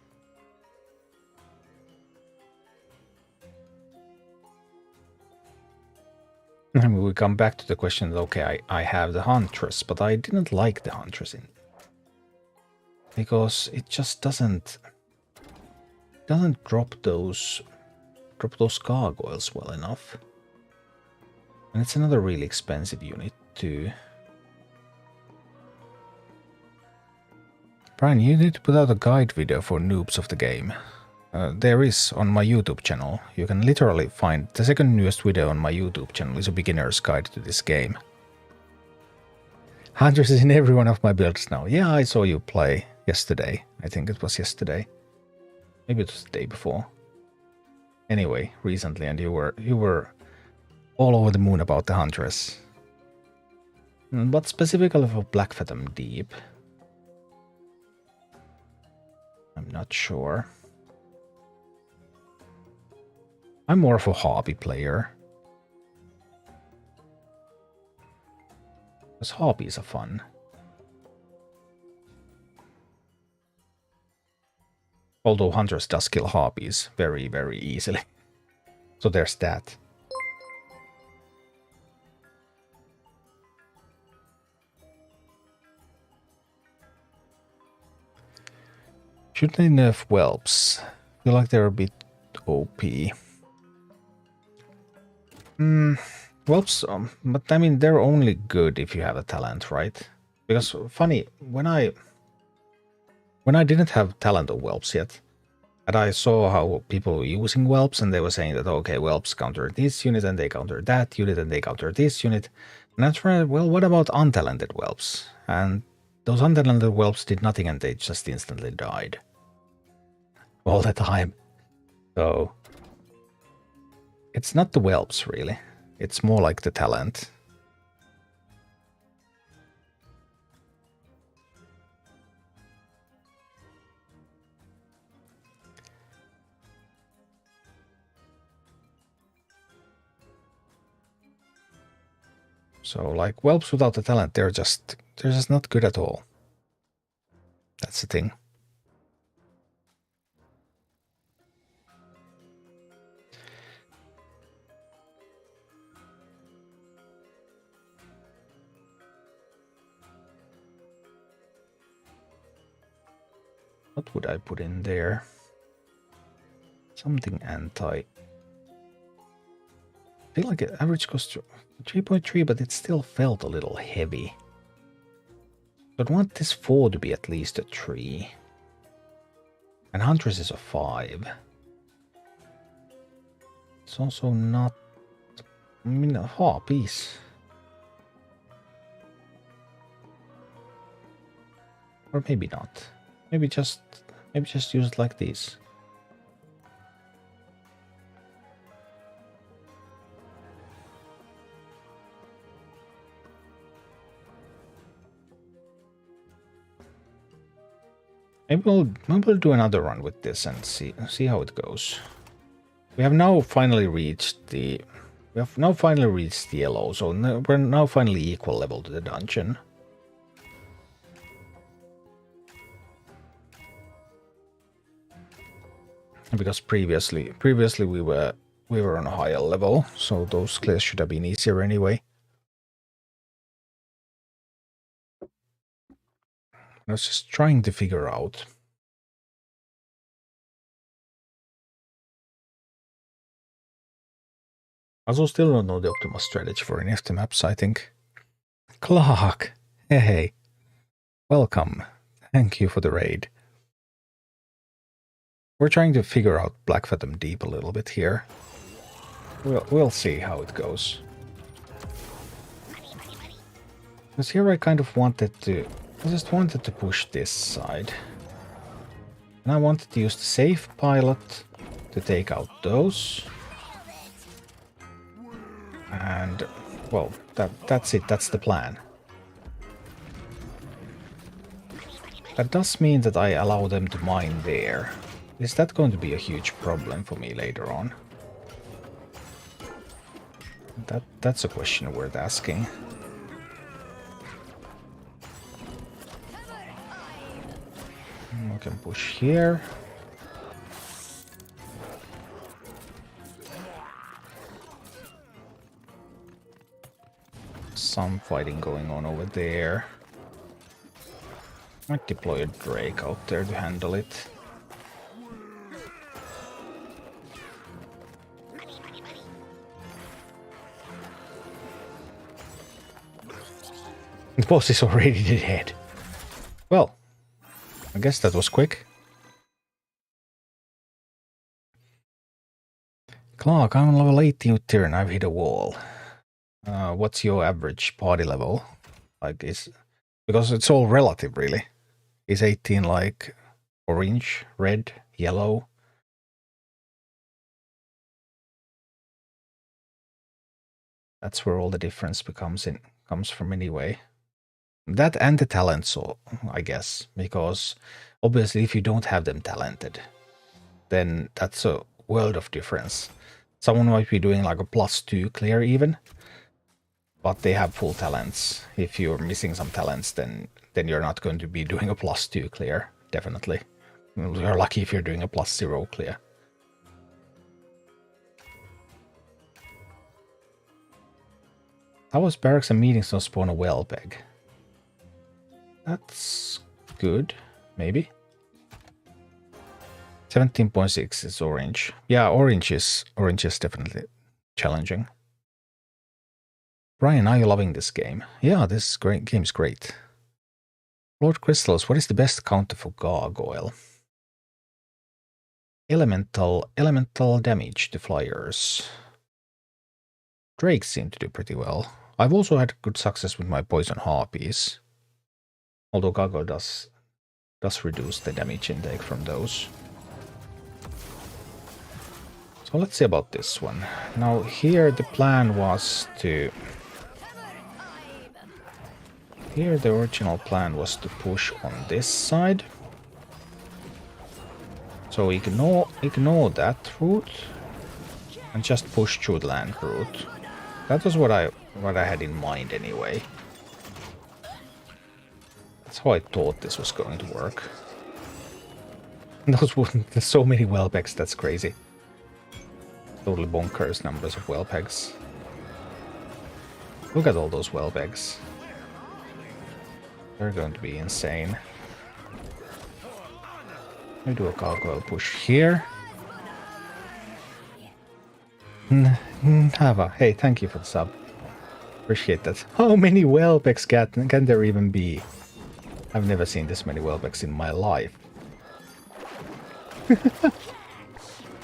And we come back to the question that, okay, I have the Huntress, but I didn't like the Huntress because it just doesn't drop those gargoyles well enough. And it's another really expensive unit too. Brian, you need to put out a guide video for noobs of the game. There is on my YouTube channel. You can literally find the second newest video on my YouTube channel is a beginner's guide to this game. Hunters is in every one of my builds now. Yeah, I saw you play yesterday. I think it was yesterday. Maybe it was the day before. Anyway, recently, and you were all over the moon about the Huntress. But specifically for Black Fathom Deep, I'm not sure. I'm more of a hobby player. Because hobbies are fun. Although Hunters does kill hobbies very, very easily. So there's that. Should they nerf whelps? I feel like they're a bit OP. Whelps, but I mean, they're only good if you have a talent, right? Because funny, when I didn't have talent of whelps yet, and I saw how people were using whelps, and they were saying that, okay, whelps counter this unit, and they counter that unit, and they counter this unit. And I tried, well, what about untalented whelps? And those untalented whelps did nothing, and they just instantly died. All the time. So it's not the whelps, really. It's more like the talent. So, like, whelps without the talent, they're just not good at all. That's the thing. What would I put in there? Something anti. I feel like the average cost 3.3, but it still felt a little heavy. But I want this 4 to be at least a 3. And Huntress is a 5. It's also not... I mean, a harpies. Or maybe not. Maybe just use it like this. Maybe we'll do another run with this and see how it goes. We have now finally reached the yellow, so we're now finally equal level to the dungeon. Because previously we were on a higher level, so those clears should have been easier anyway. I was just trying to figure out. I also still don't know the optimal strategy for NFT maps, I think. Clark! Hey, welcome. Thank you for the raid. We're trying to figure out Black Fathom Deep a little bit here. We'll see how it goes. Because here I kind of wanted to... I just wanted to push this side. And I wanted to use the safe pilot to take out those. And, well, that's it. That's the plan. That does mean that I allow them to mine there. Is that going to be a huge problem for me later on? That's a question worth asking. I can push here. Some fighting going on over there. Might deploy a Drake out there to handle it. The boss is already dead. Well, I guess that was quick. Clark, I'm on level 18 with Tyrion. I've hit a wall. What's your average party level? Like, because it's all relative, really. Is 18 like orange, red, yellow? That's where all the difference comes from anyway. That and the talents, so I guess, because obviously if you don't have them talented, then that's a world of difference. Someone might be doing like a +2 clear even, but they have full talents. If you're missing some talents, then you're not going to be doing a +2 clear, definitely. You're lucky if you're doing a +0 clear. How was barracks and meetings don't spawn a well peg? That's good, maybe. 17.6 is orange. Yeah, orange is definitely challenging. Brian, are you loving this game? Yeah, this game's great. Lord Crystals, what is the best counter for Gargoyle? Elemental damage to flyers. Drakes seem to do pretty well. I've also had good success with my poison harpies. Although Gargoyle does reduce the damage intake from those. So let's see about this one. Now here the plan was to... Here the original plan was to push on this side. So ignore that route and just push through the land route. That was what I had in mind anyway. That's how I thought this was going to work. There's so many well pegs, that's crazy. Totally bonkers numbers of well pegs. Look at all those well pegs. They're going to be insane. Let me do a gargoyle push here. Hava, hey, thank you for the sub. Appreciate that. How many well pegs can there even be? I've never seen this many well pegs in my life.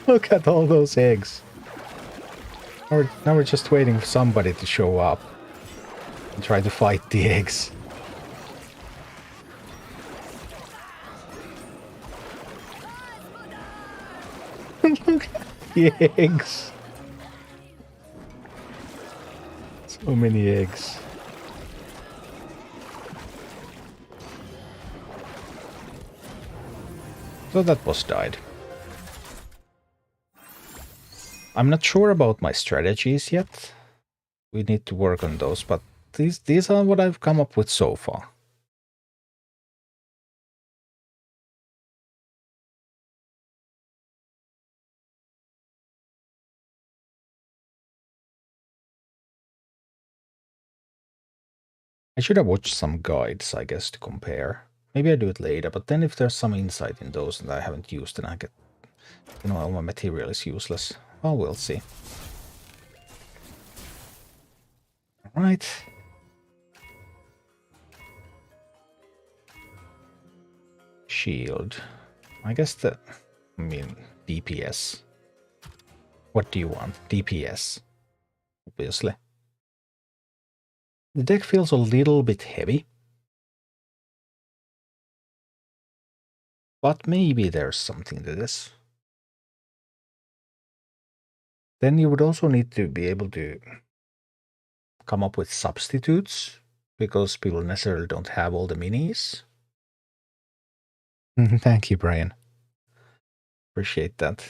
Look at all those eggs. Now we're just waiting for somebody to show up and try to fight the eggs. Look at the eggs. So many eggs. So that boss died. I'm not sure about my strategies yet. We need to work on those, but these are what I've come up with so far. I should have watched some guides, I guess, to compare. Maybe I do it later, but then if there's some insight in those that I haven't used, then I get, all my material is useless. Well, we'll see. Alright. Shield. I guess DPS. What do you want? DPS. Obviously. The deck feels a little bit heavy. But maybe there's something to this. Then you would also need to be able to come up with substitutes, because people necessarily don't have all the minis. Thank you, Brian. Appreciate that.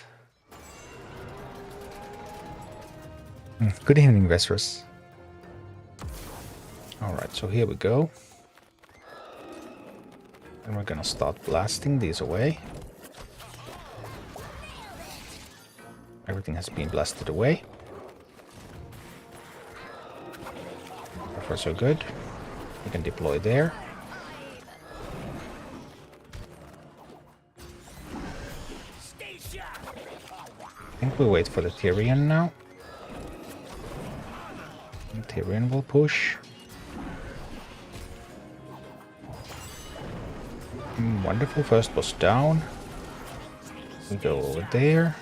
Good evening, Vesrus. Alright, so here we go. And we're gonna start blasting these away. Everything has been blasted away. So far so good. We can deploy there. I think we wait for the Tyrion now. And Tyrion will push. Wonderful, first boss down. We go over there.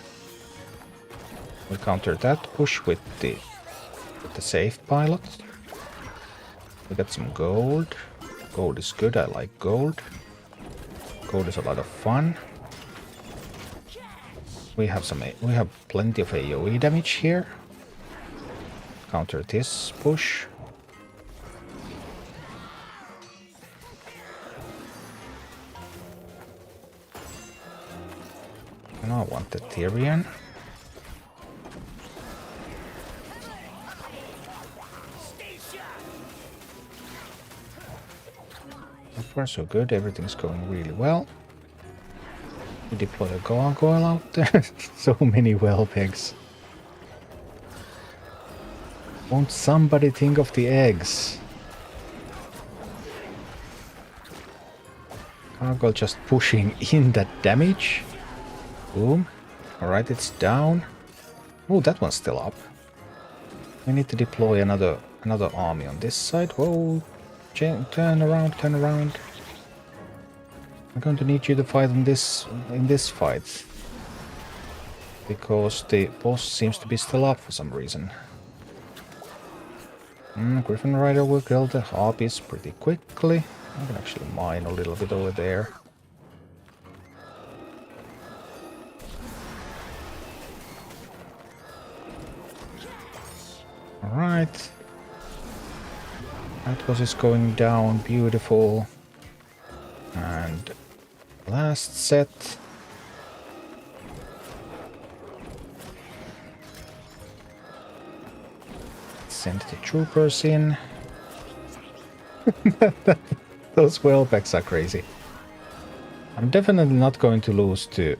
We counter that push with the safe pilot. We got some gold. Gold is good, I like gold. Gold is a lot of fun. We have plenty of AoE damage here. Counter this push. Now I want the Tyrion. So far so good, everything's going really well. We deploy a gargoyle out there. So many well pegs. Won't somebody think of the eggs? Gargoyle just pushing in that damage. Boom. Alright, it's down. Oh, that one's still up. We need to deploy another army on this side. Whoa. Turn around, turn around. I'm going to need you to fight in this fight. Because the boss seems to be still up for some reason. Griffin Rider will kill the harpies pretty quickly. I can actually mine a little bit over there. Alright. That was going down, beautiful. And last set. Send the troopers in. Those wellbacks are crazy. I'm definitely not going to lose to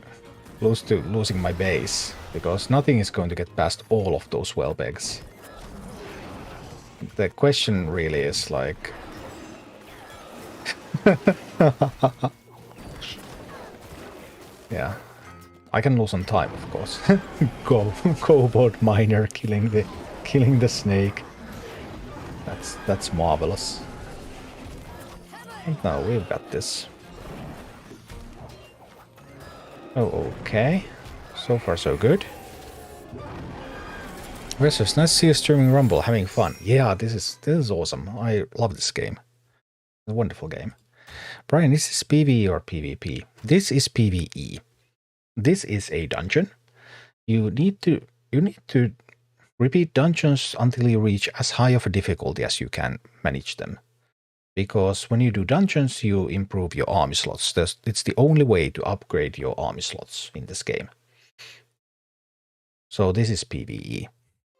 losing my base, because nothing is going to get past all of those wellbacks. The question really is like... yeah. I can lose on time, of course. Cobalt miner killing the snake. That's marvelous. And now we've got this. Oh, okay. So far so good. Versus, nice to see you streaming Rumble, having fun. Yeah, this is awesome. I love this game. It's a wonderful game. Brian, is this PvE or PvP? This is PvE. This is a dungeon. You need to repeat dungeons until you reach as high of a difficulty as you can manage them. Because when you do dungeons, you improve your army slots. It's the only way to upgrade your army slots in this game. So this is PvE.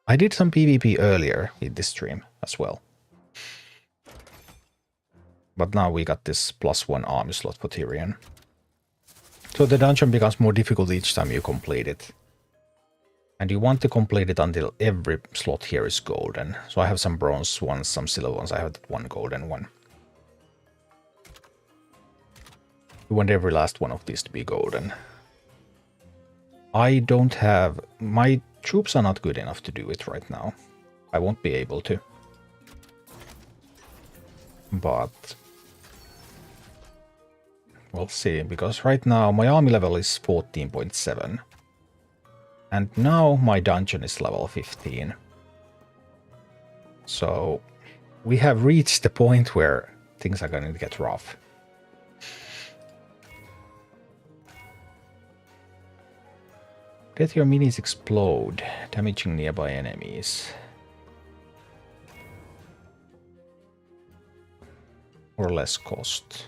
I did some PvP earlier in this stream as well. But now we got this +1 army slot for Tyrion. So the dungeon becomes more difficult each time you complete it. And you want to complete it until every slot here is golden. So I have some bronze ones, some silver ones. I have that one golden one. You want every last one of these to be golden. I don't have... My troops are not good enough to do it right now. I won't be able to. But... we'll see, because right now my army level is 14.7. And now my dungeon is level 15. So we have reached the point where things are going to get rough. Let your minis explode, damaging nearby enemies. Or less cost.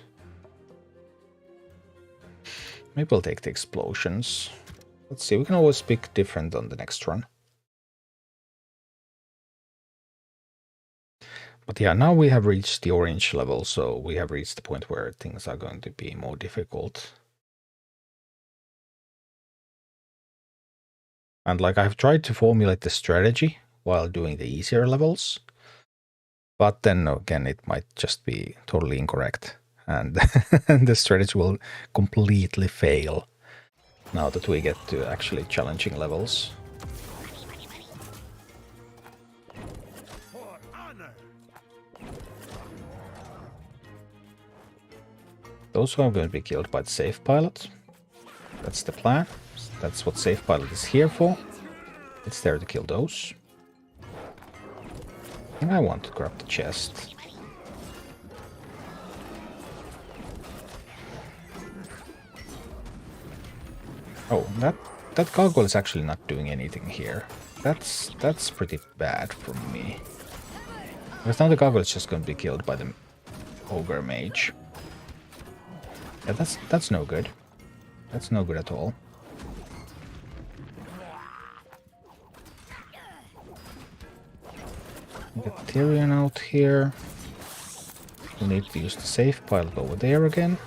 Maybe we'll take the explosions. Let's see, we can always pick different on the next run. But yeah, now we have reached the orange level, so we have reached the point where things are going to be more difficult. And like I've tried to formulate the strategy while doing the easier levels. But then again, it might just be totally incorrect. And the strategy will completely fail now that we get to actually challenging levels. Those are going to be killed by the safe pilot. That's the plan. That's what safe pilot is here for. It's there to kill those. And I want to grab the chest. Oh, that gargoyle is actually not doing anything here. That's pretty bad from me. Because now the gargoyle is just going to be killed by the ogre mage. Yeah, that's no good. That's no good at all. Get Tyrion out here. We need to use the safe pilot over there again.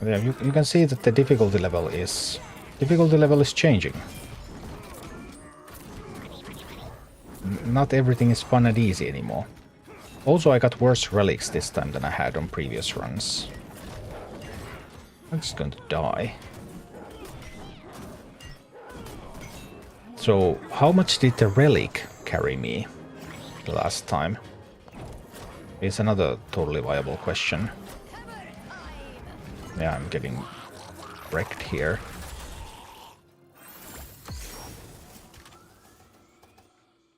Yeah, you can see that the difficulty level is changing. Not everything is fun and easy anymore. Also, I got worse relics this time than I had on previous runs. I'm just going to die. So, how much did the relic carry me the last time? It's another totally viable question. Yeah, I'm getting wrecked here.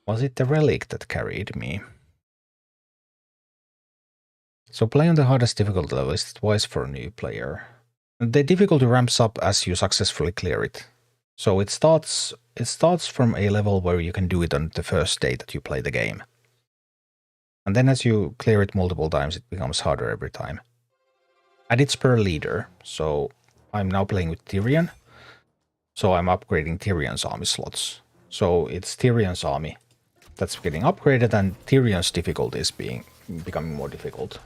Was it the relic that carried me? So playing on the hardest difficulty level is wise for a new player. The difficulty ramps up as you successfully clear it. So it starts from a level where you can do it on the first day that you play the game. And then as you clear it multiple times, it becomes harder every time. And it's per leader, so I'm now playing with Tyrion. So I'm upgrading Tyrion's army slots. So it's Tyrion's army that's getting upgraded, and Tyrion's difficulty is becoming more difficult.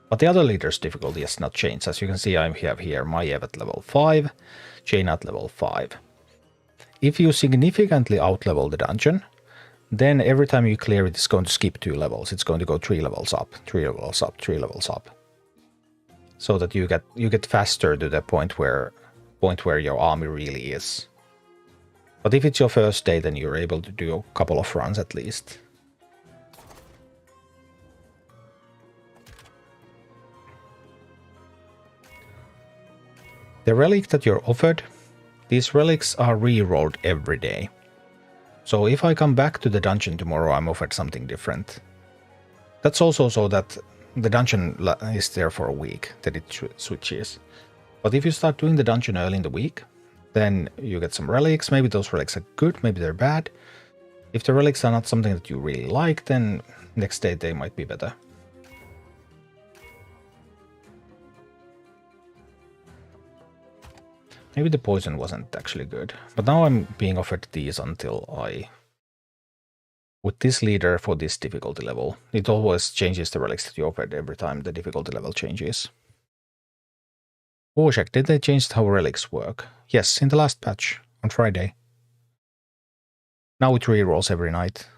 But the other leader's difficulty has not changed. As you can see, I have here Maiev at level 5, Jaina at level 5. If you significantly outlevel the dungeon, then every time you clear it, it's going to skip 2 levels. It's going to go 3 levels up, 3 levels up, 3 levels up. So that you get faster to the point where your army really is. But if it's your first day, then you're able to do a couple of runs at least. The relic that you're offered, these relics are re-rolled every day. So if I come back to the dungeon tomorrow, I'm offered something different. That's also so that the dungeon is there for a week, that it switches. But if you start doing the dungeon early in the week, then you get some relics. Maybe those relics are good, maybe they're bad. If the relics are not something that you really like, then next day they might be better. Maybe the poison wasn't actually good. But now I'm being offered these until with this leader for this difficulty level. It always changes the relics that you offered every time the difficulty level changes. Bojack, did they change how relics work? Yes, in the last patch, on Friday. Now it rerolls every night,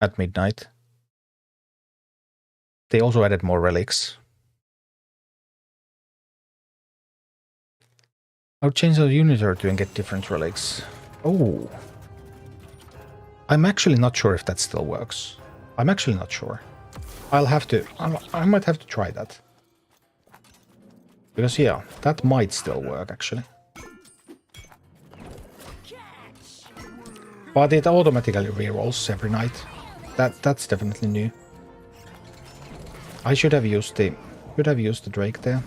at midnight. They also added more relics. I'll change the unit or two and get different relics. Oh. I'm actually not sure if that still works. I'm actually not sure. I'll have to... I might have to try that. Because yeah, that might still work actually. But it automatically rerolls every night. That's definitely new. I should have used the Drake there.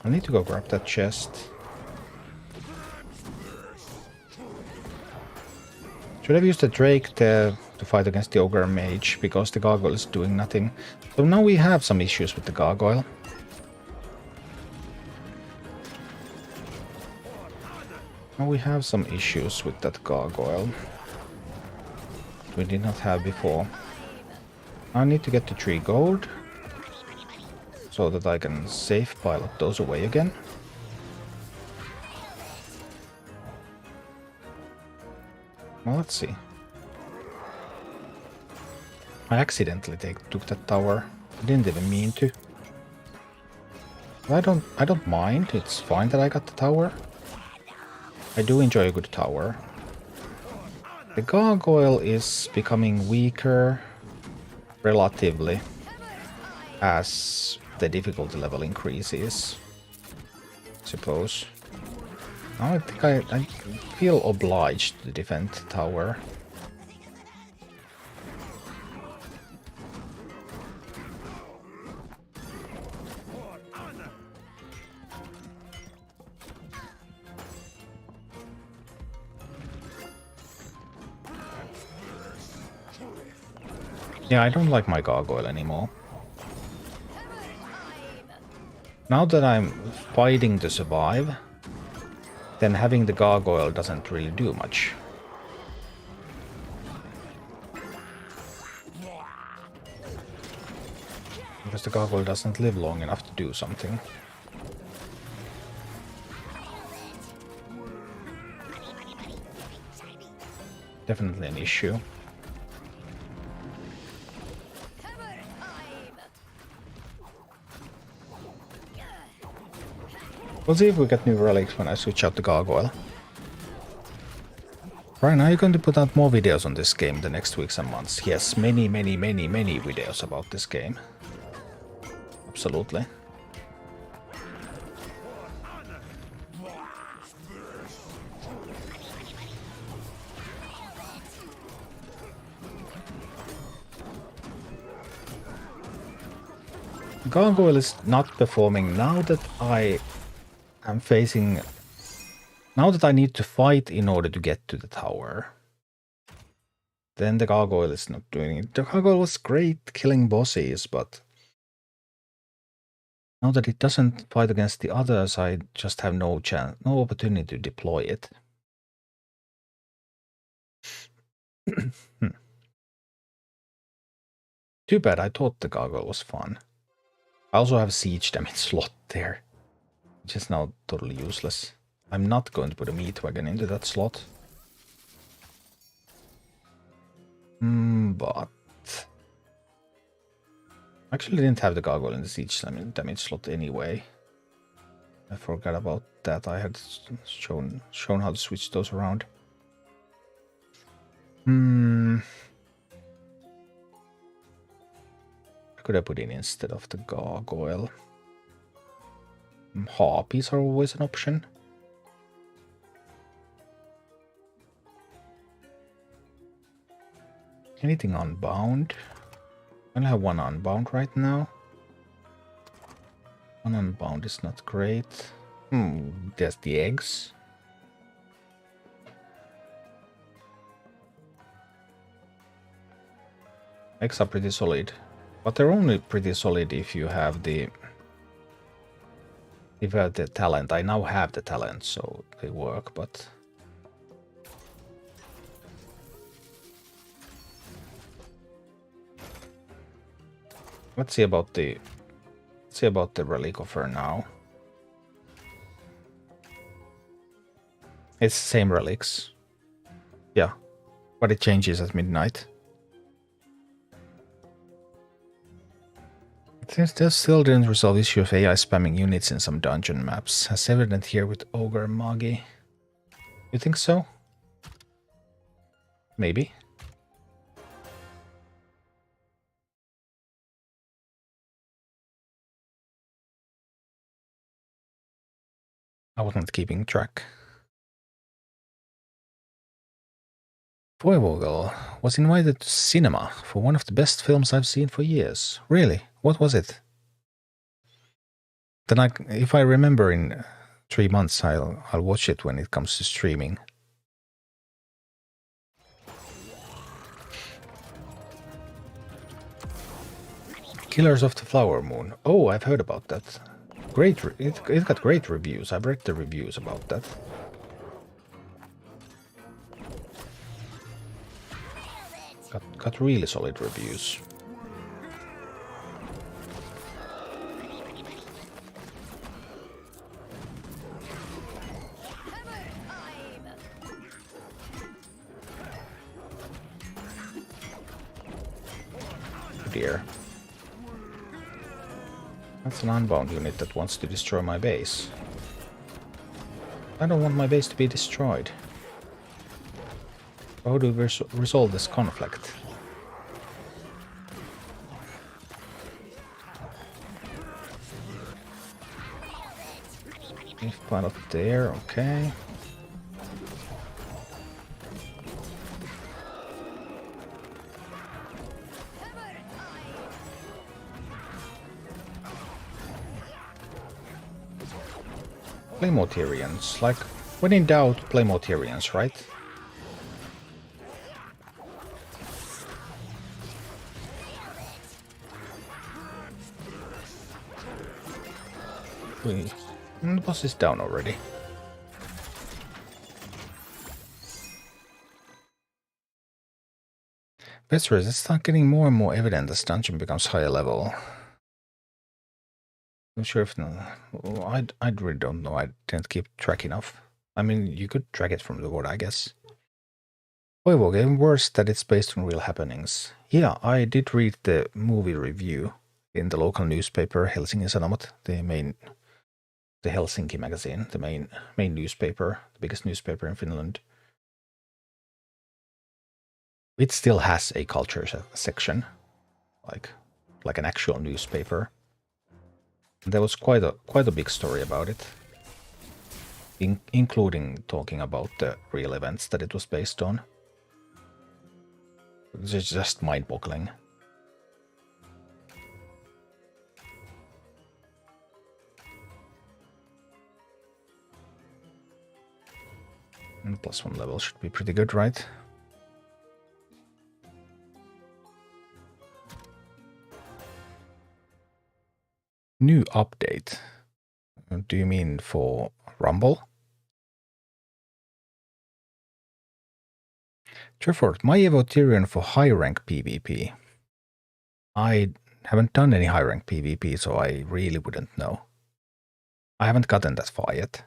I need to go grab that chest. Should have used the Drake there to fight against the Ogre Mage, because the Gargoyle is doing nothing. So now we have some issues with the Gargoyle. Now we have some issues with that Gargoyle. We did not have before. I need to get to 3 gold, so that I can save pilot those away again. Well, let's see. I accidentally took that tower. I didn't even mean to. I don't mind. It's fine that I got the tower. I do enjoy a good tower. The Gargoyle is becoming weaker relatively as the difficulty level increases, I suppose. Now I think I feel obliged to defend the tower. Yeah, I don't like my Gargoyle anymore. Now that I'm fighting to survive, then having the Gargoyle doesn't really do much. Because the Gargoyle doesn't live long enough to do something. Definitely an issue. We'll see if we get new relics when I switch out the Gargoyle. Right now you're going to put out more videos on this game the next weeks and months. Yes, many videos about this game. Absolutely. Gargoyle is not performing now that I am facing... Now that I need to fight in order to get to the tower. Then the Gargoyle is not doing it. The Gargoyle was great killing bosses, but... Now that it doesn't fight against the others, I just have no chance, no opportunity to deploy it. Too bad, I thought the Gargoyle was fun. I also have siege damage slot there, which is now totally useless. I'm not going to put a meat wagon into that slot. But... I actually didn't have the Gargoyle in the siege damage slot anyway. I forgot about that. I had shown how to switch those around. I could have put in instead of the Gargoyle. Harpies are always an option. Anything unbound? I only have one unbound right now. One unbound is not great. There's the eggs. Eggs are pretty solid. But they're only pretty solid if you have the... If you have the talent. I now have the talent, so they work, but... Let's see see about the relic offer now. It's the same relics. Yeah, but it changes at midnight. They still didn't resolve the issue of AI spamming units in some dungeon maps, as evident here with Ogre Magi. You think so? Maybe. I wasn't keeping track. Voivogel was invited to cinema for one of the best films I've seen for years. Really? What was it? Then if I remember in 3 months, I'll watch it when it comes to streaming. Killers of the Flower Moon. Oh, I've heard about that. Great, it got great reviews. I've read the reviews about that. Got really solid reviews. Oh dear. That's an unbound unit that wants to destroy my base. I don't want my base to be destroyed. How do we resolve this conflict? If pile up there, okay. Play Mortarians. Like, when in doubt, play Mortarians, right? The boss is down already. Veterans, it's not getting more and more evident as dungeon becomes higher level. I'm sure if I really don't know. I didn't keep track enough. I mean, you could track it from the board, I guess. However, even worse that it's based on real happenings. Yeah, I did read the movie review in the local newspaper, Helsingin Sanomat, the Helsinki magazine, the main newspaper, the biggest newspaper in Finland. It still has a culture section, like an actual newspaper. There was quite a big story about it, including talking about the real events that it was based on. It's just mind-boggling. And +1 level should be pretty good, right? New update. Do you mean for Rumble? Trefford, my Evo Tyrion for high rank PvP. I haven't done any high rank PvP, so I really wouldn't know. I haven't gotten that far yet.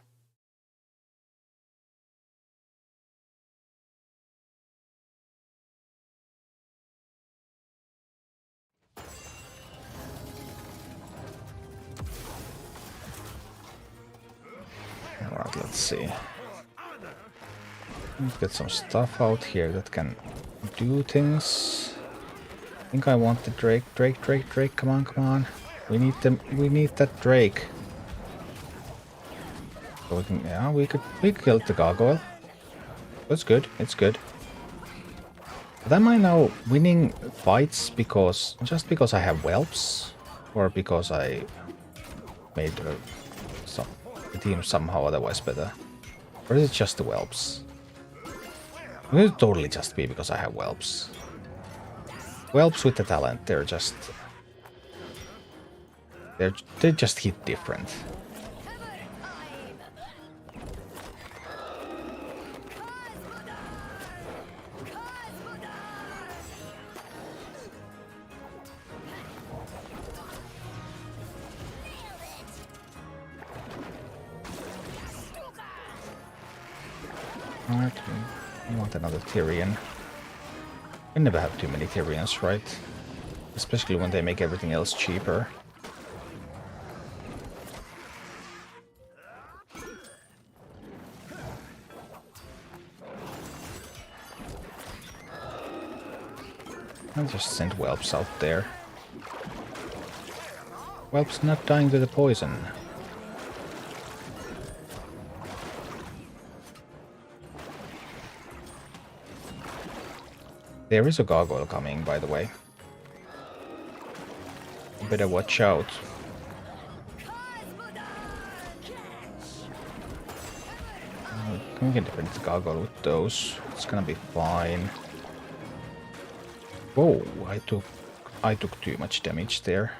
Alright, let's see. Let's get some stuff out here that can do things. I think I want the Drake. Drake, come on. We need that Drake. So we could kill the gargoyle. That's good, it's good. But am I now winning fights just because I have whelps? Or because I made the team somehow otherwise better? Or is it just the whelps? It would totally just be because I have whelps. Whelps with the talent, they just hit different. Alright, we want another Tyrion. We never have too many Tyrions, right? Especially when they make everything else cheaper. I'll just send whelps out there. Whelps not dying to the poison. There is a gargoyle coming, by the way. Better watch out. We can defend the gargoyle with those. It's gonna be fine. Whoa, I took too much damage there.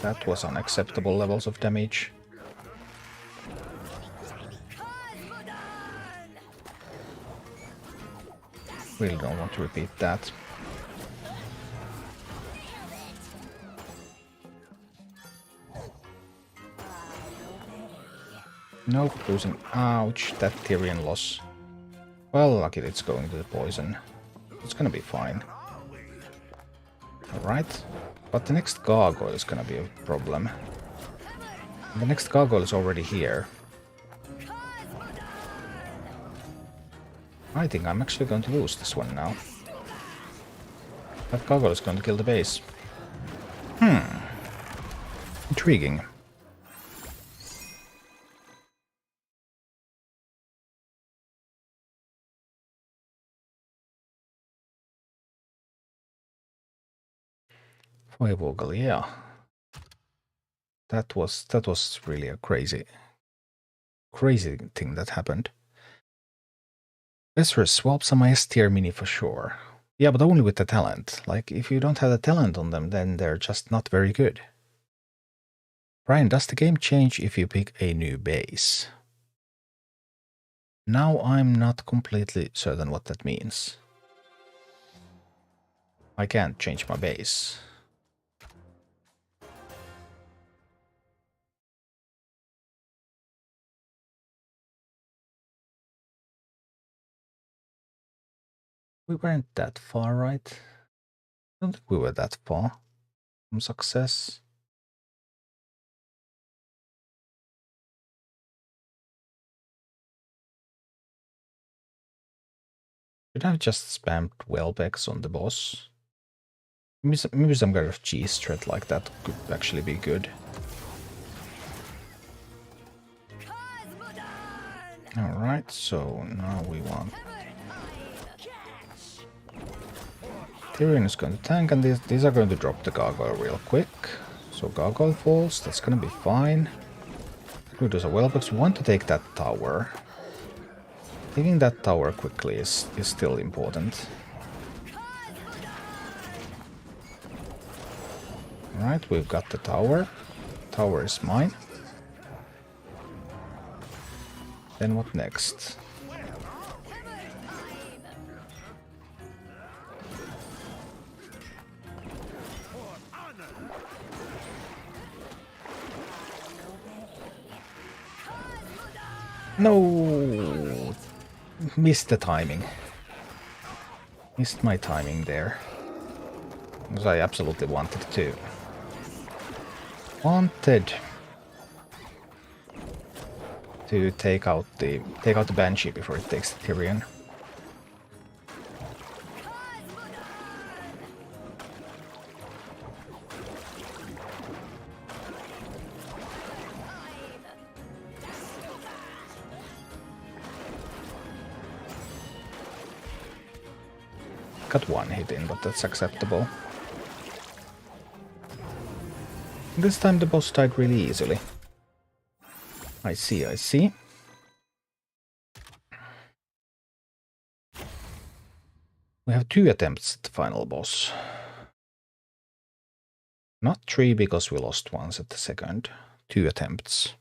That was unacceptable levels of damage. Really don't want to repeat that. Nope, losing. Ouch, that Tyrion loss. Well, lucky it's going to the poison. It's gonna be fine. Alright, but the next gargoyle is gonna be a problem. The next gargoyle is already here. I think I'm actually going to lose this one now. That gargoyle is going to kill the base. Intriguing. Firewoggle, yeah. That was really a crazy thing that happened. Ezra swaps on my S tier mini for sure. Yeah, but only with the talent. Like, if you don't have the talent on them, then they're just not very good. Brian, does the game change if you pick a new base? Now I'm not completely certain what that means. I can't change my base. We weren't that far, right? I don't think we were that far from success. Should I have just spammed Wellbecks on the boss? Maybe some kind of cheese threat like that could actually be good. Alright, so now we want... Tyrion is going to tank, and these are going to drop the gargoyle real quick. So gargoyle falls, that's going to be fine. Who does a Wellbecks? We want to take that tower. Taking that tower quickly is still important. Alright, we've got the tower. Tower is mine. Then what next? No! Missed the timing. Missed my timing there. Because I absolutely wanted to. To take out the Banshee before it takes the Tyrion. Got one hit in, but that's acceptable. This time the boss died really easily. I see, I see. We have 2 attempts at the final boss. Not 3 because we lost once at the second. 2 attempts.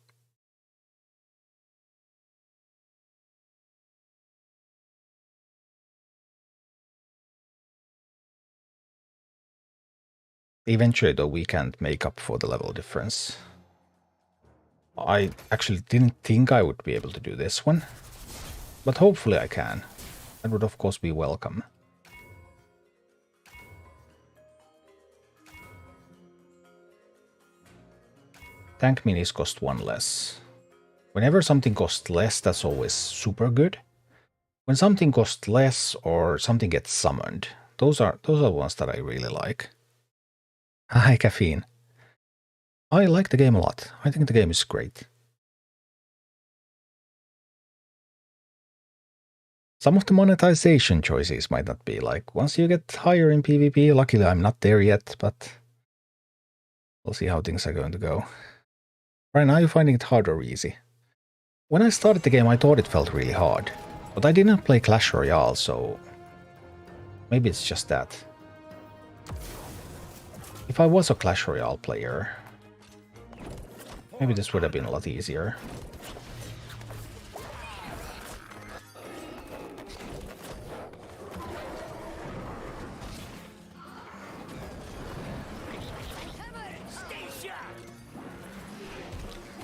Eventually, though, we can't make up for the level difference. I actually didn't think I would be able to do this one, but hopefully I can. That would of course be welcome. Tank minis cost 1 less. Whenever something costs less, that's always super good. When something costs less or something gets summoned, those are the ones that I really like. Hi, Caffeine. I like the game a lot. I think the game is great. Some of the monetization choices might not be like, once you get higher in PvP, luckily I'm not there yet, but we'll see how things are going to go. Right now, you're finding it hard or easy? When I started the game, I thought it felt really hard, but I didn't play Clash Royale, so maybe it's just that. If I was a Clash Royale player, maybe this would have been a lot easier.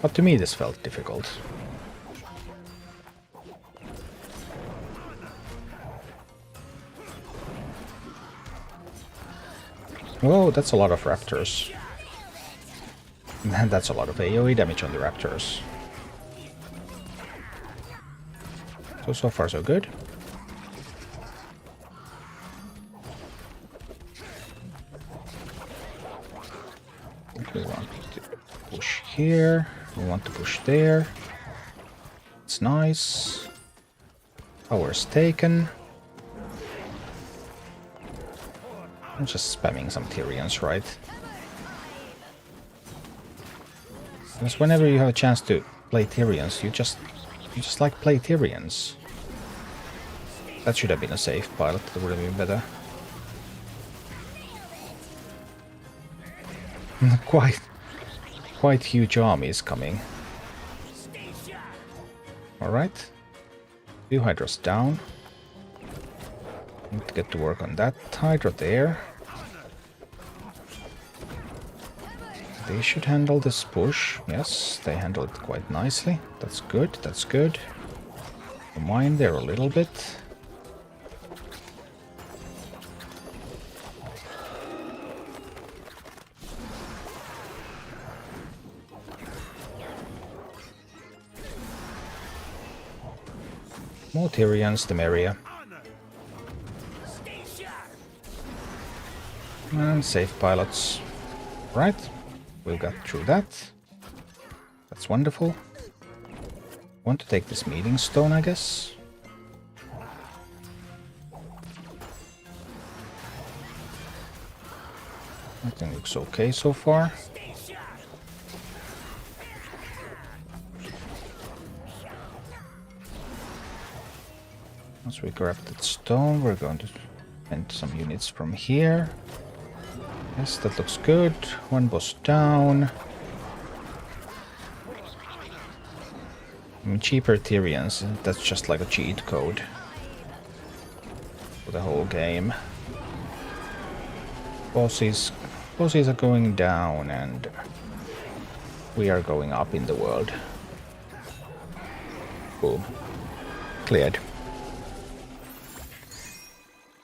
But to me, this felt difficult. Oh, that's a lot of raptors. And that's a lot of AoE damage on the raptors. So far so good. We want to push here. We want to push there. It's nice. Power's taken. I'm just spamming some Tyrians, right? Because whenever you have a chance to play Tyrians, you just like play Tyrians. That should have been a safe pilot, that would have been better. Quite huge armies coming. Alright. 2 Hydras down. Need to get to work on that Hydra there. They should handle this push. Yes, they handle it quite nicely. That's good, that's good. Mine there a little bit. More Tyrians, the merrier. And safe pilots. Right, we got through that. That's wonderful. Want to take this meeting stone, I guess. Everything looks okay so far. Once we grab that stone, we're going to send some units from here. Yes, that looks good. One boss down. I mean, cheaper Tyrians, that's just like a cheat code for the whole game. Bosses are going down and we are going up in the world. Boom. Cleared.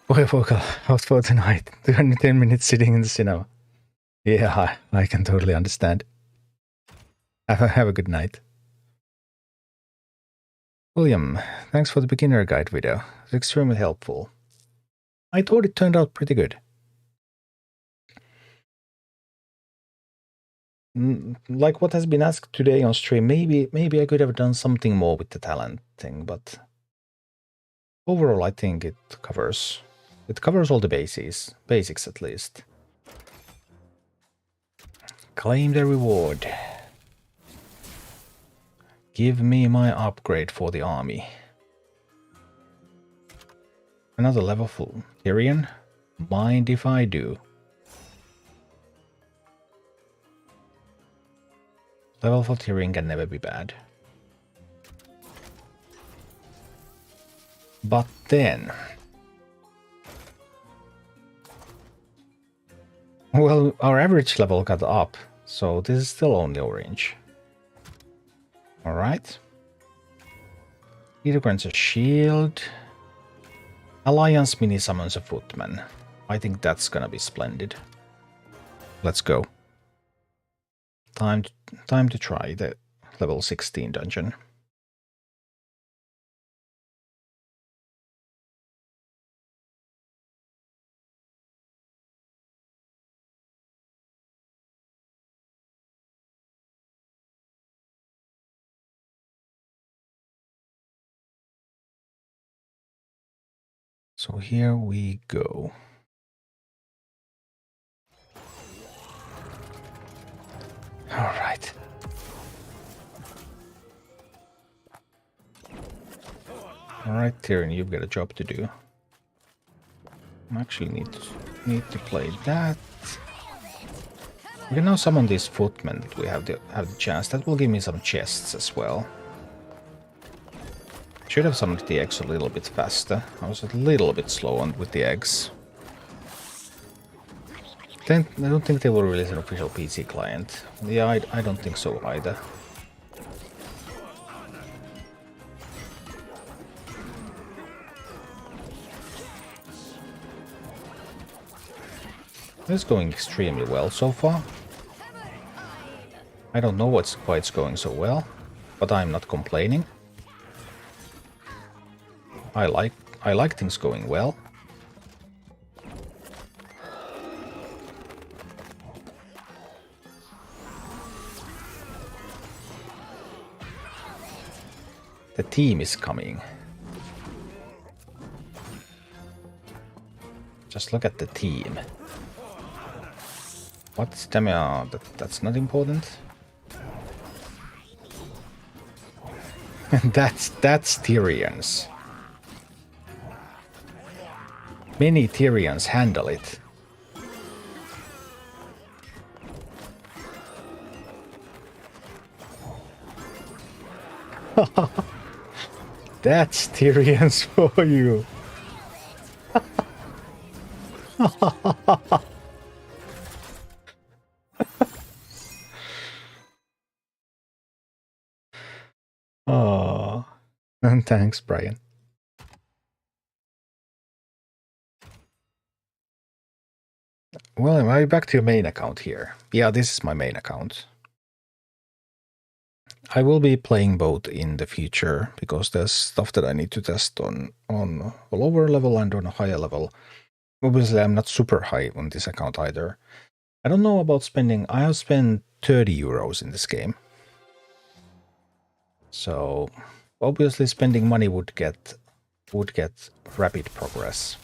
Boy, vocal out for tonight. 210 minutes sitting in the cinema. Yeah, I can totally understand. Have a good night. William, thanks for the beginner guide video. It's extremely helpful. I thought it turned out pretty good. Like what has been asked today on stream, maybe I could have done something more with the talent thing, but overall I think it covers all the basics at least. Claim the reward. Give me my upgrade for the army. Another level full Tyrian? Mind if I do? Level for Tyrian can never be bad. But then... well, our average level got up, so this is still only orange. Alright. Either grants a shield. Alliance mini summons a footman. I think that's gonna be splendid. Let's go. Time to try the level 16 dungeon. So here we go. All right. All right, Tyrion, you've got a job to do. I actually need to play that. We can now summon this footman that we have the chance. That will give me some chests as well. Should have summoned the eggs a little bit faster. I was a little bit slow on with the eggs. I don't think they will release an official PC client. Yeah, I don't think so either. This is going extremely well so far. I don't know why it's going so well, but I'm not complaining. I like things going well. The team is coming. Just look at the team. What's stamina? That's not important. that's Tyrians. Many Tyrians handle it. That's Tyrians for you. Oh, and thanks, Brian. Well, am I back to your main account here? Yeah, this is my main account. I will be playing both in the future because there's stuff that I need to test on a lower level and on a higher level. Obviously, I'm not super high on this account either. I don't know about spending. I have spent 30 euros in this game. So obviously spending money would get rapid progress.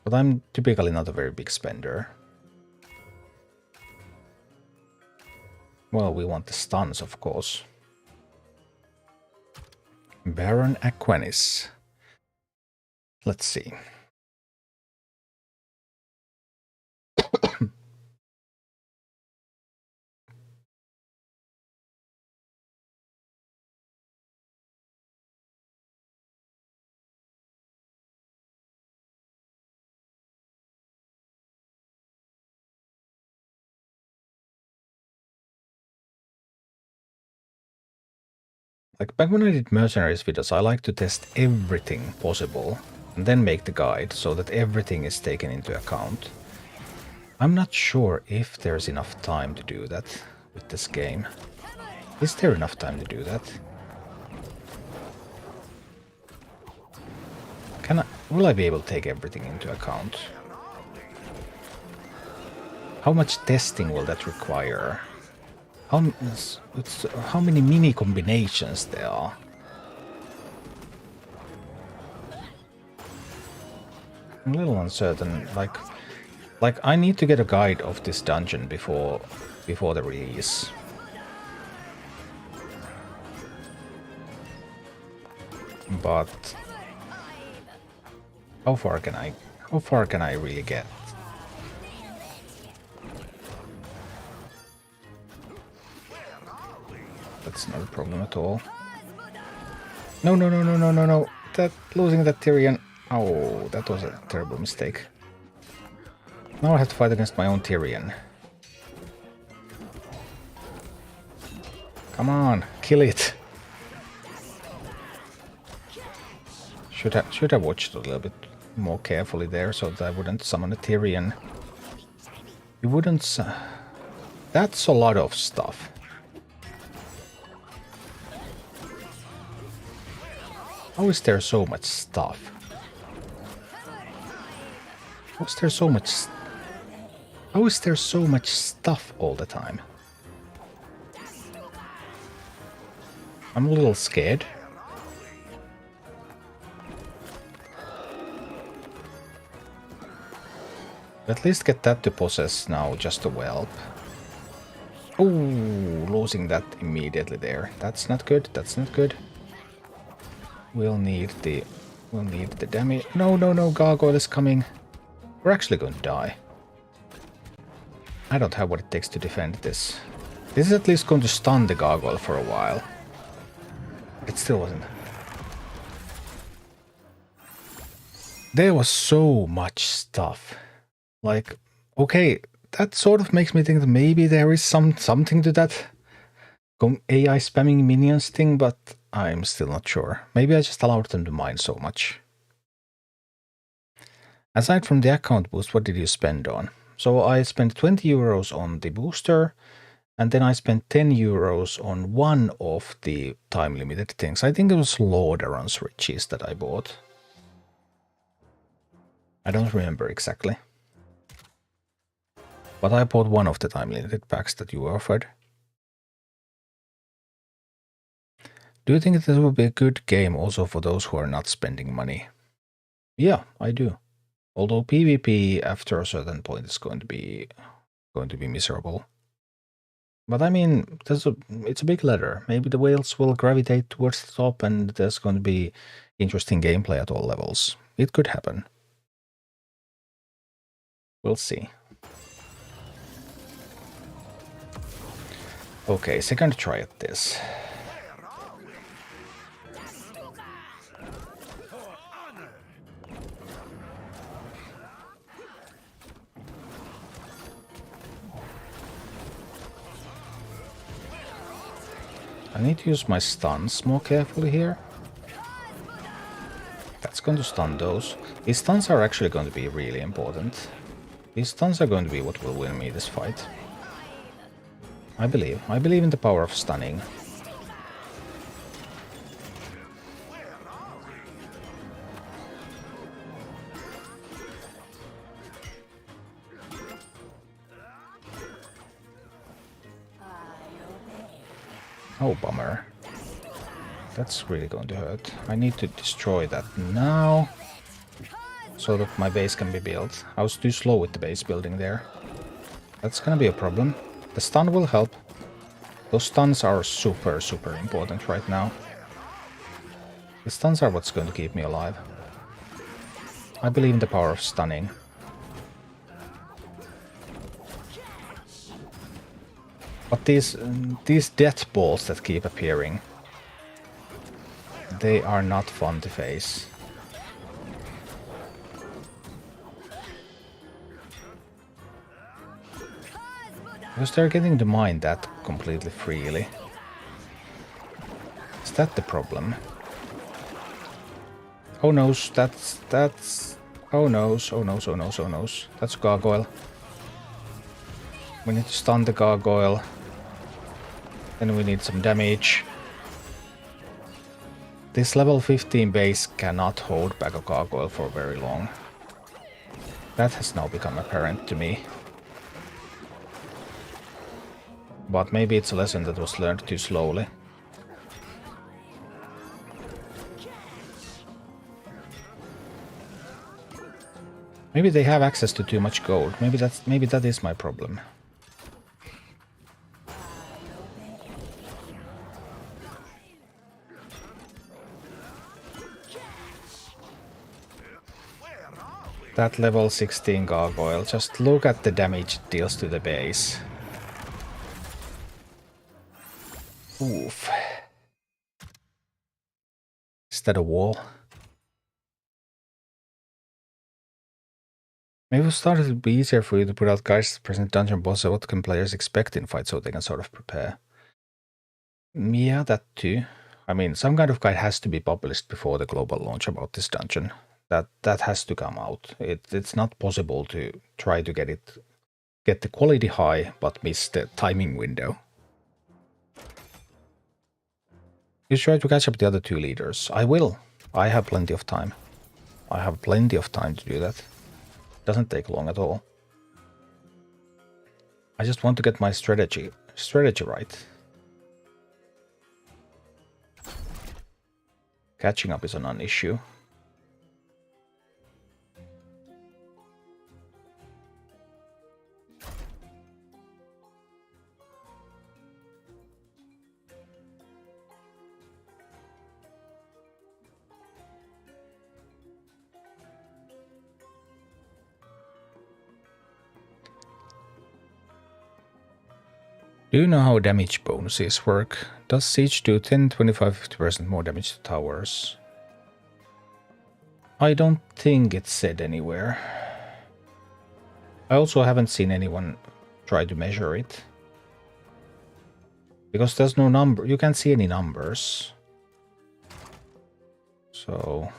But I'm typically not a very big spender. Well, we want the stuns, of course. Baron Aquinis. Let's see. Like back when I did mercenaries videos, I like to test everything possible and then make the guide so that everything is taken into account. I'm not sure if there's enough time to do that with this game. Is there enough time to do that? Will I be able to take everything into account? How much testing will that require? How many mini combinations there are? I'm a little uncertain. Like I need to get a guide of this dungeon before the release. But how far can I really get? That's not a problem at all. No. That losing that Tyrion. Oh, that was a terrible mistake. Now I have to fight against my own Tyrion. Come on, kill it. Should have watched a little bit more carefully there so that I wouldn't summon a Tyrion. You wouldn't... That's a lot of stuff. How is there so much stuff? How is there so much... How is there so much stuff all the time? I'm a little scared. At least get that to possess now, just a whelp. Oh, losing that immediately there. That's not good, that's not good. We'll need the damage. No, Gargoyle is coming. We're actually going to die. I don't have what it takes to defend this. This is at least going to stun the Gargoyle for a while. It still wasn't. There was so much stuff. Like, okay, that sort of makes me think that maybe there is something to that AI spamming minions thing, but I'm still not sure. Maybe I just allowed them to mine so much. Aside from the account boost, what did you spend on? So I spent 20 euros on the booster, and then I spent 10 euros on one of the time-limited things. I think it was Lordaeron's Riches that I bought. I don't remember exactly. But I bought one of the time-limited packs that you offered. Do you think this will be a good game also for those who are not spending money? Yeah, I do. Although PvP after a certain point is going to be miserable. But I mean, it's a big ladder. Maybe the whales will gravitate towards the top and there's going to be interesting gameplay at all levels. It could happen. We'll see. Okay, second try at this. I need to use my stuns more carefully here. That's going to stun those. These stuns are actually going to be really important. These stuns are going to be what will win me this fight. I believe. I believe in the power of stunning. Oh, bummer. That's really going to hurt. I need to destroy that now, so that my base can be built. I was too slow with the base building there. That's gonna be a problem. The stun will help. Those stuns are super important right now. The stuns are what's going to keep me alive. I believe in the power of stunning. But these death balls that keep appearing, they are not fun to face. Because they're getting to mine that completely freely. Is that the problem? Oh no, that's... Oh no, oh no, oh no, oh no. That's Gargoyle. We need to stun the Gargoyle. Then we need some damage. This level 15 base cannot hold back a Gargoyle for very long. That has now become apparent to me. But maybe it's a lesson that was learned too slowly. Maybe they have access to too much gold. Maybe that is my problem. That level 16 Gargoyle, just look at the damage it deals to the base. Oof. Is that a wall? Maybe it started to be easier for you to put out guides to present dungeon bosses. What can players expect in fight so they can sort of prepare? Yeah, that too. I mean, some kind of guide has to be published before the global launch about this dungeon. That has to come out. It's not possible to try to get the quality high, but miss the timing window. You try to catch up the other 2 leaders. I will. I have plenty of time. I have plenty of time to do that. Doesn't take long at all. I just want to get my strategy right. Catching up is a non-issue. Do you know how damage bonuses work? Does Siege do 10, 25, 50% more damage to towers? I don't think it's said anywhere. I also haven't seen anyone try to measure it. Because there's no number, you can't see any numbers. So...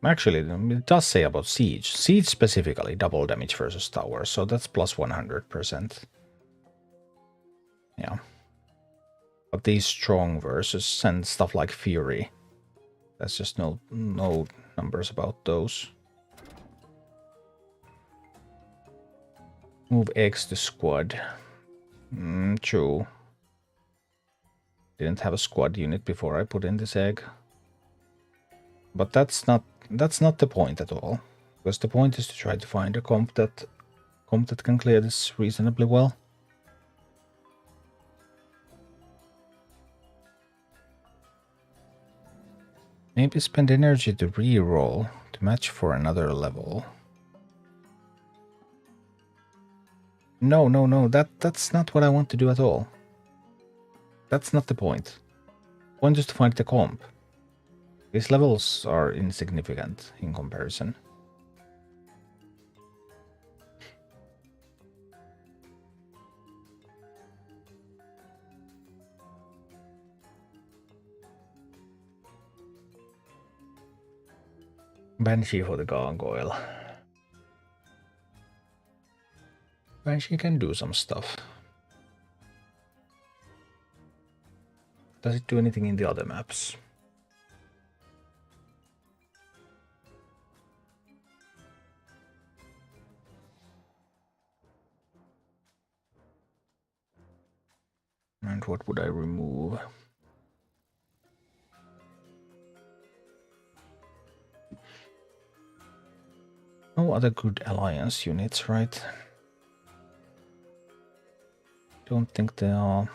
Actually, it does say about Siege. Siege specifically, double damage versus tower, so that's plus 100%. Yeah. But these strong versus and stuff like Fury, there's just no numbers about those. Move X to squad. True. Didn't have a squad unit before I put in this egg. But that's not the point at all, because the point is to try to find a comp that can clear this reasonably well. Maybe spend energy to re-roll to match for another level. No, that's not what I want to do at all. That's not the point. The point is to find the comp. These levels are insignificant in comparison. Banshee for the gargoyle. Banshee can do some stuff. Does it do anything in the other maps? And what would I remove? No other good alliance units, right? Don't think there are.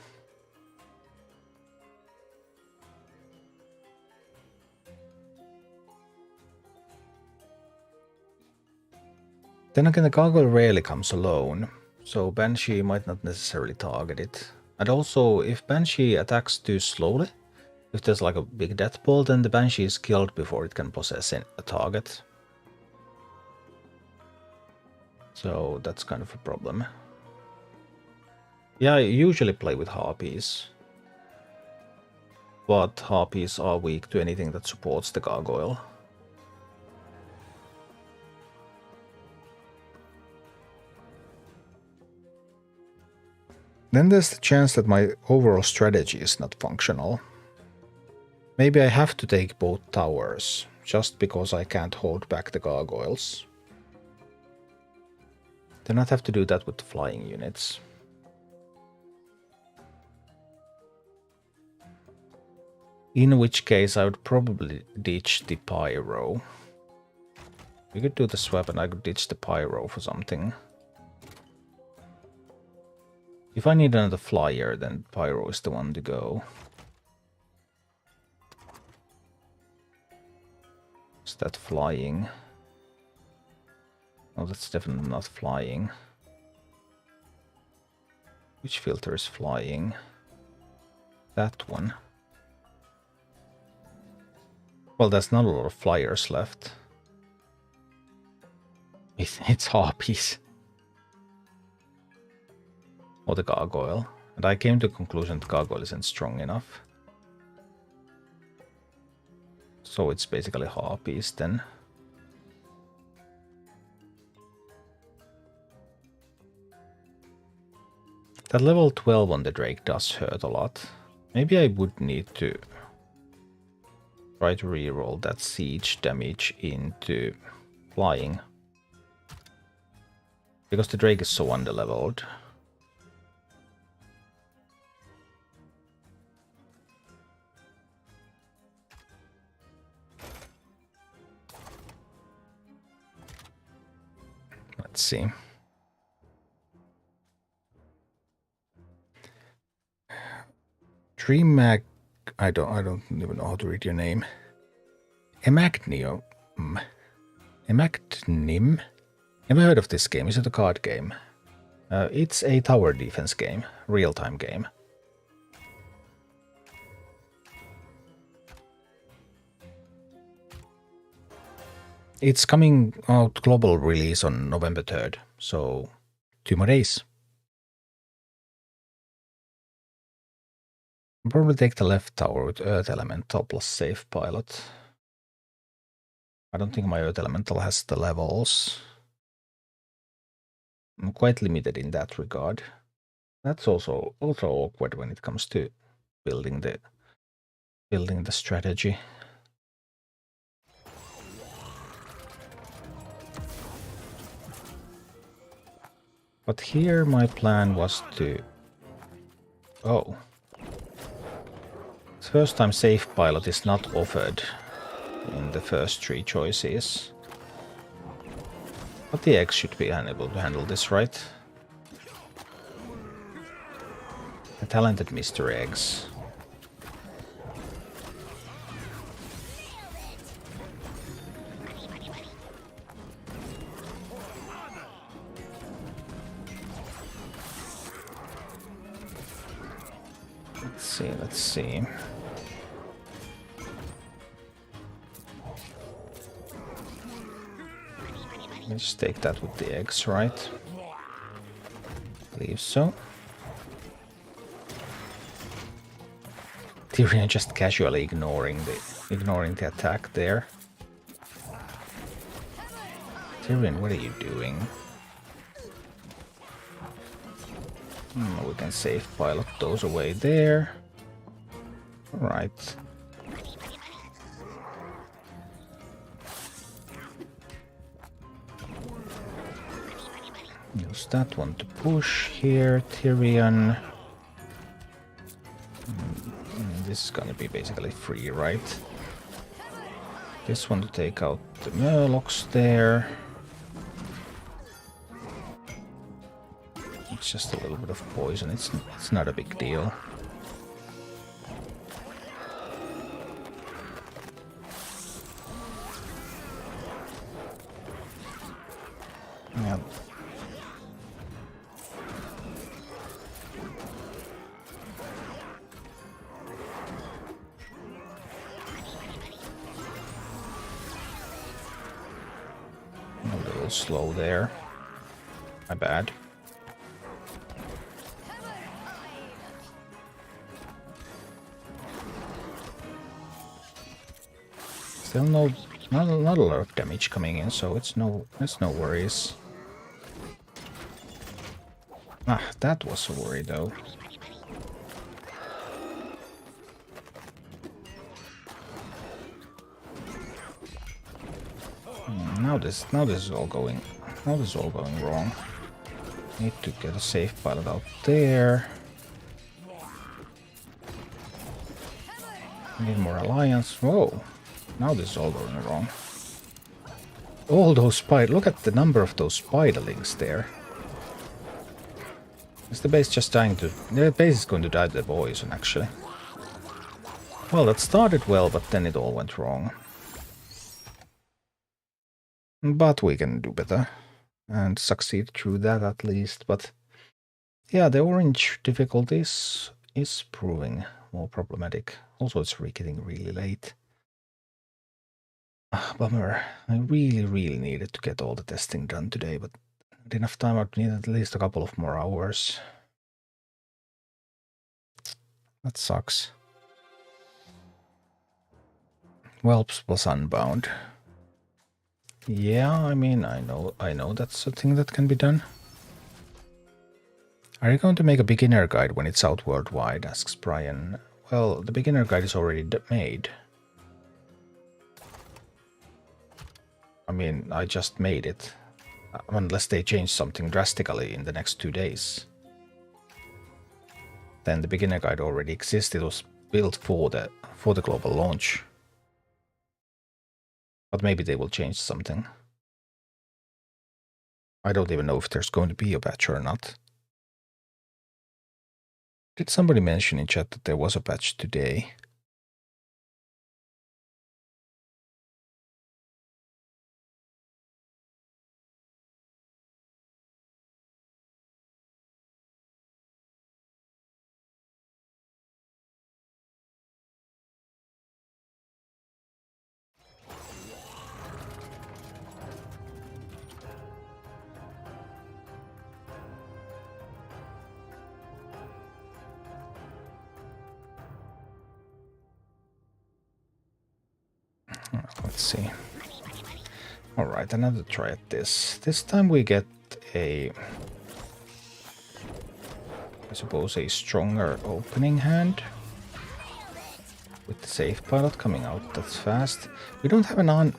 Then again, the gargoyle rarely comes alone, so Banshee might not necessarily target it. And also, if Banshee attacks too slowly, if there's like a big death ball, then the Banshee is killed before it can possess a target. So that's kind of a problem. Yeah, I usually play with Harpies. But Harpies are weak to anything that supports the gargoyle. Then there's the chance that my overall strategy is not functional. Maybe I have to take both towers, just because I can't hold back the gargoyles. Then I'd have to do that with the flying units. In which case I would probably ditch the pyro. We could do the swap and I could ditch the pyro for something. If I need another flyer, then pyro is the one to go. Is that flying? Oh, that's definitely not flying. Which filter is flying? That one. Well, there's not a lot of flyers left. It's Harpies. Or the gargoyle. And I came to the conclusion that gargoyle isn't strong enough. So it's basically harpies then. That level 12 on the Drake does hurt a lot. Maybe I would need to try to reroll that siege damage into flying. Because the Drake is so underleveled. Let's see. Dreammag, I don't even know how to read your name. Emagnium. Emagnim? Never heard of this game. Is it a card game? It's a tower defense game, real-time game. It's coming out global release on November 3rd, so 2 more days. I'll probably take the left tower with Earth Elemental plus Safe Pilot. I don't think my Earth Elemental has the levels. I'm quite limited in that regard. That's also awkward when it comes to building the strategy. But here my plan was to... Oh. It's the first time Safe Pilot is not offered in the first 3 choices. But the eggs should be able to handle this, right? The talented Mr. Eggs. Let's see. Let's take that with the eggs, right? I believe so. Tyrion just casually ignoring the attack there. Tyrion, what are you doing? We can Safe Pilot those away there. Alright. Use that one to push here, Tyrion. This is gonna be basically free, right? This one to take out the Murlocs there. It's just a little bit of poison, it's not a big deal. Yeah. A little slow there. My bad. Still not a lot of damage coming in, so it's no worries. Ah, that was a worry though. Now this is all going wrong. Need to get a Safe Pilot out there. Need more alliance. Whoa. Now this is all going wrong. All those look at the number of those spiderlings there. Is the base just dying to... The base is going to die to the poison, actually. Well, that started well, but then it all went wrong. But we can do better. And succeed through that at least. But yeah, the orange difficulties is proving more problematic. Also, it's getting really late. Bummer. I really needed to get all the testing done today, but not enough time. I'd need at least a couple of more hours. That sucks. Whelps was unbound. Yeah, I mean, I know that's a thing that can be done. Are you going to make a beginner guide when it's out worldwide? Asks Brian. Well, the beginner guide is already made. I mean, I just made it. Unless they change something drastically in the next 2 days. Then the beginner guide already exists. It was built for the global launch. But maybe they will change something. I don't even know if there's going to be a patch or not. Did somebody mention in chat that there was a patch today? Let's see. Alright, another try at this. This time we get a... I suppose a stronger opening hand. With the safe pilot coming out that's fast. We don't have an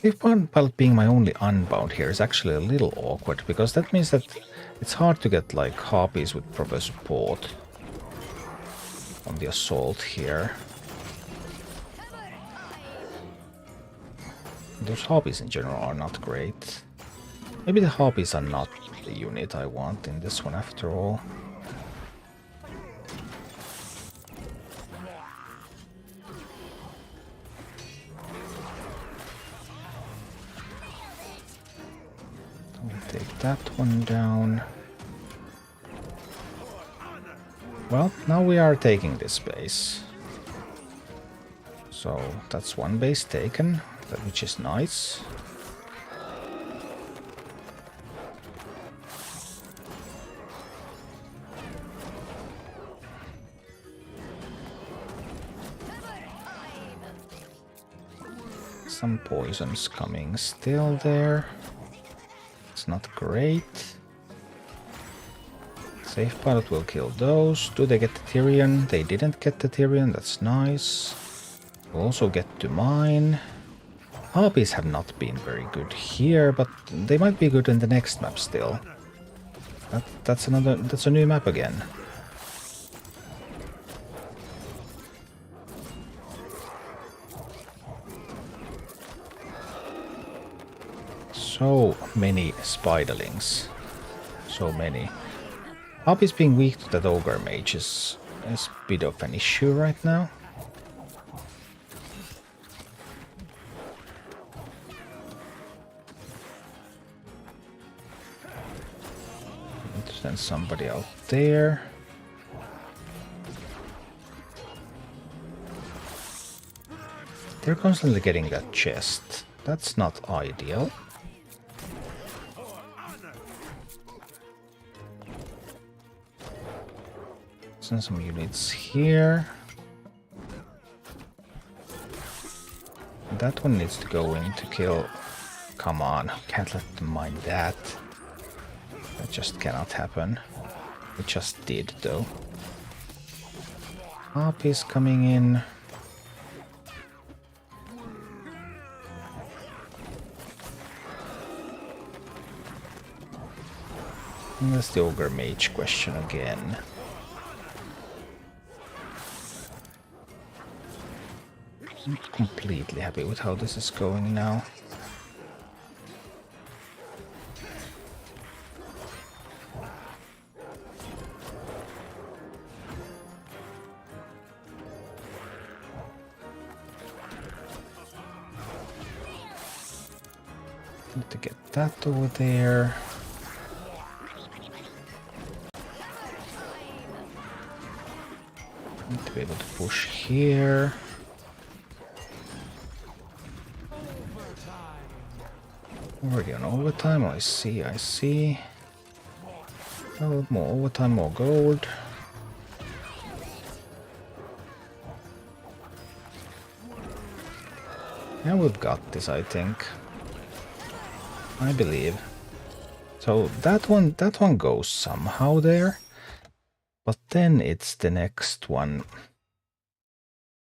safe pilot being my only unbound here is actually a little awkward, because that means that it's hard to get like harpies with proper support on the assault here. Those harpies in general are not great. Maybe the harpies are not the unit I want in this one after all. We'll take that one down. Well, now we are taking this base. So that's one base taken, which is nice. Some poisons coming still there. It's not great. Safe pilot will kill those. Do they get the Tyrion? They didn't get the Tyrion, that's nice. We'll also get to mine. Harpies have not been very good here, but they might be good in the next map still. That's a new map again. So many spiderlings. So many. Harpies being weak to that ogre mage is a bit of an issue right now. Send somebody out there. They're constantly getting that chest. That's not ideal. Send some units here. That one needs to go in to kill. Come on, can't let them mind that. That just cannot happen. It just did, though. Harpies coming in. And that's the ogre mage question again. I'm not completely happy with how this is going now. Need to get that over there. Need to be able to push here. Already on overtime, I see. Oh, more overtime, more gold. Yeah, we've got this, I think. I believe. So that one goes somehow there. But then it's the next one.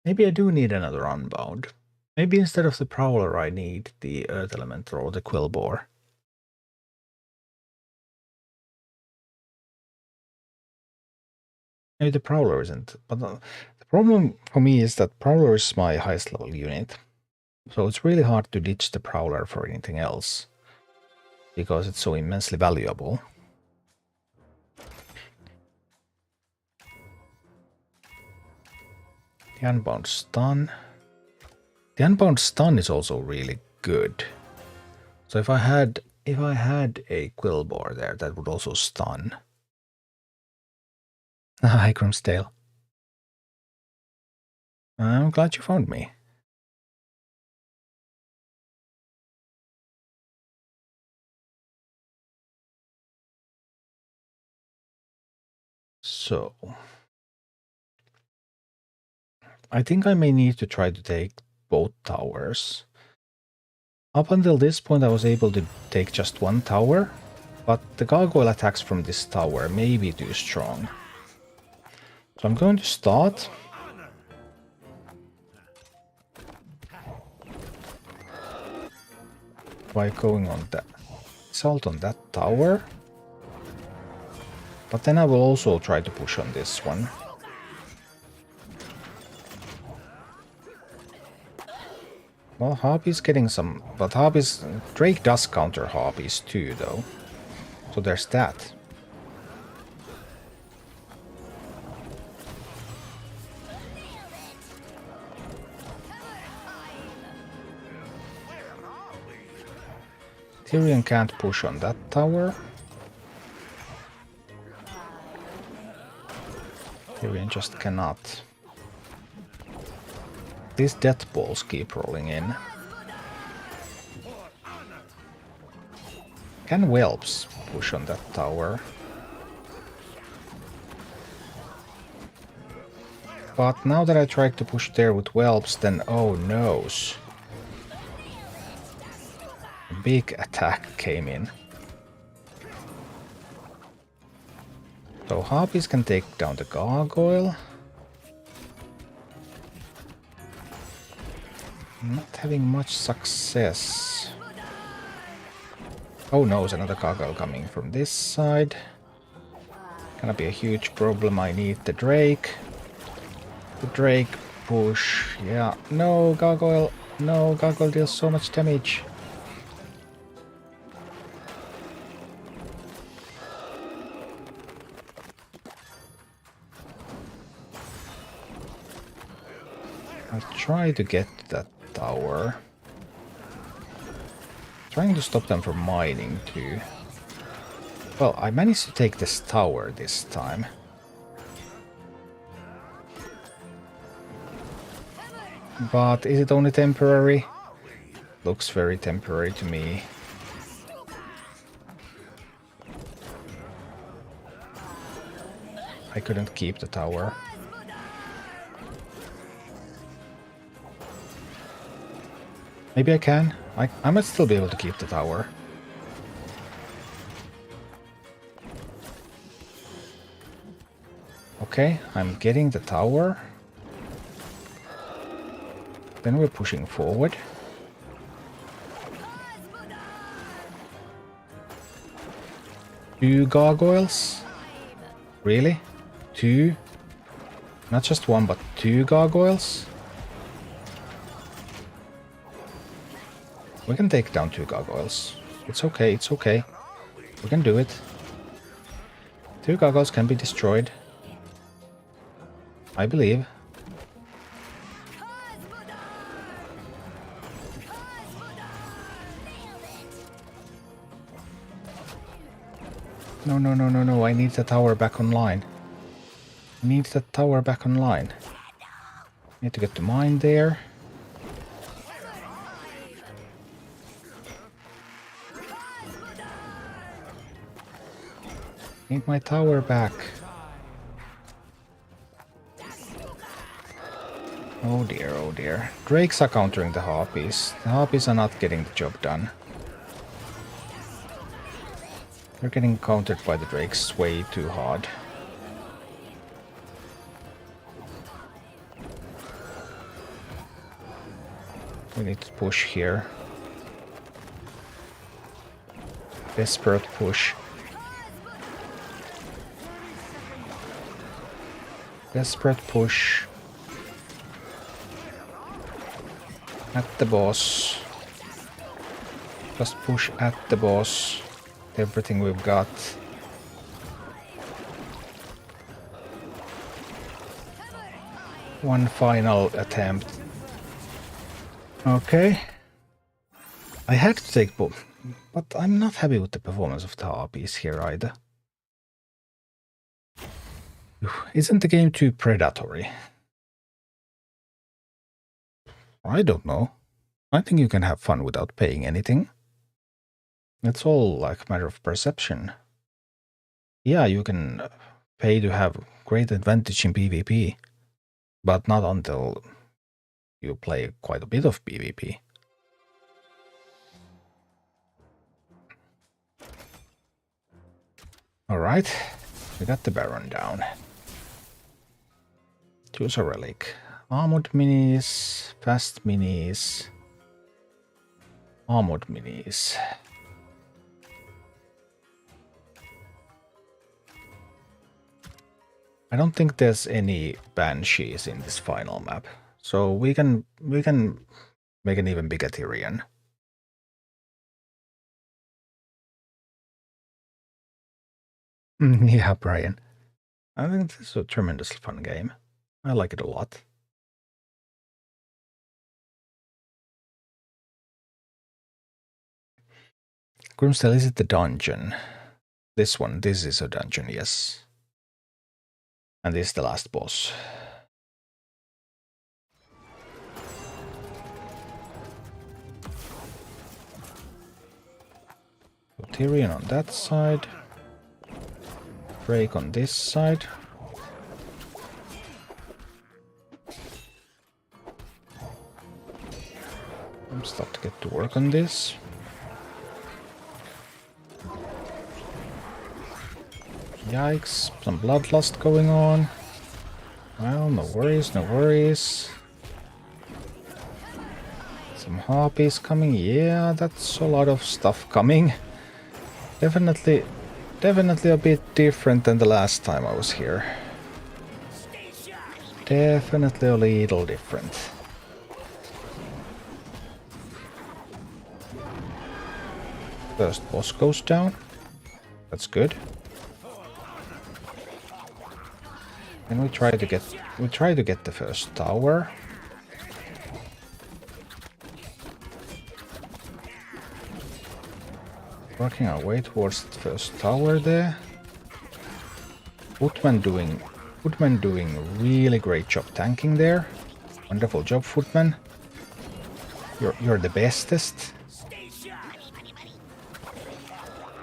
Maybe I do need another Unbound. Maybe instead of the Prowler I need the Earth Elemental or the Quillbore. Maybe the Prowler isn't. But the problem for me is that Prowler is my highest level unit. So it's really hard to ditch the Prowler for anything else. Because it's so immensely valuable. The Unbound Stun. The Unbound Stun is also really good. So if I had a Quillbore there, that would also stun. Hi, Grimsdale. I'm glad you found me. So, I think I may need to try to take both towers. Up until this point I was able to take just one tower, but the gargoyle attacks from this tower may be too strong. So I'm going to start. By going on that assault on that tower. But then I will also try to push on this one. Well, Harpy's getting some, but Drake does counter Harpies too, though. So there's that. Tyrion can't push on that tower. Tyrion just cannot. These death balls keep rolling in. Can Whelps push on that tower? But now that I tried to push there with Whelps, then oh noes. A big attack came in. So Harpies can take down the gargoyle. Not having much success. Oh no, there's another gargoyle coming from this side. Gonna be a huge problem. I need the Drake. The Drake push. Yeah. No, gargoyle. No, gargoyle deals so much damage. I'll try to get that tower. Trying to stop them from mining too. Well, I managed to take this tower this time. But is it only temporary? Looks very temporary to me. I couldn't keep the tower. Maybe I can. I might still be able to keep the tower. Okay, I'm getting the tower. Then we're pushing forward. Two gargoyles? Really? Two? Not just one, but two gargoyles? We can take down two gargoyles. It's okay, it's okay. We can do it. Two gargoyles can be destroyed. I believe. No, no, no, no, no. I need the tower back online. I need the tower back online. Need to get the mine there. Need my tower back. Oh dear, oh dear. Drakes are countering the Harpies. The Harpies are not getting the job done. They're getting countered by the Drakes way too hard. We need to push here. Desperate push. Desperate push. At the boss. Just push at the boss. Everything we've got. One final attempt. Okay. I had to take both, but I'm not happy with the performance of the Harpies here either. Isn't the game too predatory? I don't know. I think you can have fun without paying anything. It's all like a matter of perception. Yeah, you can pay to have great advantage in PvP, but not until you play quite a bit of PvP. Alright, we got the Baron down. Choose a relic. Armored minis, fast minis, armored minis. I don't think there's any banshees in this final map, so we can make an even bigger Tyrion. Yeah, Brian. I think this is a tremendously fun game. I like it a lot. Grimstale, is it the dungeon? This one, this is a dungeon, yes. And this is the last boss. So Tyrion on that side. Drake on this side. I'm start to get to work on this. Yikes, some bloodlust going on. Well, no worries, no worries. Some harpies coming. Yeah, that's a lot of stuff coming. Definitely a bit different than the last time I was here. Definitely a little different. First boss goes down. That's good. And we try to get the first tower. Working our way towards the first tower there. Footman doing really great job tanking there. Wonderful job, Footman. You're the bestest.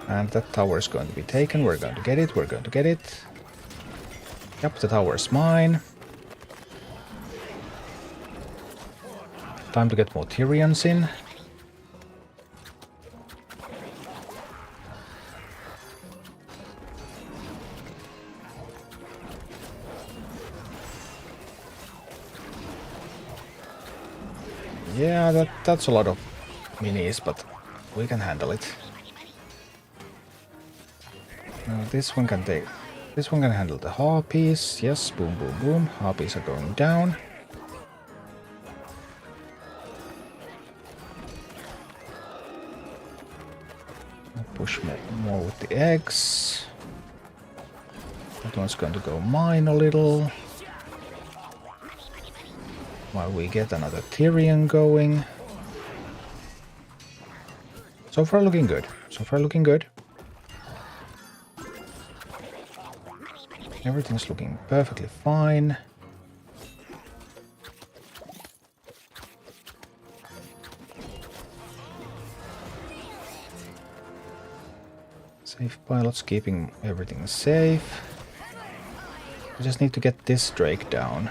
And that tower is going to be taken. We're going to get it. We're going to get it. Yep, the tower's mine. Time to get more Tyrions in. Yeah, that's a lot of minis, but we can handle it. This one can handle the harpies. Yes, boom, boom, boom. Harpies are going down. I'll push more with the eggs. That one's going to go mine a little. While we get another Tyrion going. So far looking good. So far looking good. Everything's looking perfectly fine. Safe pilots keeping everything safe. We just need to get this Drake down.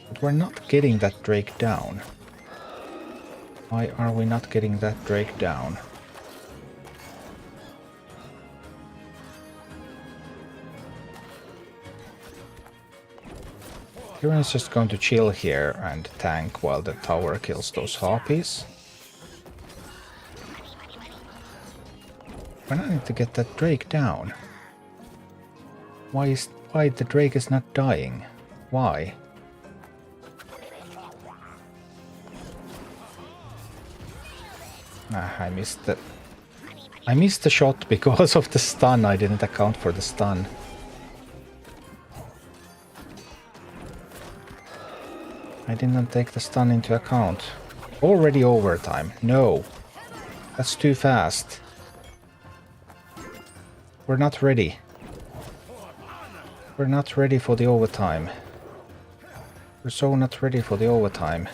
But we're not getting that Drake down. Why are we not getting that Drake down? Kieran is just going to chill here and tank while the tower kills those harpies. But I need to get that Drake down. Why the Drake is not dying? Why? I missed the shot because of the stun. I didn't account for the stun. I didn't take the stun into account. Already overtime. No. That's too fast. We're not ready. We're not ready for the overtime. We're so not ready for the overtime.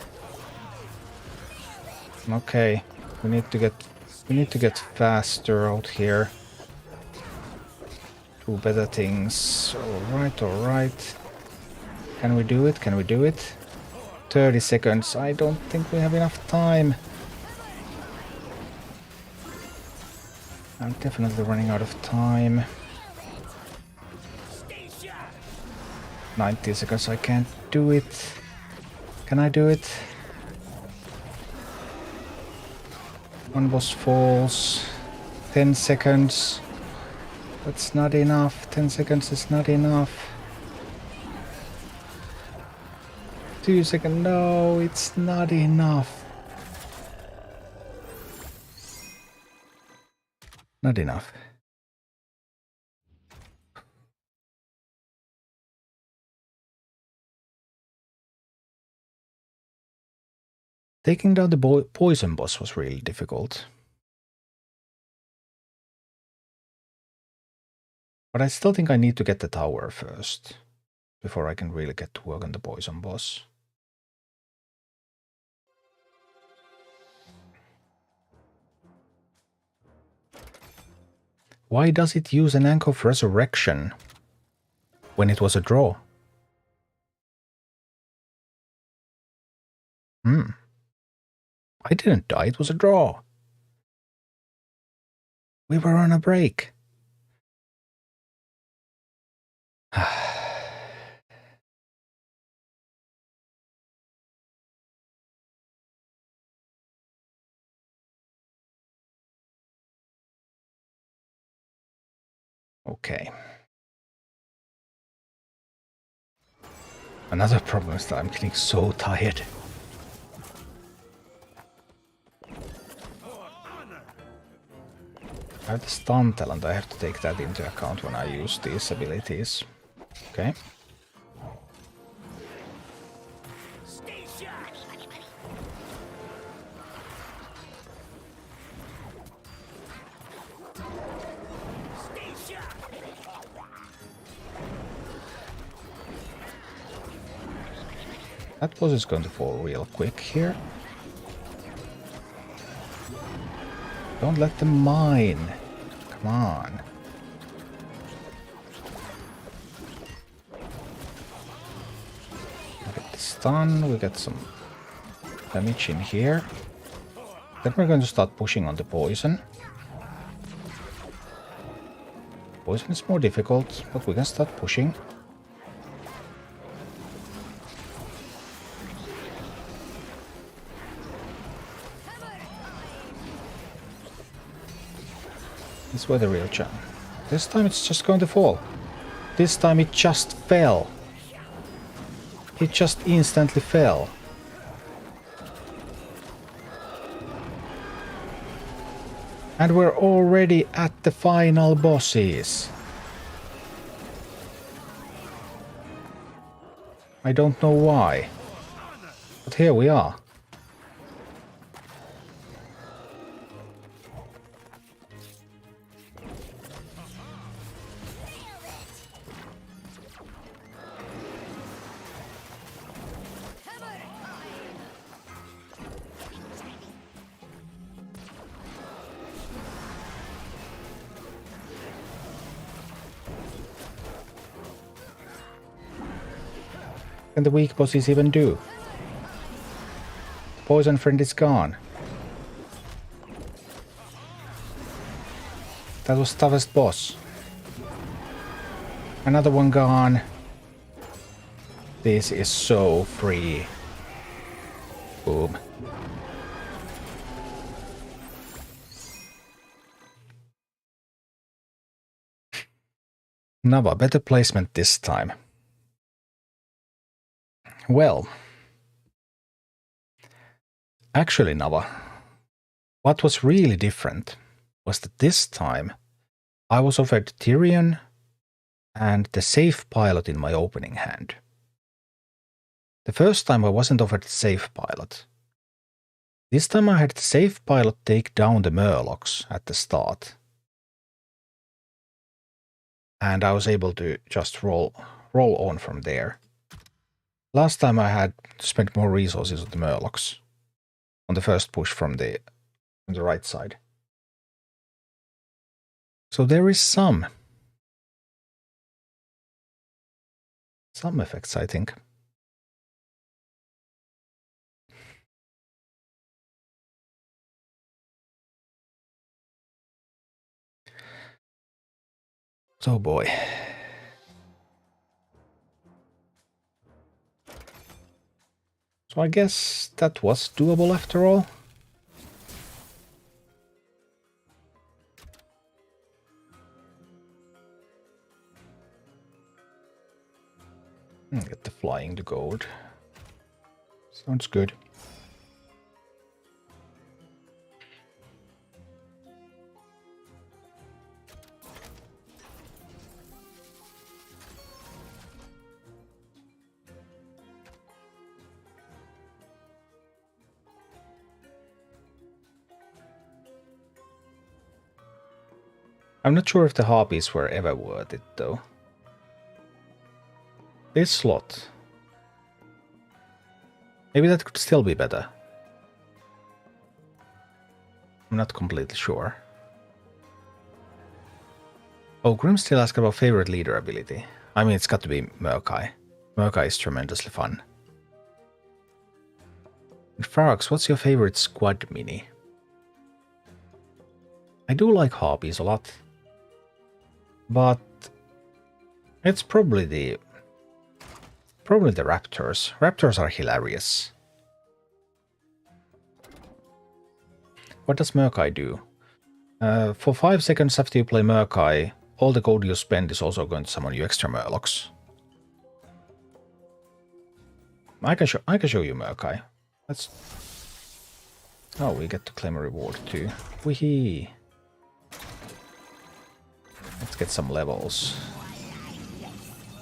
Okay. We need to get faster out here. Do better things. Alright. Can we do it? Can we do it? 30 seconds. I don't think we have enough time. I'm definitely running out of time. 90 seconds. I can't do it. Can I do it? One boss falls. 10 seconds. That's not enough. 10 seconds is not enough. 2 seconds. No, it's not enough. Not enough. Taking down the poison boss was really difficult. But I still think I need to get the tower first, before I can really get to work on the poison boss. Why does it use an Anchor of Resurrection when it was a draw? I didn't die, it was a draw. We were on a break. Okay. Another problem is that I'm getting so tired. I have the stun talent, I have to take that into account when I use these abilities. Okay. That boss is going to fall real quick here. Don't let them mine. Come on. We get the stun, we get some damage in here. Then we're going to start pushing on the poison. Poison is more difficult, but we can start pushing. This is where the real challenge. This time it's just going to fall. This time it just fell. It just instantly fell. And we're already at the final bosses. I don't know why. But here we are. can the weak bosses even do? Poison friend is gone. That was toughest boss. Another one gone. This is so free. Boom. Nava, better placement this time. Well. Actually, Nava, what was really different was that this time I was offered Tyrion and the safe pilot in my opening hand. The first time I wasn't offered the safe pilot. This time I had the safe pilot take down the Murlocs at the start. And I was able to just roll on from there. Last time I had to spend more resources on the Murlocs. On the first push from the right side. So there is some effects, I think. So boy. So I guess that was doable after all. Get the flying to gold. Sounds good. I'm not sure if the harpies were ever worth it though. This slot. Maybe that could still be better. I'm not completely sure. Oh, Grim still asked about favorite leader ability. I mean, it's got to be Murkai. Murkai is tremendously fun. And Farax, what's your favorite squad mini? I do like harpies a lot. But it's probably the raptors. Raptors are hilarious. What does Murkai do? For 5 seconds after you play Murkai, all the gold you spend is also going to summon you extra Murlocs. I can show you Murkai. Let's. Oh, we get to claim a reward too. Weehee. Let's get some levels.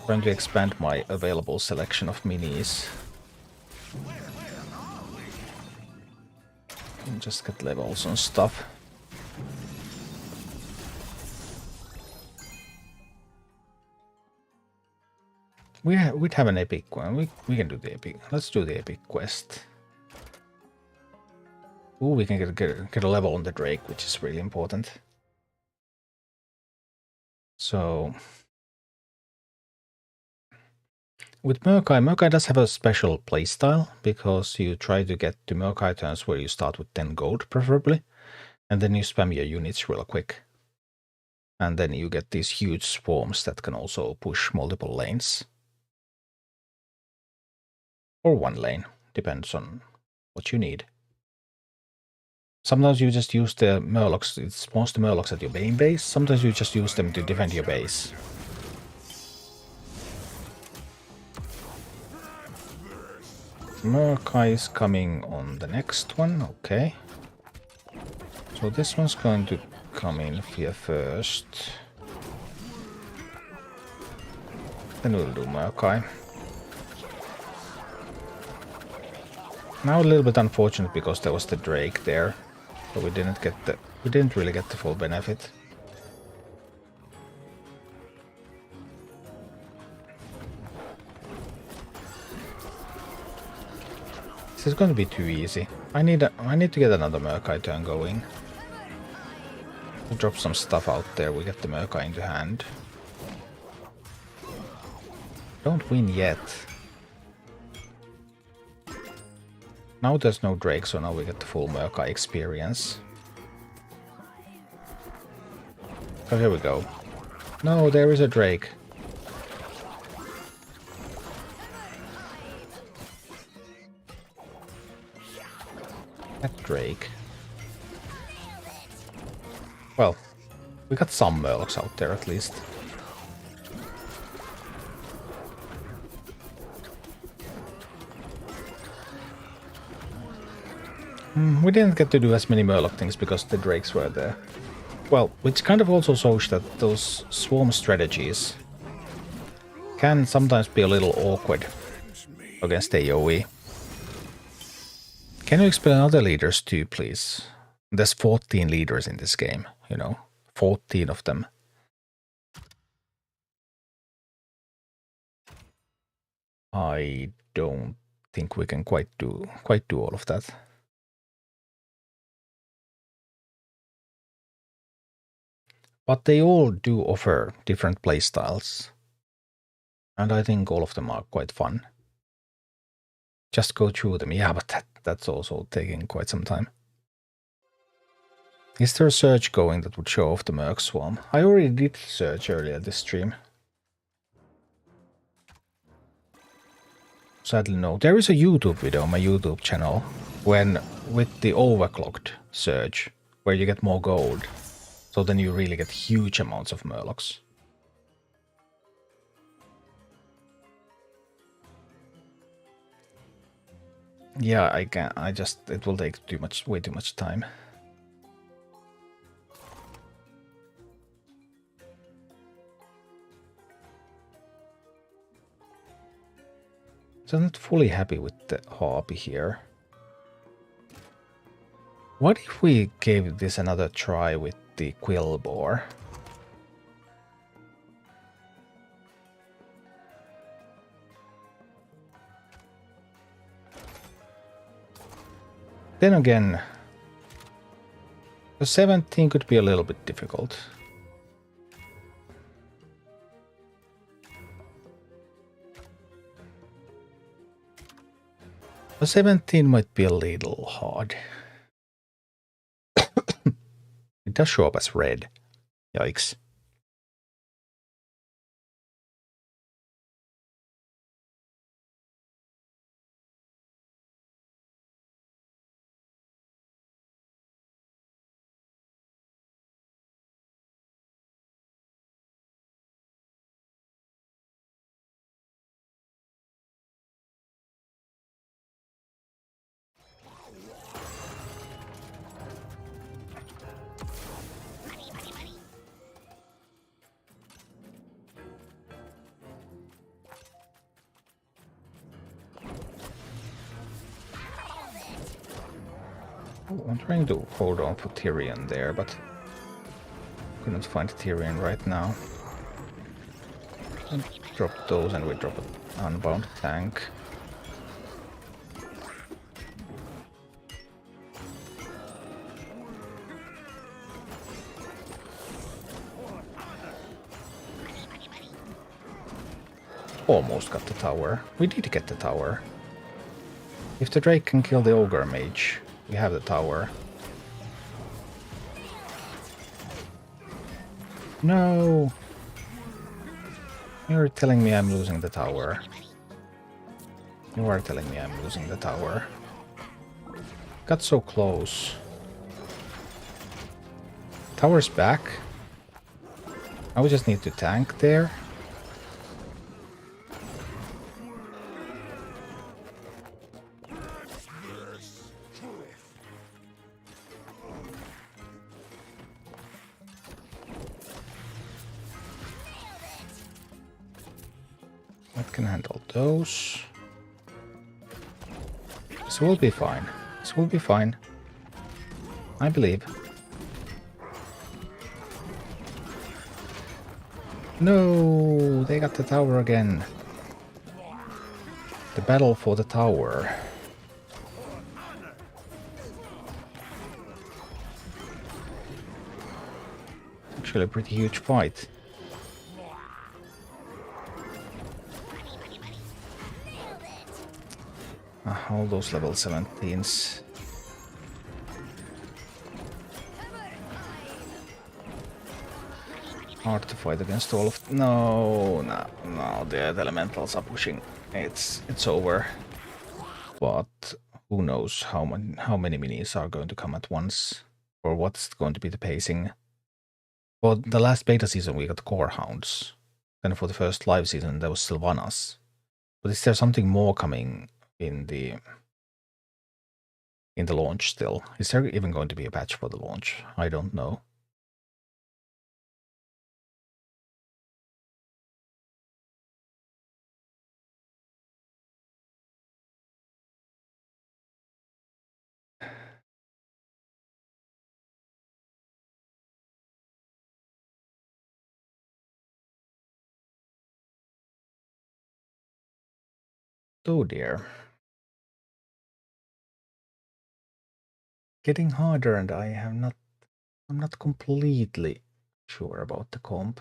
Trying to expand my available selection of minis. And just get levels on stuff. We'd have an epic one. We can do the epic. Let's do the epic quest. Ooh, we can get a level on the Drake, which is really important. So with Murkai does have a special playstyle because you try to get to Murkai turns where you start with 10 gold preferably, and then you spam your units real quick. And then you get these huge swarms that can also push multiple lanes. Or one lane, depends on what you need. Sometimes you just use the Murlocs, it spawns the Murlocs at your main base, sometimes you just use them to defend your base. Murkai is coming on the next one, okay. So this one's going to come in here first. Then we'll do Murkai. Now a little bit unfortunate because there was the Drake there. So we didn't really get the full benefit. This is going to be too easy. I need to get another Murkai turn going. We'll drop some stuff out there. We get the Murkai into hand. Don't win yet. Now there's no Drake, so now we get the full Murkai experience. So here we go. No, there is a Drake. That Drake. Well, we got some Murlocs out there at least. We didn't get to do as many Murloc things because the Drakes were there. Well, which kind of also shows that those swarm strategies can sometimes be a little awkward against AoE. Can you explain other leaders too, please? There's 14 leaders in this game, you know, 14 of them. I don't think we can quite do all of that. But they all do offer different playstyles. And I think all of them are quite fun. Just go through them. Yeah, but that's also taking quite some time. Is there a search going that would show off the Merc Swarm? I already did search earlier this stream. Sadly no. There is a YouTube video on my YouTube channel when with the overclocked search where you get more gold. So then you really get huge amounts of Murlocs. Yeah, I can't. It will take way too much time. So I'm not fully happy with the Harpy here. What if we gave this another try with the Quillboar? Then again, the 17 could be a little bit difficult. The 17 might be a little hard. It does show up as red. Yikes. I'm trying to hold on for Tyrion there, but couldn't find Tyrion right now. Drop those and we drop an unbound tank. Almost got the tower. We did get the tower. If the Drake can kill the Ogre Mage, we have the tower. No! You're telling me I'm losing the tower. You are telling me I'm losing the tower. Got so close. Tower's back. Now we just need to tank there. Can handle those. This will be fine. This will be fine. I believe. No, they got the tower again. The battle for the tower. Actually a pretty huge fight. All those level 17s. Hard to fight against all of... No, the elementals are pushing. It's over. But who knows how many minis are going to come at once, or what's going to be the pacing. For the last beta season, we got core hounds. Then for the first live season, there was Sylvanas. But is there something more coming in the launch still? Is there even going to be a patch for the launch? I don't know. Oh dear. Getting harder, and I'm not completely sure about the comp.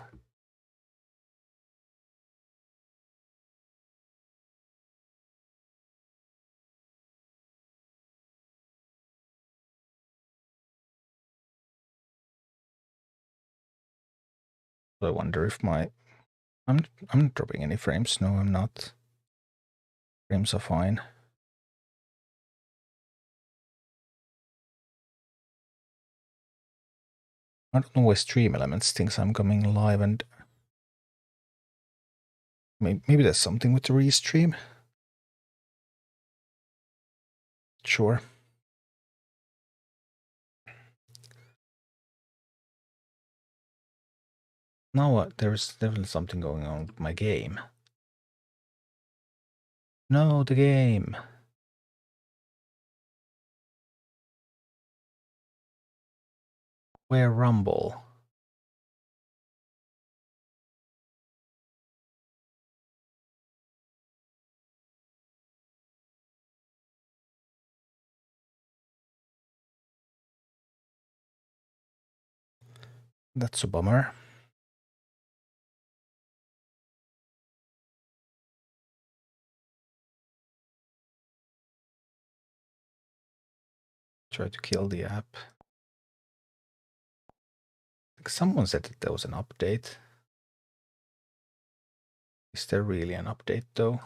I wonder if I'm not dropping any frames. No, I'm not. Frames are fine. I don't know why Stream Elements thinks I'm coming live, and maybe there's something with the restream. Sure. Now there's definitely something going on with my game. No, the game. Where Rumble? That's a bummer. Try to kill the app. Someone said that there was an update. Is there really an update though?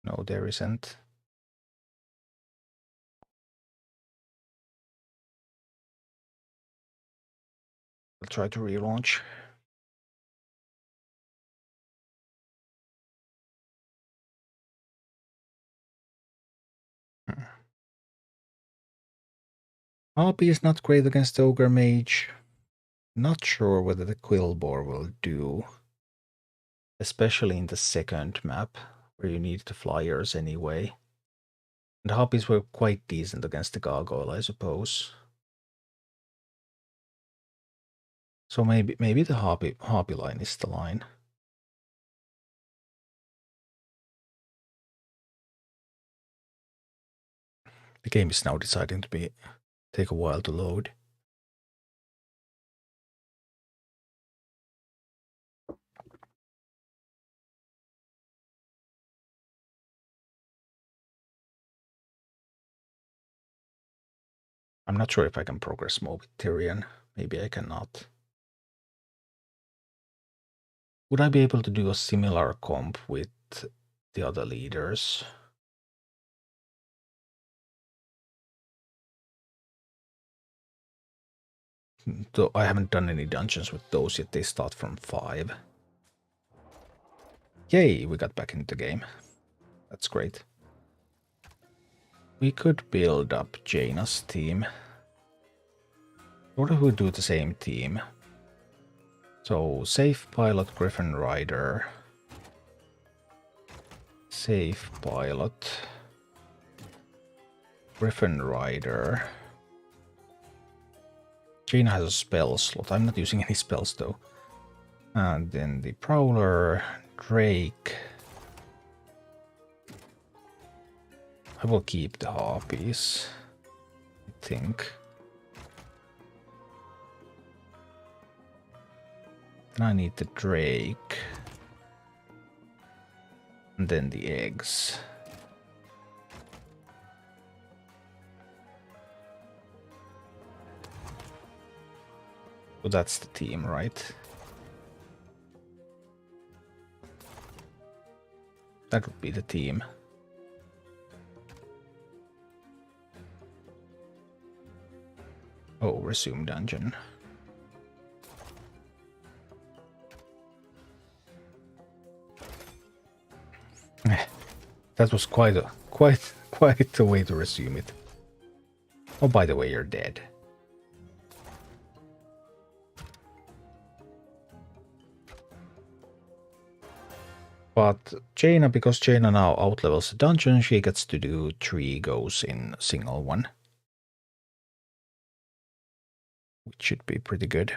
No, there isn't. I'll try to relaunch. Harpy is not great against Ogre Mage. Not sure whether the Quillbore will do. Especially in the second map, where you need the flyers anyway. And Harpies were quite decent against the Gargoyle, I suppose. So maybe the Harpy line is the line. The game is now deciding to take a while to load. I'm not sure if I can progress more with Tyrion. Maybe I cannot. Would I be able to do a similar comp with the other leaders? Though I haven't done any dungeons with those yet. They start from 5. Yay, we got back into the game. That's great. We could build up Jaina's team. Or we would do the same team. So, Safe Pilot, Griffin Rider. Safe Pilot. Griffin Rider. Jaina has a spell slot. I'm not using any spells though. And then the Prowler, Drake. I will keep the Harpies, I think. Then I need the Drake. And then the eggs. So that's the team, right? That would be the team. Oh, resume dungeon. That was quite a way to resume it. Oh, by the way, you're dead. But Jaina, because Jaina now outlevels the dungeon, she gets to do 3 goes in a single one. Which should be pretty good.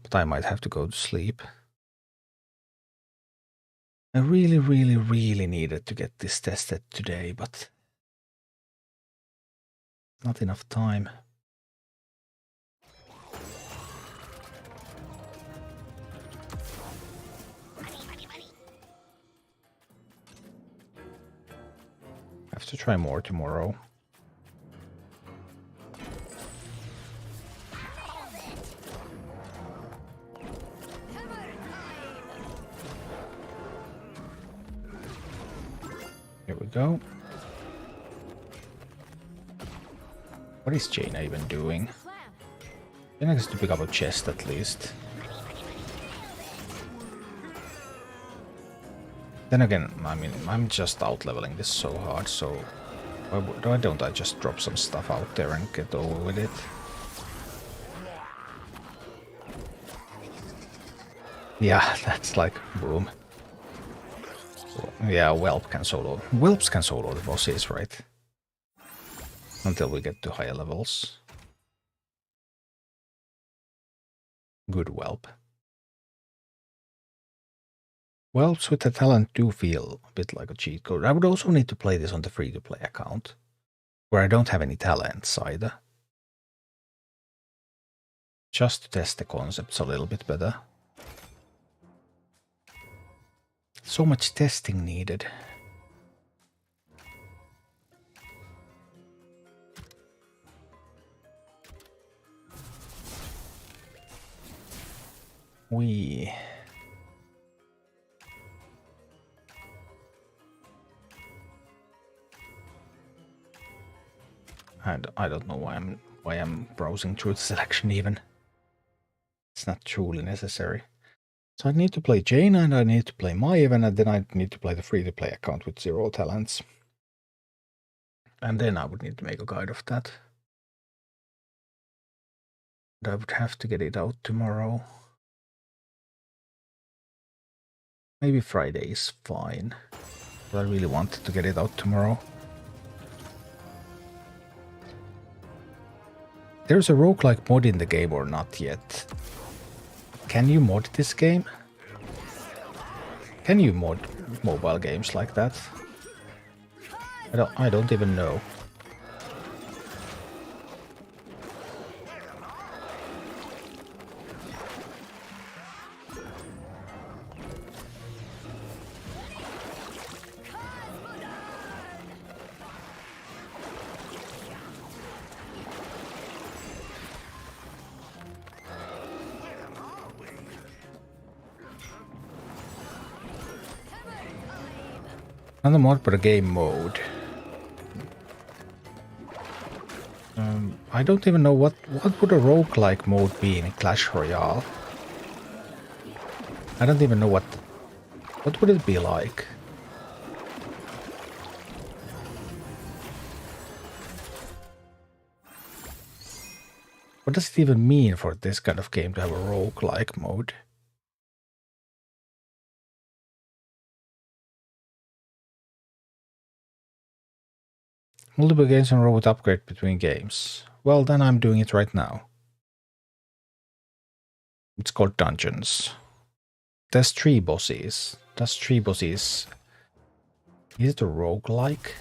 But I might have to go to sleep. I really, really, really needed to get this tested today, but not enough time. I have to try more tomorrow. Here we go. What is Jaina even doing? Jaina has to pick up a chest at least. Then again, I mean, I'm just out-leveling this so hard, so why don't I just drop some stuff out there and get over with it? Yeah, that's like, boom. Yeah, Whelps can solo the bosses, right? Until we get to higher levels. Good Whelp. Whelps with the talent do feel a bit like a cheat code. I would also need to play this on the free-to-play account, where I don't have any talents either. Just to test the concepts a little bit better. So much testing needed. And I don't know why I'm browsing through the selection even. It's not truly necessary. So I need to play Jaina and I need to play Maieven, and then I need to play the free-to-play account with 0 talents. And then I would need to make a guide of that. And I would have to get it out tomorrow. Maybe Friday is fine. But I really wanted to get it out tomorrow. There's a roguelike mod in the game or not yet? Can you mod this game? Can you mod mobile games like that? I don't even know. Not a mod, but a game mode. I don't even know what would a roguelike mode be in Clash Royale. I don't even know what would it be like. What does it even mean for this kind of game to have a roguelike mode? Multiple games and robot upgrade between games. Well, then I'm doing it right now. It's called Dungeons. There's 3 bosses. Does 3 bosses Is it a roguelike?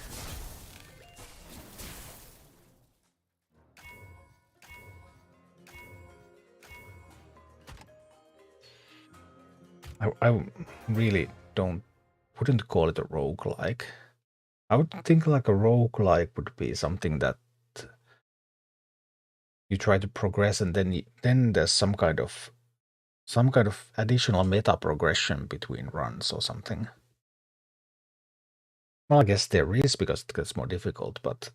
I really wouldn't call it a roguelike. I would think like a roguelike would be something that you try to progress and then there's some kind of additional meta progression between runs or something. Well, I guess there is because it gets more difficult, but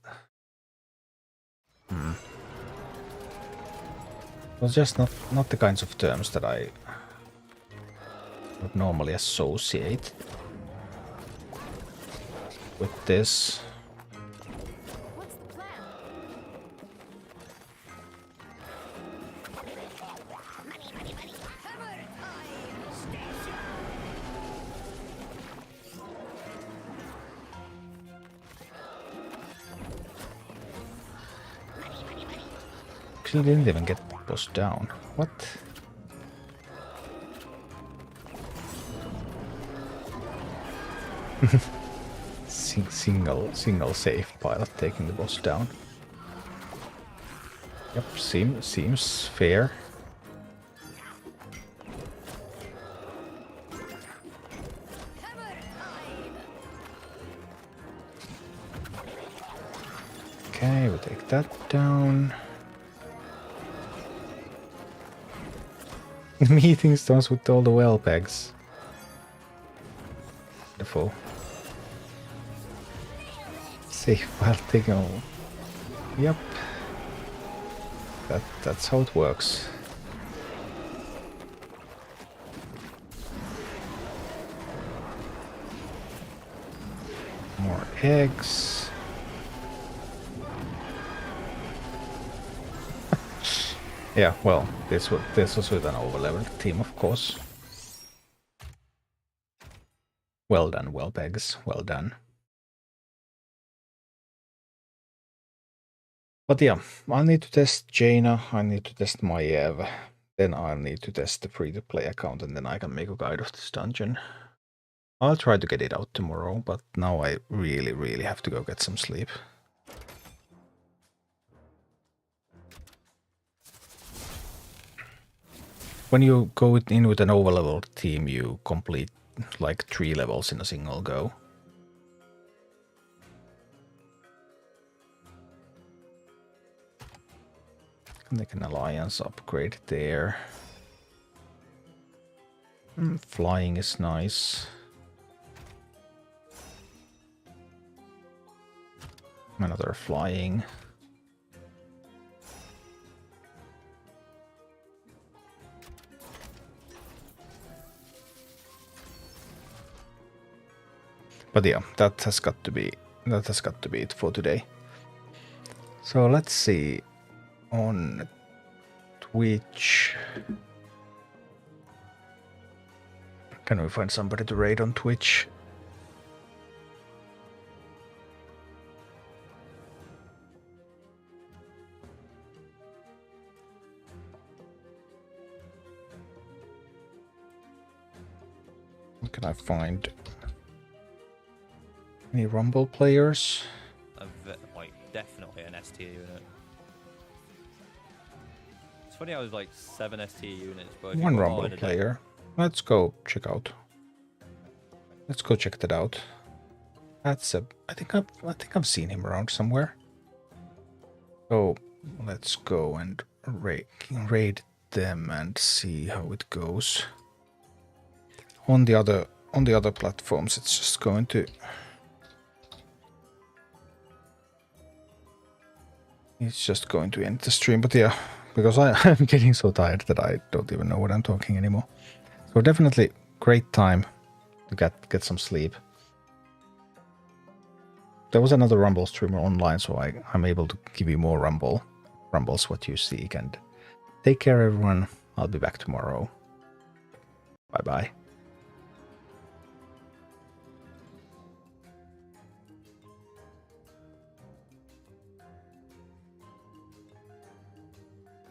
Those just not the kinds of terms that I would normally associate with this.
What's the plan?
Actually didn't even get boss down. What? single safe pilot taking the boss down. Yep, seems fair. Okay, we'll take that down. Meeting stones with all the well pegs. Wonderful. Safe while taking all. Yep. That's how it works. More eggs. Yeah, well, this was with an overleveled team, of course. Well done, well pegs, well done. But yeah, I need to test Jaina, I need to test Maiev, then I'll need to test the free-to-play account, and then I can make a guide of this dungeon. I'll try to get it out tomorrow, but now I really have to go get some sleep. When you go in with an overleveled team, you complete like 3 levels in a single go. Make an alliance upgrade there. Flying is nice. Another flying. But yeah, that has got to be it for today. So let's see on Twitch. Can we find somebody to raid on Twitch? Can I find any Rumble players?
Like, definitely an S tier unit. It's funny I was like 7 S tier units, but
One Rumble player. Let's go check out. Let's go check that out. That's a. I think I've seen him around somewhere. So let's go and raid them and see how it goes. On the other platforms, it's just going to. It's just going to end the stream, but yeah, because I'm getting so tired that I don't even know what I'm talking anymore. So definitely great time to get some sleep. There was another Rumble streamer online, so I'm able to give you more Rumbles what you seek. And take care, everyone. I'll be back tomorrow. Bye bye.